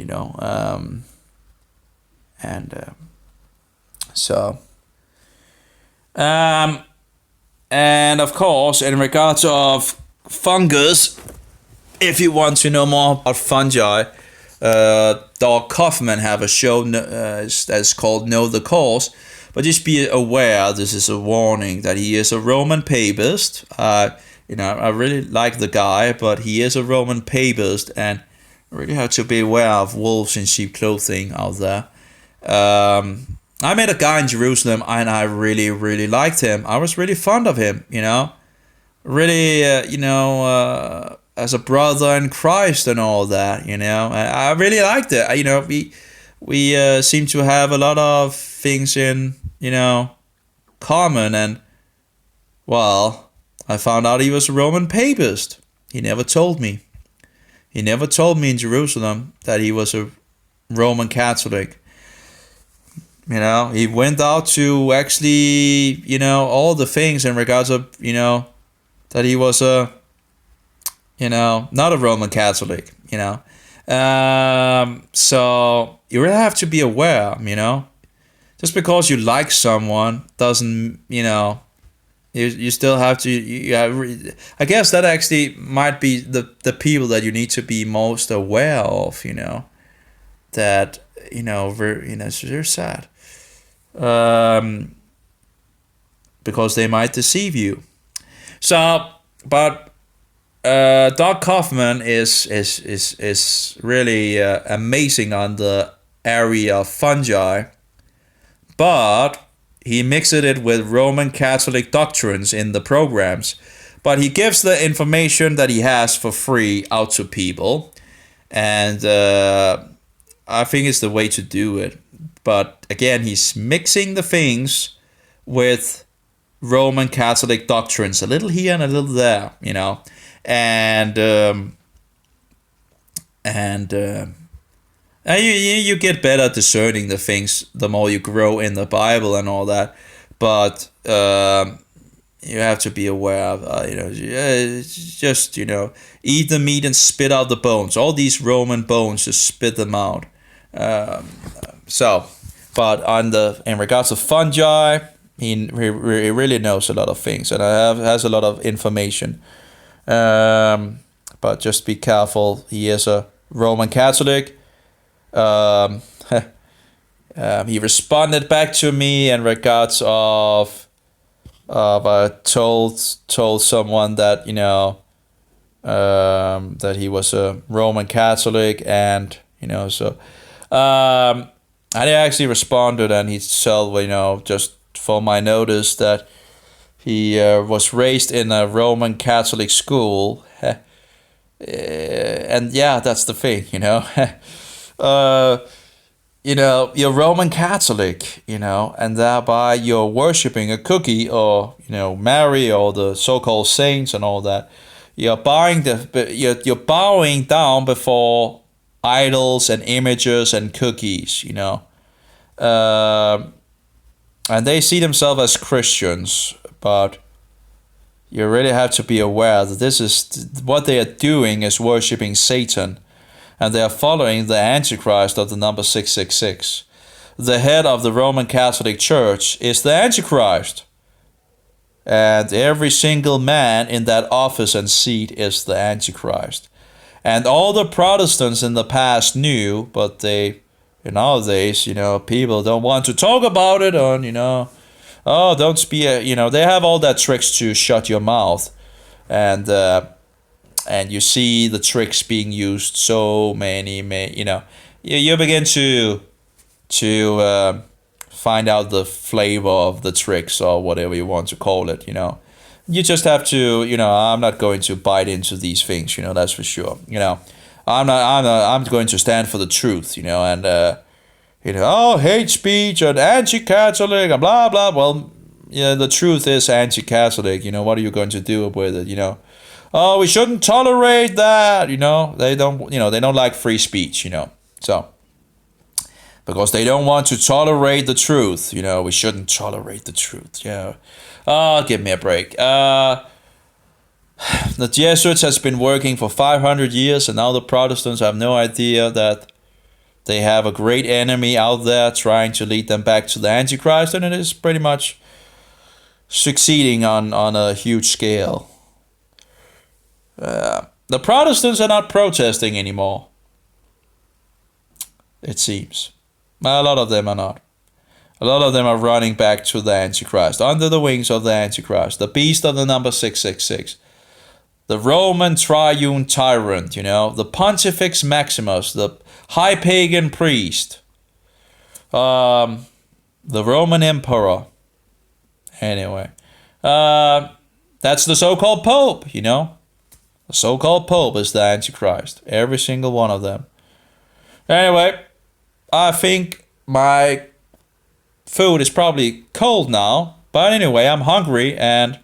and of course, in regards of fungus, if you want to know more about fungi, Doug Kaufman have a show that's called Know the Cause. But just be aware, this is a warning, that he is a Roman papist. I really like the guy, but he is a Roman papist, and really have to be aware of wolves in sheep clothing out there. I met a guy in Jerusalem, and I really, really liked him. I was really fond of him, really, as a brother in Christ and all that, I really liked it. We seem to have a lot of things in, common, and, well, I found out he was a Roman papist. He never told me. He never told me in Jerusalem that he was a Roman Catholic. He went out to actually, all the things in regards of, that he was a, not a Roman Catholic, So you really have to be aware, Just because you like someone doesn't, you still have to, I guess that actually might be the people that you need to be most aware of, that, it's very sad. Because they might deceive you. So, but Doug Kaufman is really amazing on the area of fungi, but he mixes it with Roman Catholic doctrines in the programs. But he gives the information that he has for free out to people, and I think it's the way to do it. But again, he's mixing the things with Roman Catholic doctrines, a little here and a little there, and you get better discerning the things the more you grow in the Bible and all that. But you have to be aware of, eat the meat and spit out the bones. All these Roman bones, just spit them out. So, but in regards to fungi, he really knows a lot of things and has a lot of information. But just be careful. He is a Roman Catholic. Um, he responded back to me in regards of I told someone that that he was a Roman Catholic, and so and he actually responded, and he said, just for my notice that he was raised in a Roman Catholic school. And yeah, that's the thing, you're Roman Catholic, and thereby you're worshiping a cookie, or Mary, or the so-called saints and all that. You're you're bowing down before idols and images and cookies, and they see themselves as Christians, but you really have to be aware that this is what they are doing is worshiping Satan, and they are following the Antichrist of the number 666. The head of the Roman Catholic Church is the Antichrist, and every single man in that office and seat is the Antichrist. And all the Protestants in the past knew, but nowadays, people don't want to talk about it, or oh, don't speak. They have all that tricks to shut your mouth, and you see the tricks being used. So many, you begin to find out the flavor of the tricks, or whatever you want to call it. You just have to. I'm not going to bite into these things. That's for sure. I'm going to stand for the truth. And. Hate speech and anti-Catholic and blah blah. Well, the truth is anti-Catholic. What are you going to do with it? Oh, we shouldn't tolerate that. They don't. They don't like free speech. So because they don't want to tolerate the truth. We shouldn't tolerate the truth. Yeah. Oh, give me a break. The Jesuits has been working for 500 years, and now the Protestants have no idea that they have a great enemy out there trying to lead them back to the Antichrist, and it is pretty much succeeding on a huge scale. The Protestants are not protesting anymore, it seems. A lot of them are not. A lot of them are running back to the Antichrist, under the wings of the Antichrist, the beast of the number 666. The Roman triune tyrant, the Pontifex Maximus, the high pagan priest, the Roman emperor. Anyway, that's the so-called Pope, The so-called Pope is the Antichrist. Every single one of them. Anyway, I think my food is probably cold now. But anyway, I'm hungry, and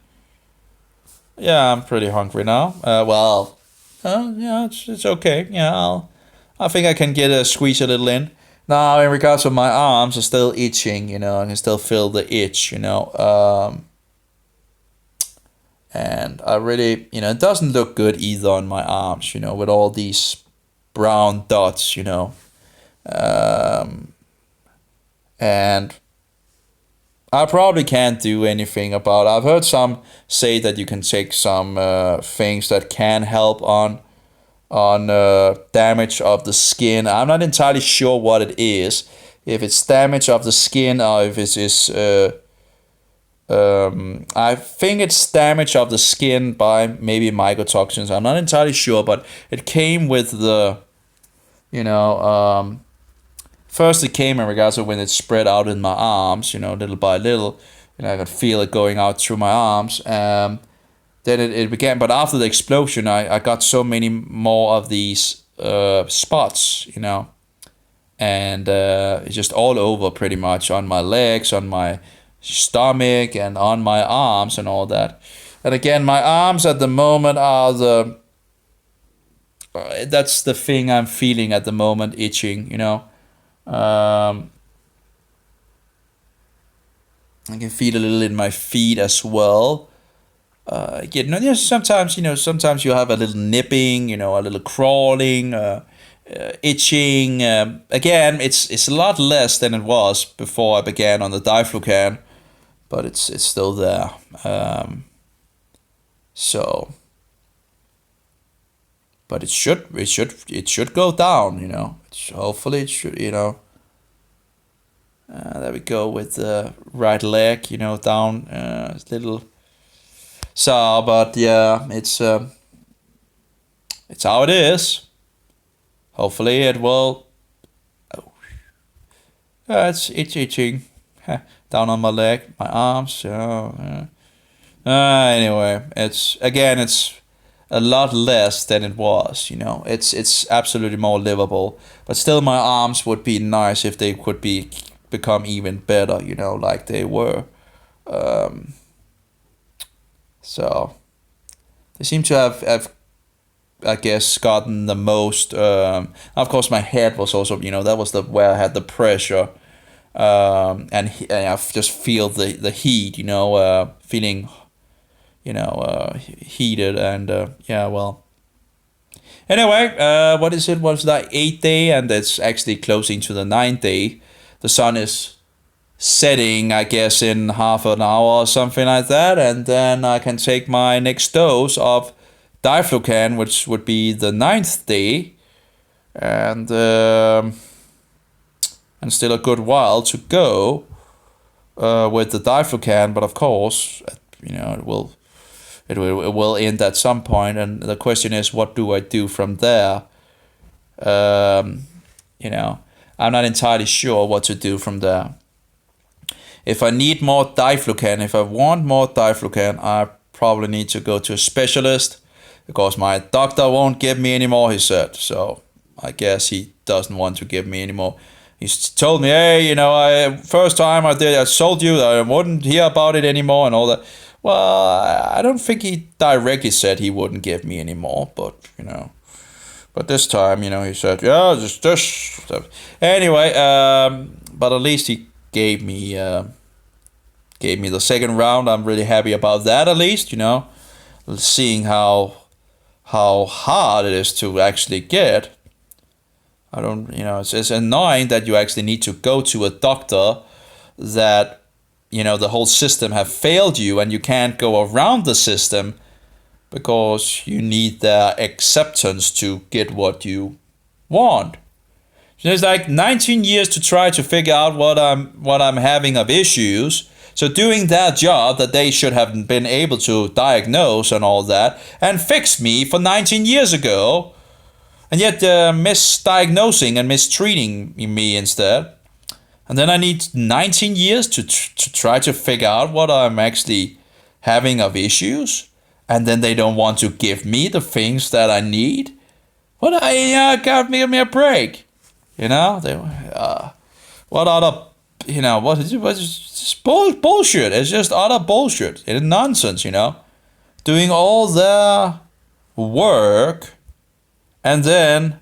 yeah, I'm pretty hungry now. Yeah, it's okay. Yeah, I think I can squeeze a little in. Now, in regards to my arms, are still itching. I can still feel the itch. And I really, it doesn't look good either on my arms. With all these brown dots. And I probably can't do anything about it. I've heard some say that you can take some things that can help on damage of the skin. I'm not entirely sure what it is. If it's damage of the skin, or if it is... I think it's damage of the skin by maybe mycotoxins. I'm not entirely sure, but it came with the... First it came in regards to when it spread out in my arms, little by little, I could feel it going out through my arms. Then it began, but after the explosion, I got so many more of these spots, and it's just all over pretty much, on my legs, on my stomach, and on my arms and all that. And again, my arms at the moment are that's the thing I'm feeling at the moment, itching, I can feel a little in my feet as well. Sometimes you have a little nipping, a little crawling, itching. Again, it's a lot less than it was before I began on the Diflucan, but it's still there. So, but it should go down. Hopefully it should. There we go with the right leg. Down little. So, but yeah, it's how it is. Hopefully it will. Oh, it's itching. Down on my leg, my arms. Anyway, it's a lot less than it was. It's absolutely more livable. But still, my arms would be nice if they could become even better. Like they were. So they seem to have I guess gotten the most. Of course, my head was also that was where I had the pressure, and I just feel the heat. Feeling heated and yeah. Well, anyway, what is it? What's that 8th day? And it's actually closing to the 9th day. The sun is setting, I guess, in half an hour or something like that, and then I can take my next dose of Diflucan, which would be the 9th day, and still a good while to go with the Diflucan. But of course, it will end at some point, and the question is, what do I do from there? I'm not entirely sure what to do from there. If I need more Diflucan, if I want more Diflucan, I probably need to go to a specialist, because my doctor won't give me anymore, he said. So I guess he doesn't want to give me anymore. He's told me, hey, first time I told you that I wouldn't hear about it anymore and all that. Well, I don't think he directly said he wouldn't give me anymore, but this time, he said, yeah, just stuff. Anyway, but at least he gave me the second round. I'm really happy about that, at least, seeing how hard it is to actually get. I don't, it's annoying that you actually need to go to a doctor that, the whole system have failed you, and you can't go around the system because you need their acceptance to get what you want. So it's like 19 years to try to figure out what I'm having of issues. So doing their job that they should have been able to diagnose and all that and fix me for 19 years ago, and yet misdiagnosing and mistreating me instead. And then I need 19 years to try to figure out what I'm actually having of issues, and then they don't want to give me the things that I need. What give me a break. What other, what is just bullshit. It's just utter bullshit. It's nonsense, doing all their work, and then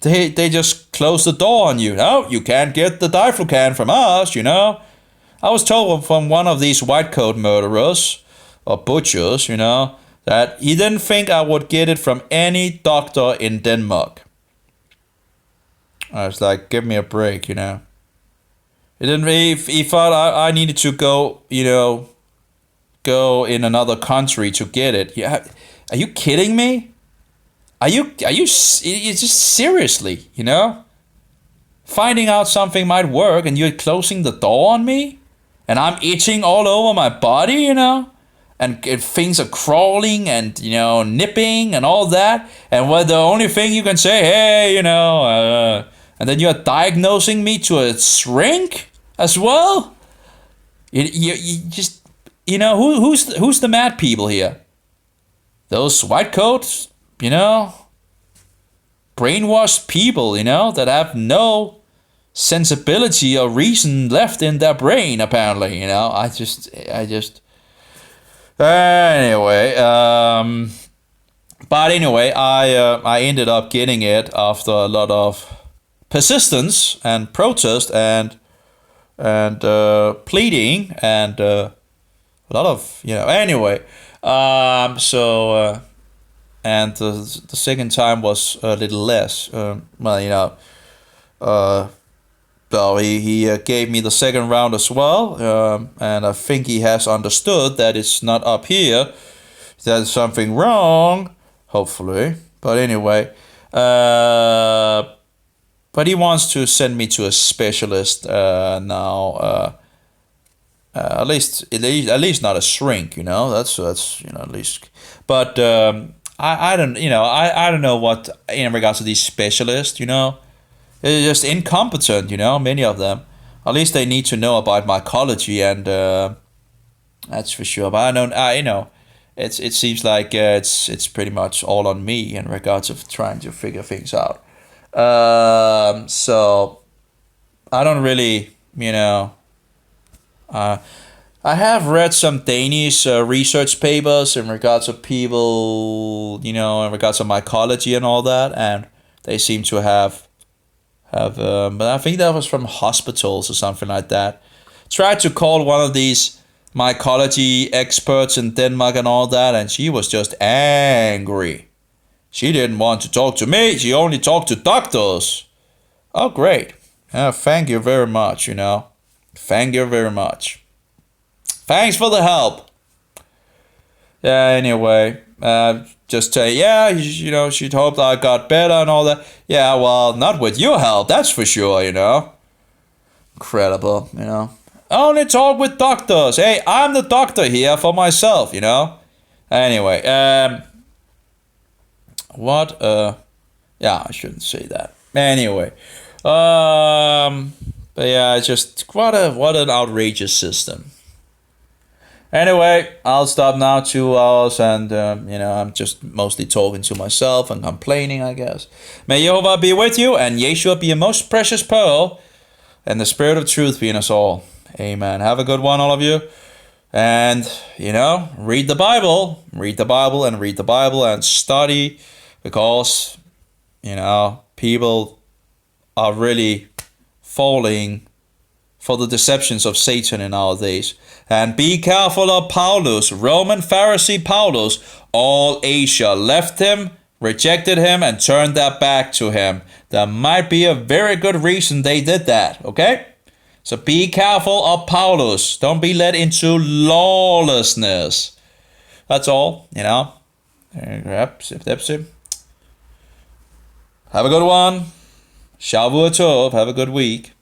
they just close the door on you. No, you can't get the Diflucan from us, I was told from one of these white coat murderers or butchers, that he didn't think I would get it from any doctor in Denmark. I was like, give me a break, He didn't. He thought I needed to go, go in another country to get it. Yeah, are you kidding me? Are you? It's just seriously, finding out something might work and you're closing the door on me, and I'm itching all over my body, and things are crawling and nipping and all that, and what the only thing you can say, hey, and then you're diagnosing me to a shrink as well. You just who's the mad people here? Those white coats, brainwashed people, that have no sensibility or reason left in their brain, apparently. I just anyway. But anyway, I ended up getting it after a lot of persistence and protest and pleading and a lot of anyway. So and the second time was a little less. Well, you know, so he gave me the second round as well, and I think he has understood that it's not up here. There's something wrong, hopefully. But anyway, but he wants to send me to a specialist now. At least not a shrink, you know. That's you know, at least. But I don't, you know, I don't know what in regards to these specialists, you know. They're just incompetent, you know, many of them. At least they need to know about mycology, and that's for sure. But I don't, you know, it seems like it's pretty much all on me in regards of trying to figure things out. So I don't really, you know. I have read some Danish research papers in regards of people, you know, in regards of mycology and all that, and they seem to have but I think that was from hospitals or something like that. Tried to call one of these mycology experts in Denmark and all that, and she was just angry. She didn't want to talk to me. She only talked to doctors. Oh, great. Thank you very much, you know. Thank you very much. Thanks for the help. Yeah, anyway, just say, yeah, you know, she'd hoped I got better and all that. Yeah, well, not with your help, that's for sure, you know. Incredible, you know. Only talk with doctors. Hey, I'm the doctor here for myself, you know. Anyway, what, yeah, I shouldn't say that. Anyway, but yeah, it's just, what an outrageous system. Anyway, I'll stop now, 2 hours, and you know, I'm just mostly talking to myself and complaining, I guess. May Jehovah be with you, and Yeshua be your most precious pearl, and the Spirit of truth be in us all. Amen. Have a good one, all of you. And, you know, read the Bible, and read the Bible, and study, because, you know, people are really falling for the deceptions of Satan in our days. And be careful of Paulus, Roman Pharisee Paulus. All Asia left him, rejected him, and turned their back to him. There might be a very good reason they did that, okay? So be careful of Paulus. Don't be led into lawlessness. That's all, you know. Have a good one. Shavua Tov. Have a good week.